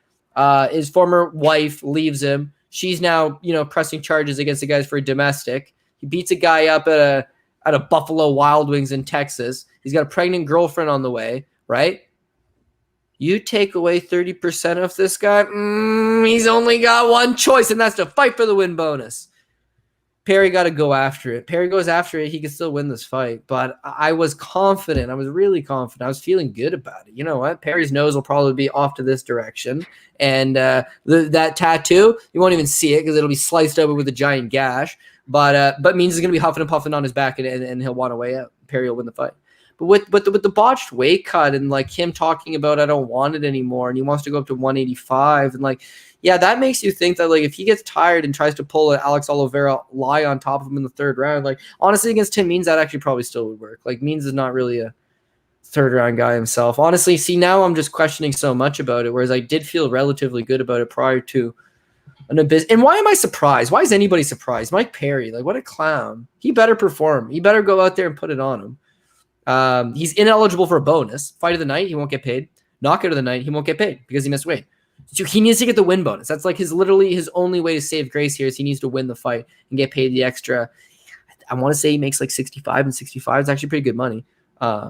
His former wife leaves him. She's now, pressing charges against the guys for domestic. He beats a guy up at a Buffalo Wild Wings in Texas. He's got a pregnant girlfriend on the way, right? You take away 30% of this guy, he's only got one choice, and that's to fight for the win bonus. Perry got to go after it. Perry goes after it. He can still win this fight. But I was confident. I was really confident. I was feeling good about it. You know what? Perry's nose will probably be off to this direction. And that tattoo, you won't even see it because it'll be sliced open with a giant gash. But Means is going to be huffing and puffing on his back, and he'll want a way out. Perry will win the fight. But with the botched weight cut and like him talking about I don't want it anymore, and he wants to go up to 185, and like, yeah, that makes you think that like if he gets tired and tries to pull an Alex Oliveira lie on top of him in the third round, like honestly against Tim Means that actually probably still would work. Like Means is not really a third round guy himself. Honestly, see now I'm just questioning so much about it, whereas I did feel relatively good about it prior to an abyss. And why am I surprised? Why is anybody surprised? Mike Perry, like what a clown. He better perform. He better go out there and put it on him. He's ineligible for a bonus. Fight of the night, he won't get paid. Knockout of the night, he won't get paid because he missed weight. So he needs to get the win bonus. That's like literally his only way to save grace here is he needs to win the fight and get paid the extra. I want to say he makes like 65 and 65. It's actually pretty good money.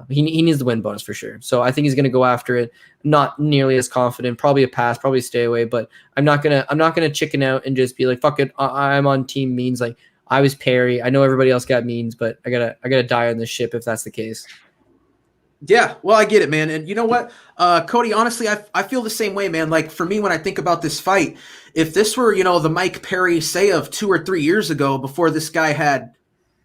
He needs the win bonus for sure. So I think he's going to go after it. Not nearly as confident. Probably a pass. Probably stay away. But I'm not gonna chicken out and just be like fuck it. I'm on team Means. Like I was Perry. I know everybody else got Means, but I gotta die on this ship if that's the case. Yeah, well, I get it, man. And you know what, Cody, honestly, I feel the same way, man. Like, for me, when I think about this fight, if this were, the Mike Perry, say, of 2 or 3 years ago, before this guy had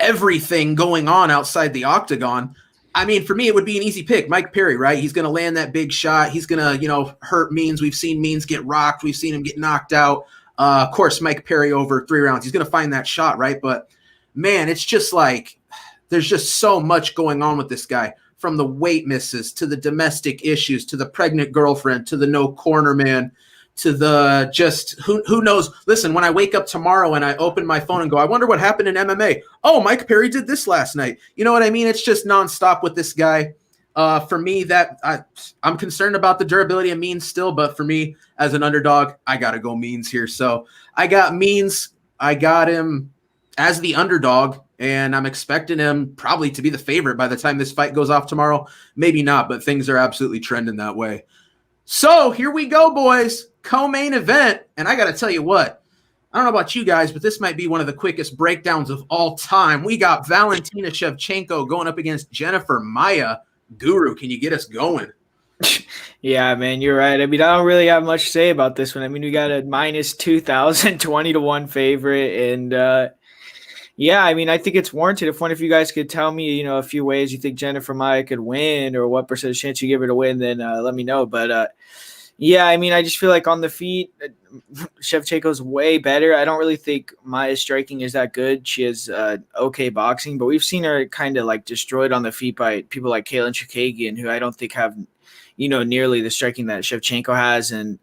everything going on outside the octagon, I mean, for me, it would be an easy pick. Mike Perry, right? He's going to land that big shot. He's going to, hurt Means. We've seen Means get rocked. We've seen him get knocked out. Of course, Mike Perry over 3 rounds. He's going to find that shot, right? But, man, it's just like there's just so much going on with this guy. From the weight misses to the domestic issues to the pregnant girlfriend to the no corner man to the just who knows. Listen, when I wake up tomorrow and I open my phone and go, I wonder what happened in MMA. Oh, Mike Perry did this last night. You know what I mean? It's just nonstop with this guy. For me, I'm concerned about the durability of Means still, but for me as an underdog, I got to go Means here. So I got Means. I got him as the underdog. And I'm expecting him probably to be the favorite by the time this fight goes off tomorrow. Maybe not, but things are absolutely trending that way. So here we go, boys. Co-main event. And I got to tell you what, I don't know about you guys, but this might be one of the quickest breakdowns of all time. We got Valentina Shevchenko going up against Jennifer Maia. Guru, can you get us going? Yeah, man, you're right. I mean, I don't really have much to say about this one. I mean, we got a minus 2,000, 20-1 favorite. And, yeah, I mean, I think it's warranted. If one of you guys could tell me, a few ways you think Jennifer Maia could win or what percentage chance you give her to win, then let me know. But, yeah, I mean, I just feel like on the feet, Shevchenko's way better. I don't really think Maia's striking is that good. She has okay boxing, but we've seen her kind of like destroyed on the feet by people like Katlyn Chookagian, who I don't think have, nearly the striking that Shevchenko has. And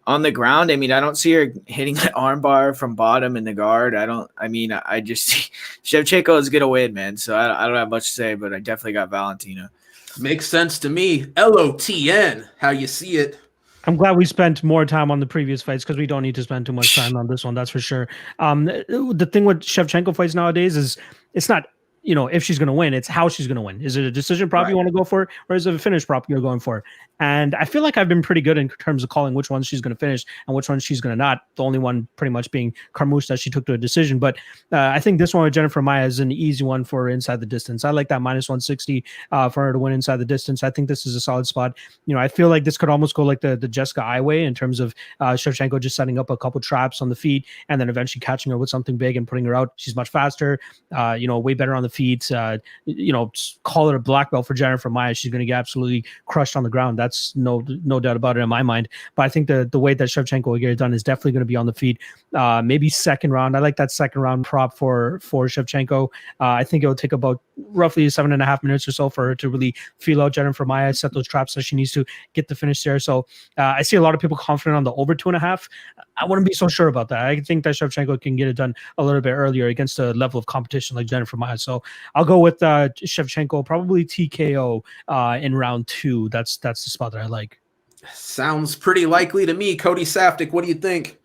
on the ground, I mean, I don't see her hitting the armbar from bottom in the guard. I just see Shevchenko is going to win, man. So I don't have much to say, but I definitely got Valentina. Makes sense to me. LOTN, how you see it. I'm glad we spent more time on the previous fights because we don't need to spend too much time on this one. That's for sure. The thing with Shevchenko fights nowadays is it's not, if she's going to win, it's how she's going to win. Is it a decision prop you want to go for, or is it a finish prop you're going for? And I feel like I've been pretty good in terms of calling which ones she's going to finish and which ones she's going to not. The only one pretty much being Carmouche that she took to a decision. But I think this one with Jennifer Maia is an easy one for her inside the distance. I like that minus 160 for her to win inside the distance. I think this is a solid spot. I feel like this could almost go like the Jessica Ai way in terms of Shevchenko just setting up a couple traps on the feet and then eventually catching her with something big and putting her out. She's much faster, way better on the feet. Call it a black belt for Jennifer Maia. She's going to get absolutely crushed on the ground. That's no doubt about it in my mind. But I think the way that Shevchenko will get it done is definitely going to be on the feet. Maybe second round. I like that second round prop for Shevchenko. I think it will take about roughly 7.5 minutes or so for her to really feel out Jennifer Maia, set those traps that she needs to get the finish there. So I see a lot of people confident on the over 2.5. I wouldn't be so sure about that. I think that Shevchenko can get it done a little bit earlier against a level of competition like Jennifer Maia. So I'll go with Shevchenko, probably TKO in round 2. That's the spot that I like. Sounds pretty likely to me. Cody Saftik, what do you think?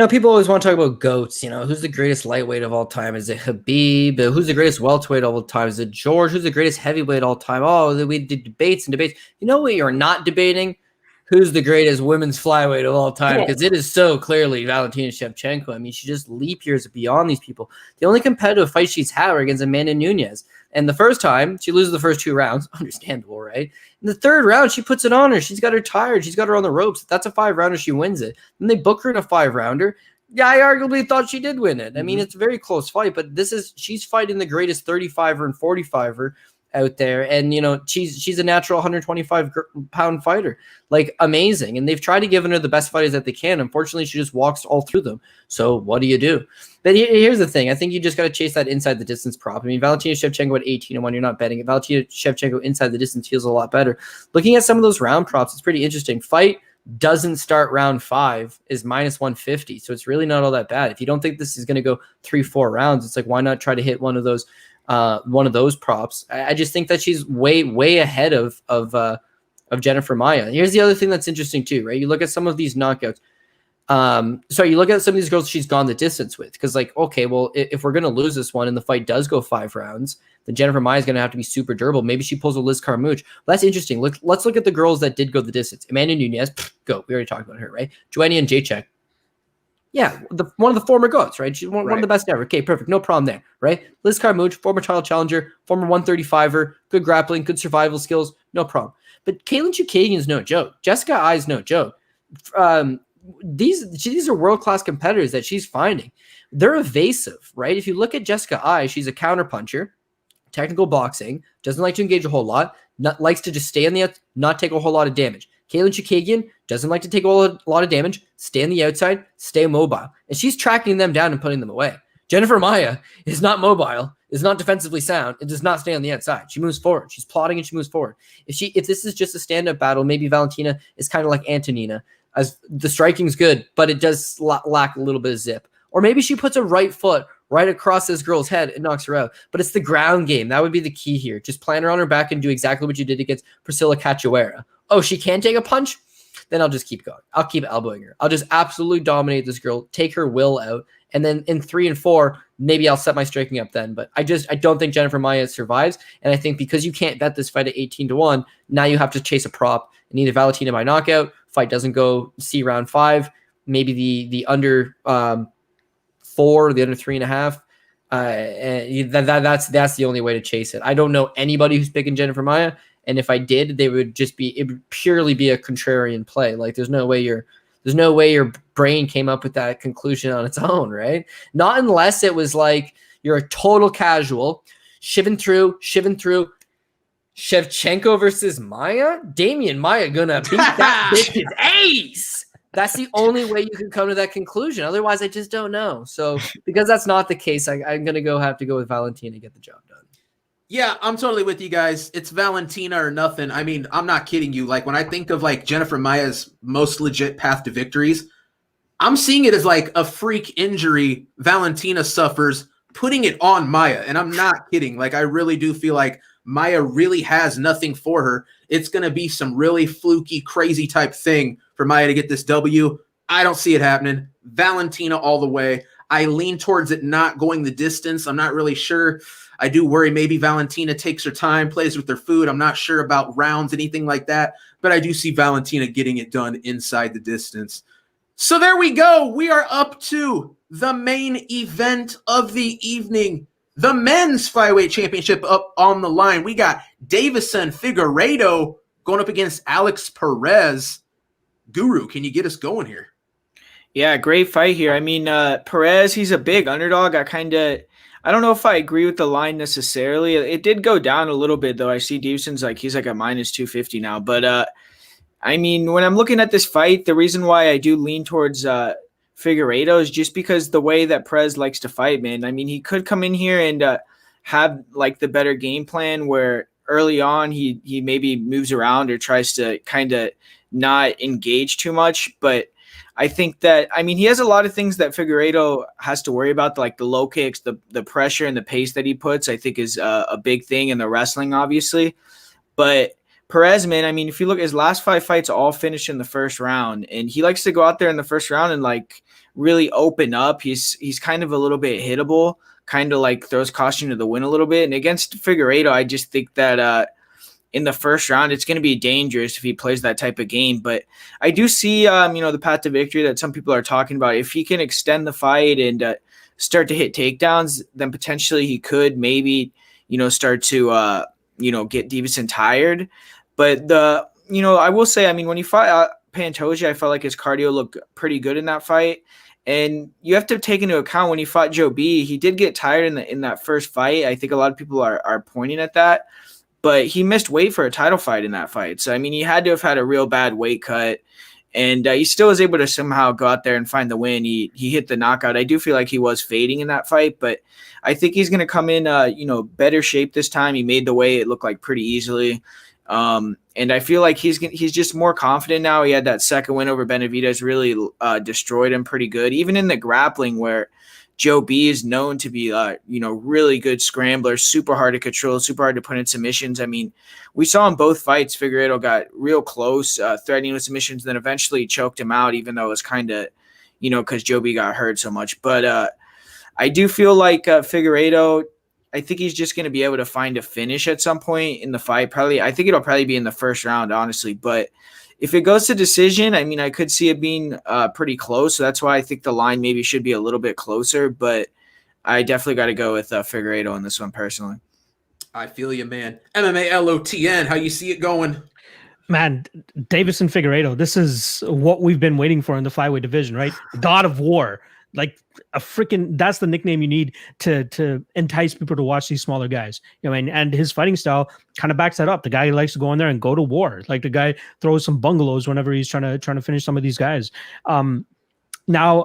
People always want to talk about GOATs. Who's the greatest lightweight of all time? Is it Khabib? Who's the greatest welterweight of all time? Is it George? Who's the greatest heavyweight of all time? Oh, we did debates and debates. You know what you're not debating? Who's the greatest women's flyweight of all time? Because it is so clearly Valentina Shevchenko. I mean, she just leap years beyond these people. The only competitive fight she's had were against Amanda Nunes. And the first time, she loses the first 2 rounds. Understandable, right? In the 3rd round, she puts it on her. She's got her tired. She's got her on the ropes. If that's a 5-rounder, she wins it. Then they book her in a 5-rounder. Yeah, I arguably thought she did win it. I mean, it's a very close fight, but she's fighting the greatest 35er and 45er out there. And, she's a natural 125-pound fighter. Like, amazing. And they've tried to give her the best fighters that they can. Unfortunately, she just walks all through them. So what do you do? But here's the thing. I think you just got to chase that inside the distance prop. I mean, Valentina Shevchenko at 18-1, you're not betting it. Valentina Shevchenko inside the distance feels a lot better. Looking at some of those round props, it's pretty interesting. Fight doesn't start round 5 is -150. So it's really not all that bad. If you don't think this is going to go 3-4 rounds, it's like, why not try to hit one of those props? I just think that she's way ahead of Jennifer Maia. Here's the other thing that's interesting too, right? You look at some of these knockouts. You look at some of these girls she's gone the distance with, because okay, well, if we're gonna lose this one and the fight does go 5 rounds, then Jennifer Maia is gonna have to be super durable. Maybe she pulls a Liz Carmouche. Well, that's interesting. Let's look at the girls that did go the distance. Amanda Nunes, go. We already talked about her, right? Joanna Jacek. Yeah, one of the former GOATs, right? She's one of the best ever. Okay, perfect. No problem there, right? Liz Carmouche, former title challenger, former 135er, good grappling, good survival skills, no problem. But Katlyn Chookagian is no joke. Jessica Ai is no joke. These are world-class competitors that she's finding. They're evasive, right? If you look at Jessica Ai, she's a counterpuncher, technical boxing, doesn't like to engage a whole lot, likes to just stay on the not take a whole lot of damage. Katlyn Chookagian doesn't like to take a lot of damage, stay on the outside, stay mobile. And she's tracking them down and putting them away. Jennifer Maia is not mobile, is not defensively sound, and does not stay on the outside. She moves forward. She's plotting and she moves forward. If this is just a stand-up battle, maybe Valentina is kind of like Antonina, as the striking's good, but it does lack a little bit of zip. Or maybe she puts a right foot right across this girl's head and knocks her out. But it's the ground game. That would be the key here. Just plant her on her back and do exactly what you did against Priscilla Cachoeira. Oh, she can't take a punch? Then I'll just keep going. I'll keep elbowing her. I'll just absolutely dominate this girl, take her will out, and then in 3 and 4, maybe I'll set my striking up then. But I don't think Jennifer Maia survives. And I think because you can't bet this fight at 18-1, now you have to chase a prop. And either Valentina by knockout, fight doesn't go C round 5, maybe the under 4, the under 3.5. And that's the only way to chase it. I don't know anybody who's picking Jennifer Maia. And if I did, it would purely be a contrarian play. Like there's no way your brain came up with that conclusion on its own, right? Not unless it was like you're a total casual, shiving through, Shevchenko versus Maia? Damian Maia gonna beat that bitch's ace. That's the only way you can come to that conclusion. Otherwise, I just don't know. So because that's not the case, I'm gonna have to go with Valentina to get the job done. Yeah, I'm totally with you guys. It's Valentina or nothing. I mean, I'm not kidding you. Like when I think of like Jennifer Maia's most legit path to victories, I'm seeing it as like a freak injury Valentina suffers, putting it on Maia. And I'm not kidding. Like I really do feel like Maia really has nothing for her. It's going to be some really fluky, crazy type thing for Maia to get this W. I don't see it happening. Valentina all the way. I lean towards it not going the distance. I'm not really sure. I do worry maybe Valentina takes her time, plays with her food. I'm not sure about rounds, anything like that. But I do see Valentina getting it done inside the distance. So there we go. We are up to the main event of the evening. The men's flyweight championship up on the line. We got Deiveson Figueiredo going up against Alex Perez. Guru, can you get us going here? I don't know if I agree with the line necessarily. It did go down a little bit, though. I see Deiveson's he's like at minus 250 now. But I mean, when I'm looking at this fight, the reason why I do lean towards Figueiredo is just because the way that Perez likes to fight, man. I mean, he could come in here and have like the better game plan where early on he maybe moves around or tries to kind of not engage too much. But I think that, I mean, he has a lot of things that Figueiredo has to worry about, like the low kicks, the pressure and the pace that he puts, I think is a big thing in the wrestling, obviously. But Perez, man, I mean, if you look, his last 5 fights all finished in the first round, and he likes to go out there in the first round and like really open up. He's kind of a little bit hittable, kind of like throws caution to the wind a little bit. And against Figueiredo, I just think that in the first round, it's going to be dangerous if he plays that type of game. But I do see, the path to victory that some people are talking about. If he can extend the fight and start to hit takedowns, then potentially he could maybe, start to, get Deiveson tired. But I will say, I mean, when he fought Pantoja, I felt like his cardio looked pretty good in that fight. And you have to take into account when he fought Joe B, he did get tired in that first fight. I think a lot of people are pointing at that. But he missed weight for a title fight in that fight. So, I mean, he had to have had a real bad weight cut. And he still was able to somehow go out there and find the win. He hit the knockout. I do feel like he was fading in that fight. But I think he's going to come in, better shape this time. He made the weight. It looked like pretty easily. And I feel like he's just more confident now. He had that second win over Benavidez, really destroyed him pretty good. Even in the grappling where Joe B is known to be, really good scrambler, super hard to control, super hard to put in submissions. I mean, we saw in both fights, Figueiredo got real close, threatening with submissions, then eventually choked him out, even though it was kind of, because Joe B got hurt so much. But I do feel like Figueiredo, I think he's just going to be able to find a finish at some point in the fight. I think it'll probably be in the first round, honestly. But if it goes to decision, I mean, I could see it being pretty close. So that's why I think the line maybe should be a little bit closer. But I definitely got to go with Figueiredo on this one personally. I feel you, man. MMA LOTN, how you see it going? Man, Deiveson Figueiredo, this is what we've been waiting for in the flyweight division, right? God of War. Like that's the nickname you need to entice people to watch these smaller guys. And his fighting style kind of backs that up. The guy likes to go in there and go to war. Like the guy throws some bungalows whenever he's trying to finish some of these guys. Now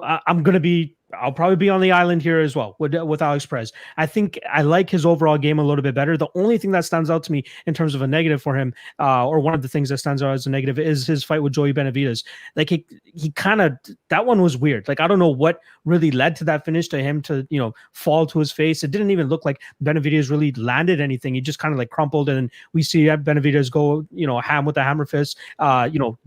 I'll probably be on the island here as well with Alex Perez. I think I like his overall game a little bit better. The only thing that stands out to me in terms of a negative for him, or one of the things that stands out as a negative, is his fight with Joey Benavidez. Like he kind of, that one was weird. Like I don't know what really led to that finish, to him to fall to his face. It didn't even look like Benavidez really landed anything. He just kind of like crumpled, and then we see Benavidez go ham with the hammer fist.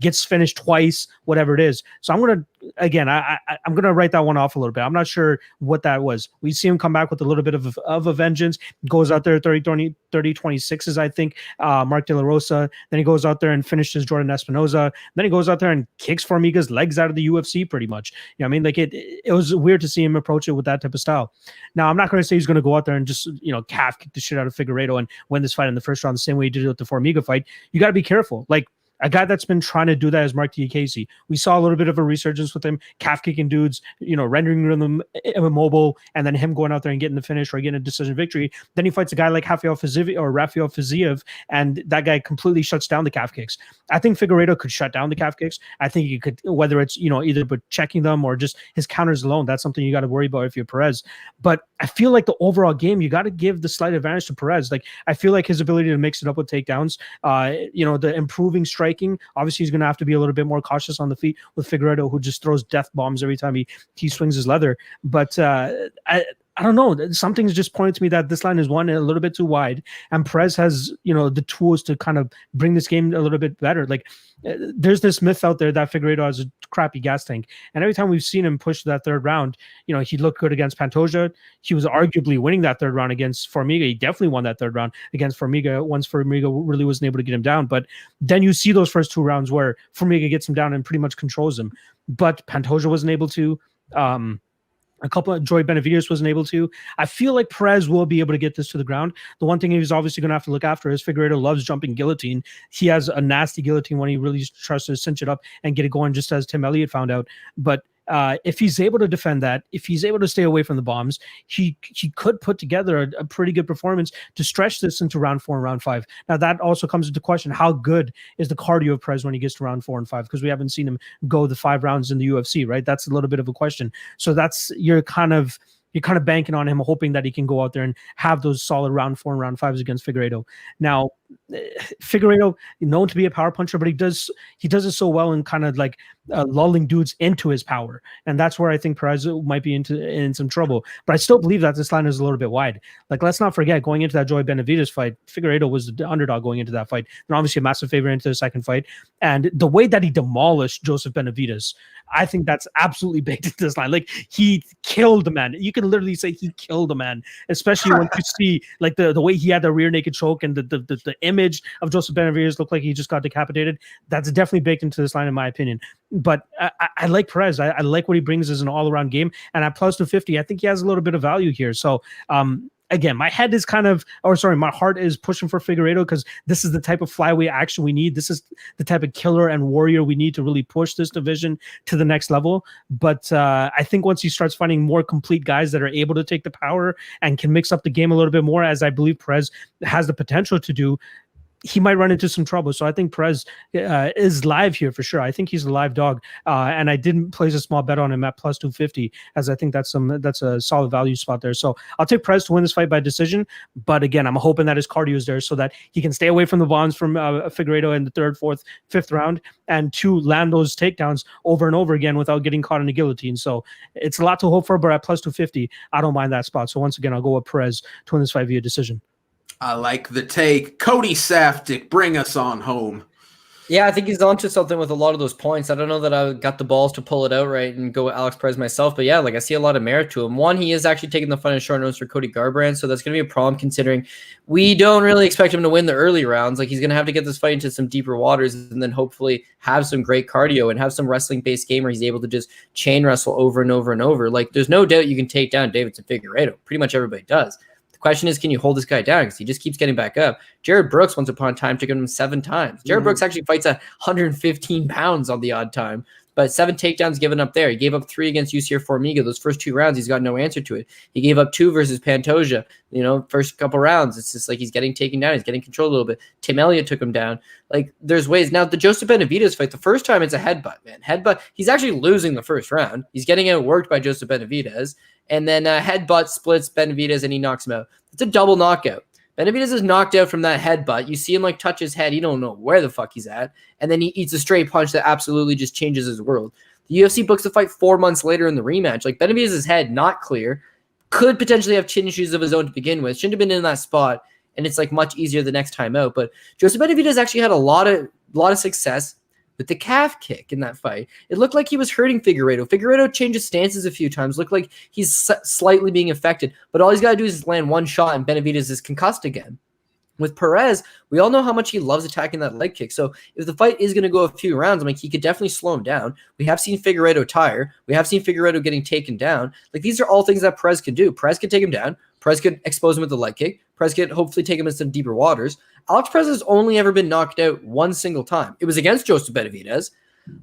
Gets finished twice, whatever it is. So I'm gonna write that one off a little bit. I'm not sure what that was. We see him come back with a little bit of a vengeance. Goes out there 30-26s, I think. Mark De La Rosa. Then he goes out there and finishes Jordan Espinoza. Then he goes out there and kicks Formiga's legs out of the UFC pretty much. It was weird to see him approach it with that type of style. Now, I'm not going to say he's going to go out there and just, calf kick the shit out of Figueiredo and win this fight in the first round the same way he did it with the Formiga fight. You got to be careful. Like, a guy that's been trying to do that is Mark Diakese. We saw a little bit of a resurgence with him, calf kicking dudes, rendering them immobile, and then him going out there and getting the finish or getting a decision victory. Then he fights a guy like Rafael Fiziev, and that guy completely shuts down the calf kicks. I think Figueiredo could shut down the calf kicks. I think he could, whether it's either but checking them or just his counters alone. That's something you got to worry about if you're Perez. But I feel like the overall game, you got to give the slight advantage to Perez. Like I feel like his ability to mix it up with takedowns, the improving striking. Obviously, he's going to have to be a little bit more cautious on the feet with Figueiredo, who just throws death bombs every time he swings his leather. But I don't know. Something's just pointed to me that this line is one a little bit too wide, and Perez has the tools to kind of bring this game a little bit better. Like there's this myth out there that Figueiredo has a crappy gas tank, and every time we've seen him push that third round, he looked good against Pantoja. He was arguably winning that third round against Formiga. He definitely won that third round against Formiga once Formiga really wasn't able to get him down. But then you see those first two rounds where Formiga gets him down and pretty much controls him, but Pantoja wasn't able to. A couple of Joy Benavidez wasn't able to. I feel like Perez will be able to get this to the ground. The one thing he's obviously going to have to look after is Figueiredo loves jumping guillotine. He has a nasty guillotine when he really tries to cinch it up and get it going, just as Tim Elliott found out. But if he's able to defend that, if he's able to stay away from the bombs, he could put together a pretty good performance to stretch this into round 4 and round 5. Now that also comes into question: how good is the cardio of Perez when he gets to round 4 and 5? Because we haven't seen him go the 5 rounds in the UFC, right? That's a little bit of a question. So you're kind of banking on him, hoping that he can go out there and have those solid round 4 and round 5s against Figueiredo. Now, Figueiredo, known to be a power puncher, but he does it so well in kind of like lulling dudes into his power, and that's where I think Perez might be in some trouble. But I still believe that this line is a little bit wide. Like, let's not forget, going into that Joy Benavidez fight, Figueiredo was the underdog going into that fight, and obviously a massive favorite into the second fight. And the way that he demolished Joseph Benavidez, I think that's absolutely baked into this line. Like, he killed the man. You can literally say he killed the man, especially when you see like the way he had the rear naked choke and the image of Joseph Benavidez looked like he just got decapitated. That's definitely baked into this line, in my opinion. But I like Perez. I like what he brings as an all-around game. And at plus 250, I think he has a little bit of value here. So, again, my heart is pushing for Figueiredo because this is the type of flyweight action we need. This is the type of killer and warrior we need to really push this division to the next level. But I think once he starts finding more complete guys that are able to take the power and can mix up the game a little bit more, as I believe Perez has the potential to do, he might run into some trouble. So I think Perez is live here for sure. I think he's a live dog. And I didn't place a small bet on him at plus 250, as I think that's a solid value spot there. So I'll take Perez to win this fight by decision. But again, I'm hoping that his cardio is there so that he can stay away from the bombs from Figueiredo in the 3rd, 4th, 5th round, and to land those takedowns over and over again without getting caught in the guillotine. So it's a lot to hope for, but at plus 250, I don't mind that spot. So once again, I'll go with Perez to win this fight via decision. I like the take. Cody Saftik, bring us on home. Yeah, I think he's onto something with a lot of those points. I don't know that I got the balls to pull it out right and go with Alex Perez myself, but yeah, like I see a lot of merit to him. One, he is actually taking the fight on short notice for Cody Garbrandt, so that's going to be a problem considering we don't really expect him to win the early rounds. Like, he's going to have to get this fight into some deeper waters and then hopefully have some great cardio and have some wrestling-based game where he's able to just chain wrestle over and over and over. Like, there's no doubt you can take down Deiveson Figueiredo. Pretty much everybody does. Question is, can you hold this guy down? Because he just keeps getting back up. Jared Brooks, once upon a time, took him 7 times. Jared Brooks actually fights at 115 pounds on the odd time, but 7 takedowns given up there. He gave up 3 against UCR Formiga. Those first 2 rounds, he's got no answer to it. He gave up 2 versus Pantoja. First couple rounds, it's just like he's getting taken down. He's getting controlled a little bit. Tim Elliott took him down. Like, there's ways. Now, the Joseph Benavidez fight, the first time it's a headbutt, man. Headbutt. He's actually losing the first round. He's getting outworked by Joseph Benavidez. And then headbutt splits Benavidez and he knocks him out. It's a double knockout. Benavidez is knocked out from that headbutt. You see him like touch his head. He don't know where the fuck he's at. And then he eats a straight punch that absolutely just changes his world. The UFC books the fight 4 months later in the rematch. Like, Benavidez's head, not clear. Could potentially have chin issues of his own to begin with. Shouldn't have been in that spot. And it's like much easier the next time out. But Joseph Benavidez actually had a lot of success with the calf kick in that fight. It looked like he was hurting Figueiredo. Figueiredo changes stances a few times. Looked like he's slightly being affected. But all he's got to do is land 1 shot and Benavidez is concussed again. With Perez, we all know how much he loves attacking that leg kick. So if the fight is going to go a few rounds, I mean, he could definitely slow him down. We have seen Figueiredo tire. We have seen Figueiredo getting taken down. Like, these are all things that Perez could do. Perez could take him down. Perez could expose him with the leg kick. Perez could hopefully take him into some deeper waters. Alex Perez has only ever been knocked out 1 single time. It was against Joseph Benavidez.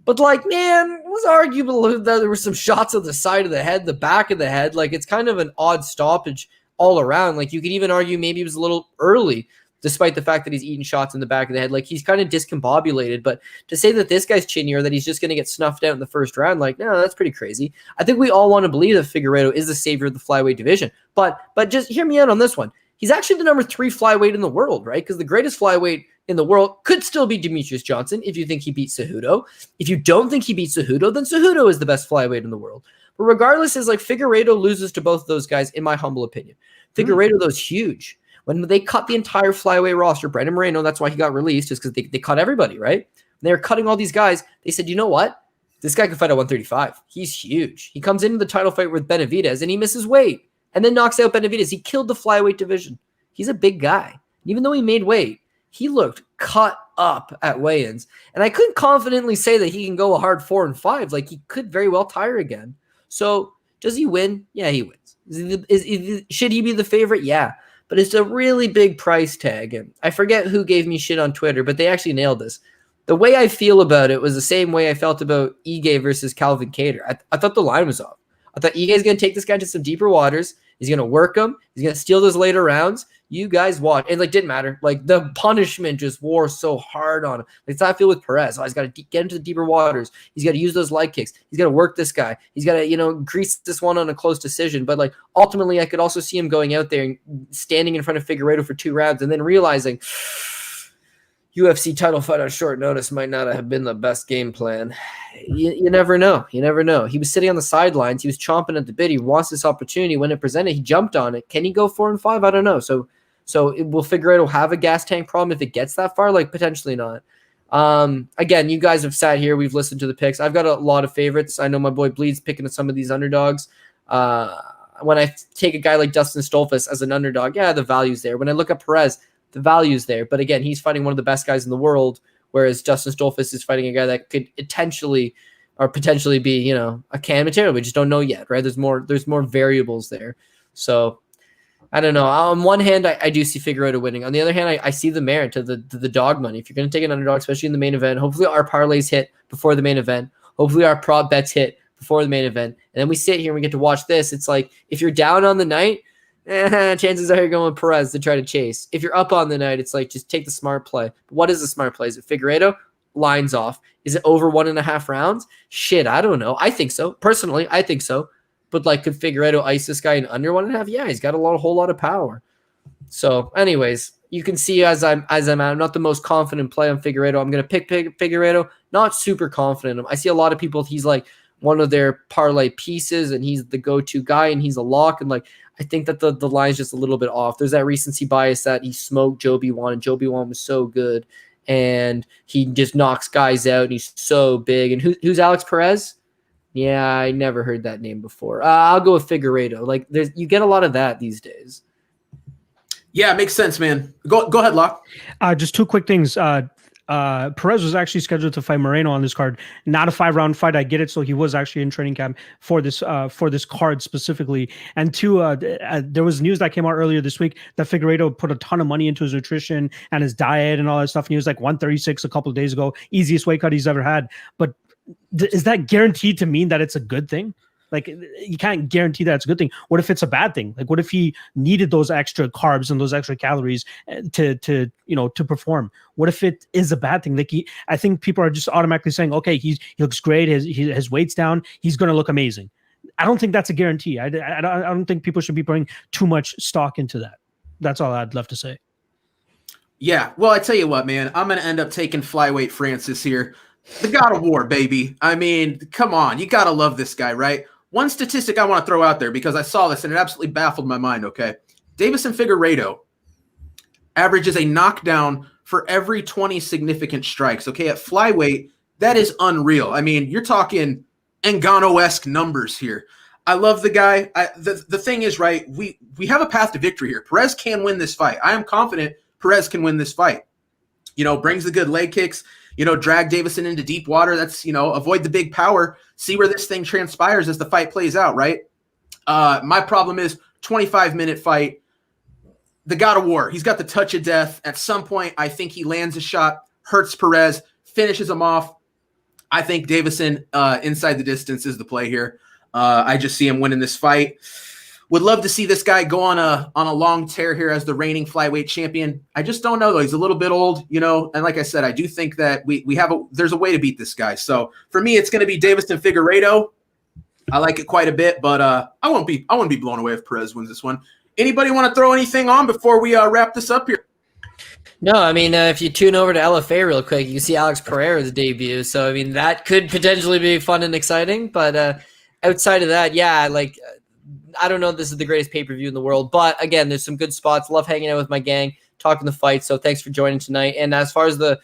But, like, man, it was arguable that there were some shots on the side of the head, the back of the head. Like, it's kind of an odd stoppage all around. Like, you could even argue maybe it was a little early, despite the fact that he's eating shots in the back of the head. Like, he's kind of discombobulated. But to say that this guy's chinny or that he's just going to get snuffed out in the first round, like, no, that's pretty crazy. I think we all want to believe that Figueiredo is the savior of the flyweight division. But just hear me out on this one. He's actually the number 3 flyweight in the world, right? Because the greatest flyweight in the world could still be Demetrius Johnson if you think he beats Cejudo. If you don't think he beats Cejudo, then Cejudo is the best flyweight in the world. But regardless, is like Figueiredo loses to both of those guys, in my humble opinion. Figueiredo, though, is huge. When they cut the entire flyweight roster, Brandon Moreno, that's why he got released, is because they cut everybody, right? When they were cutting all these guys, they said, you know what? This guy can fight at 135. He's huge. He comes into the title fight with Benavidez, and he misses weight, and then knocks out Benavidez. He killed the flyweight division. He's a big guy. Even though he made weight, he looked cut up at weigh-ins. And I couldn't confidently say that he can go a hard 4 and 5. Like, he could very well tire again. So does he win? Yeah, he wins. Should he be the favorite? Yeah. But it's a really big price tag. And I forget who gave me shit on Twitter, but they actually nailed this. the way I feel about it was the same way I felt about Ige versus Calvin Kattar. I thought the line was off. I thought Ige's going to take this guy to some deeper waters. He's going to work him. He's going to steal those later rounds. You guys watch. And, didn't matter. The punishment just wore so hard on him. That's how I feel with Perez. He's got to get into the deeper waters. He's got to use those leg kicks. He's got to work this guy. He's got to, grease this one on a close decision. But, ultimately, I could also see him going out there and standing in front of Figueiredo for 2 rounds and then realizing UFC title fight on short notice might not have been the best game plan. You never know. You never know. He was sitting on the sidelines. He was chomping at the bit. He wants this opportunity. When it presented, he jumped on it. Can he go 4-5? I don't know. So will Figueiredo have a gas tank problem if it gets that far? Potentially not. Again, you guys have sat here. We've listened to the picks. I've got a lot of favorites. I know my boy Bleed's picking some of these underdogs. When I take a guy like Dustin Stoltzfus as an underdog, the value's there. When I look at Perez, the value's there. But again, he's fighting one of the best guys in the world, whereas Dustin Stoltzfus is fighting a guy that could potentially be, a can material. We just don't know yet, right? There's more variables there. So I don't know. On one hand, I do see Figueiredo winning. On the other hand, I see the merit to the dog money. If you're going to take an underdog, especially in the main event, hopefully our parlays hit before the main event. Hopefully our prop bets hit before the main event. And then we sit here and we get to watch this. It's if you're down on the night, chances are you're going with Perez to try to chase. If you're up on the night, it's just take the smart play. But what is the smart play? Is it Figueiredo? Lines off. Is it over 1.5 rounds? Shit, I don't know. I think so. Personally, I think so. But could Figueiredo ice this guy in under 1.5? Yeah, he's got a whole lot of power. So, anyways, you can see as I'm not the most confident play on Figueiredo. I'm gonna pick Figueiredo. Not super confident in him. I see a lot of people. He's one of their parlay pieces, and he's the go-to guy, and he's a lock. And I think that the line's just a little bit off. There's that recency bias that he smoked Jouban, and Jouban was so good, and he just knocks guys out, and he's so big. And who's Alex Perez? Yeah, I never heard that name before. I'll go with Figueiredo. You get a lot of that these days. Yeah, it makes sense, man. Go ahead, Locke. Just 2 quick things. Perez was actually scheduled to fight Moreno on this card. Not a 5-round fight. I get it. So he was actually in training camp for this card specifically. And 2, there was news that came out earlier this week that Figueiredo put a ton of money into his nutrition and his diet and all that stuff. And he was 136 a couple of days ago, easiest weight cut he's ever had. But is that guaranteed to mean that it's a good thing? You can't guarantee that it's a good thing. What if it's a bad thing? What if he needed those extra carbs and those extra calories to perform? What if it is a bad thing? I think people are just automatically saying, okay, he looks great. His weight's down. He's going to look amazing. I don't think that's a guarantee. I don't think people should be putting too much stock into that. That's all I'd love to say. Yeah. Well, I tell you what, man, I'm going to end up taking flyweight Francis here. The God of War, baby. I mean, come on. You got to love this guy, right? One statistic I want to throw out there because I saw this and it absolutely baffled my mind, okay? Deiveson Figueiredo averages a knockdown for every 20 significant strikes, okay? At flyweight, that is unreal. I mean, you're talking Ngannou-esque numbers here. I love the guy. The thing is, right, we have a path to victory here. Perez can win this fight. I am confident Perez can win this fight. Brings the good leg kicks. Drag Deiveson into deep water. That's, avoid the big power. See where this thing transpires as the fight plays out, right? My problem is 25-minute fight. The God of War. He's got the touch of death. At some point, I think he lands a shot, hurts Perez, finishes him off. I think Deiveson inside the distance is the play here. I just see him winning this fight. Would love to see this guy go on a long tear here as the reigning flyweight champion. I just don't know though. He's a little bit old, and like I said, I do think that there's a way to beat this guy. So for me, it's going to be Deiveson Figueiredo. I like it quite a bit, but I won't be blown away if Perez wins this one. Anybody want to throw anything on before we wrap this up here? No, I mean, if you tune over to LFA real quick, you can see Alex Pereira's debut. So, I mean, that could potentially be fun and exciting. But outside of that, yeah, I don't know if this is the greatest pay-per-view in the world. But, again, there's some good spots. Love hanging out with my gang, talking the fight. So thanks for joining tonight. And as far as the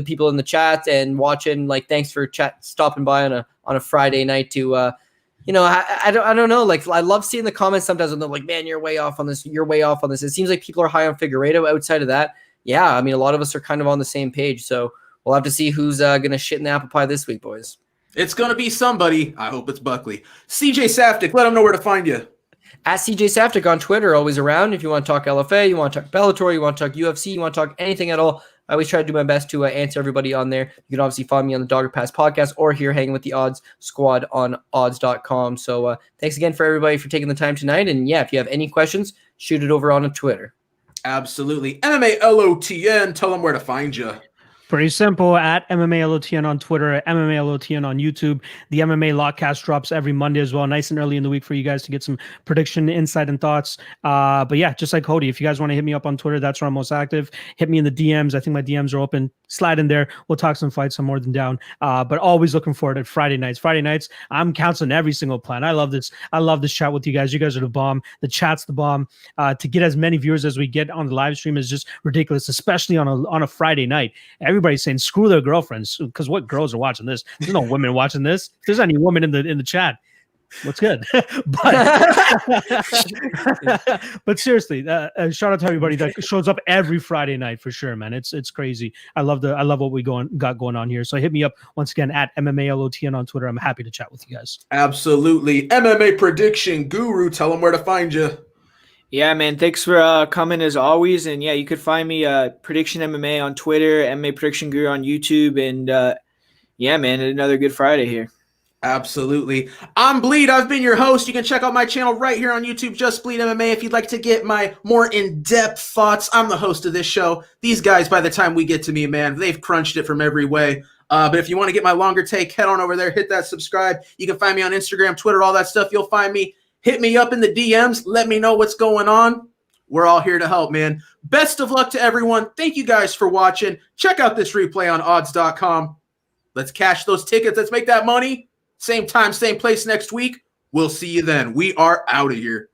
people in the chat and watching, thanks for stopping by on a Friday night to I don't know. I love seeing the comments sometimes when they're like, man, you're way off on this. You're way off on this. It seems like people are high on Figueiredo. Outside of that, yeah, I mean, a lot of us are kind of on the same page. So we'll have to see who's going to shit in the apple pie this week, boys. It's going to be somebody. I hope it's Buckley. CJ Safdie, let them know where to find you. At CJ Safdie on Twitter, always around. If you want to talk LFA, you want to talk Bellator, you want to talk UFC, you want to talk anything at all, I always try to do my best to answer everybody on there. You can obviously find me on the Dogger Pass podcast or here hanging with the Odds Squad on odds.com. So thanks again for everybody for taking the time tonight. And yeah, if you have any questions, shoot it over on Twitter. Absolutely. MMA LOTN, tell them where to find you. Pretty simple, at MMA LOTN on Twitter, MMA LOTN on YouTube. The MMA Lockcast drops every Monday as well, nice and early in the week for you guys to get some prediction, insight, and thoughts. But yeah, just like Cody, if you guys want to hit me up on Twitter, that's where I'm most active. Hit me in the DMs. I think my DMs are open. Slide in there. We'll talk some fights. I'm more than down. But always looking forward to Friday nights. Friday nights, I'm counseling every single plan. I love this. I love this chat with you guys. You guys are the bomb. The chat's the bomb. To get as many viewers as we get on the live stream is just ridiculous, especially on a Friday night. Everybody's saying screw their girlfriends, because what girls are watching this? There's no women watching this. If there's any woman in the chat, what's good? But seriously, shout out to everybody that shows up every Friday night for sure, man. It's crazy. I love what we got going on here. So hit me up once again at MMALOTN on Twitter. I'm happy to chat with you guys. Absolutely. MMA Prediction Guru, tell them where to find you. Yeah, man. Thanks for coming as always. And yeah, you could find me Prediction MMA on Twitter, MMA Prediction Guru on YouTube. And yeah, man, another good Friday here. Absolutely. I'm Bleed. I've been your host. You can check out my channel right here on YouTube, Just Bleed MMA, if you'd like to get my more in-depth thoughts. I'm the host of this show. These guys, by the time we get to me, man, they've crunched it from every way. But if you want to get my longer take, head on over there, hit that subscribe. You can find me on Instagram, Twitter, all that stuff. You'll find me. Hit me up in the DMs. Let me know what's going on. We're all here to help, man. Best of luck to everyone. Thank you guys for watching. Check out this replay on odds.com. Let's cash those tickets. Let's make that money. Same time, same place next week. We'll see you then. We are out of here.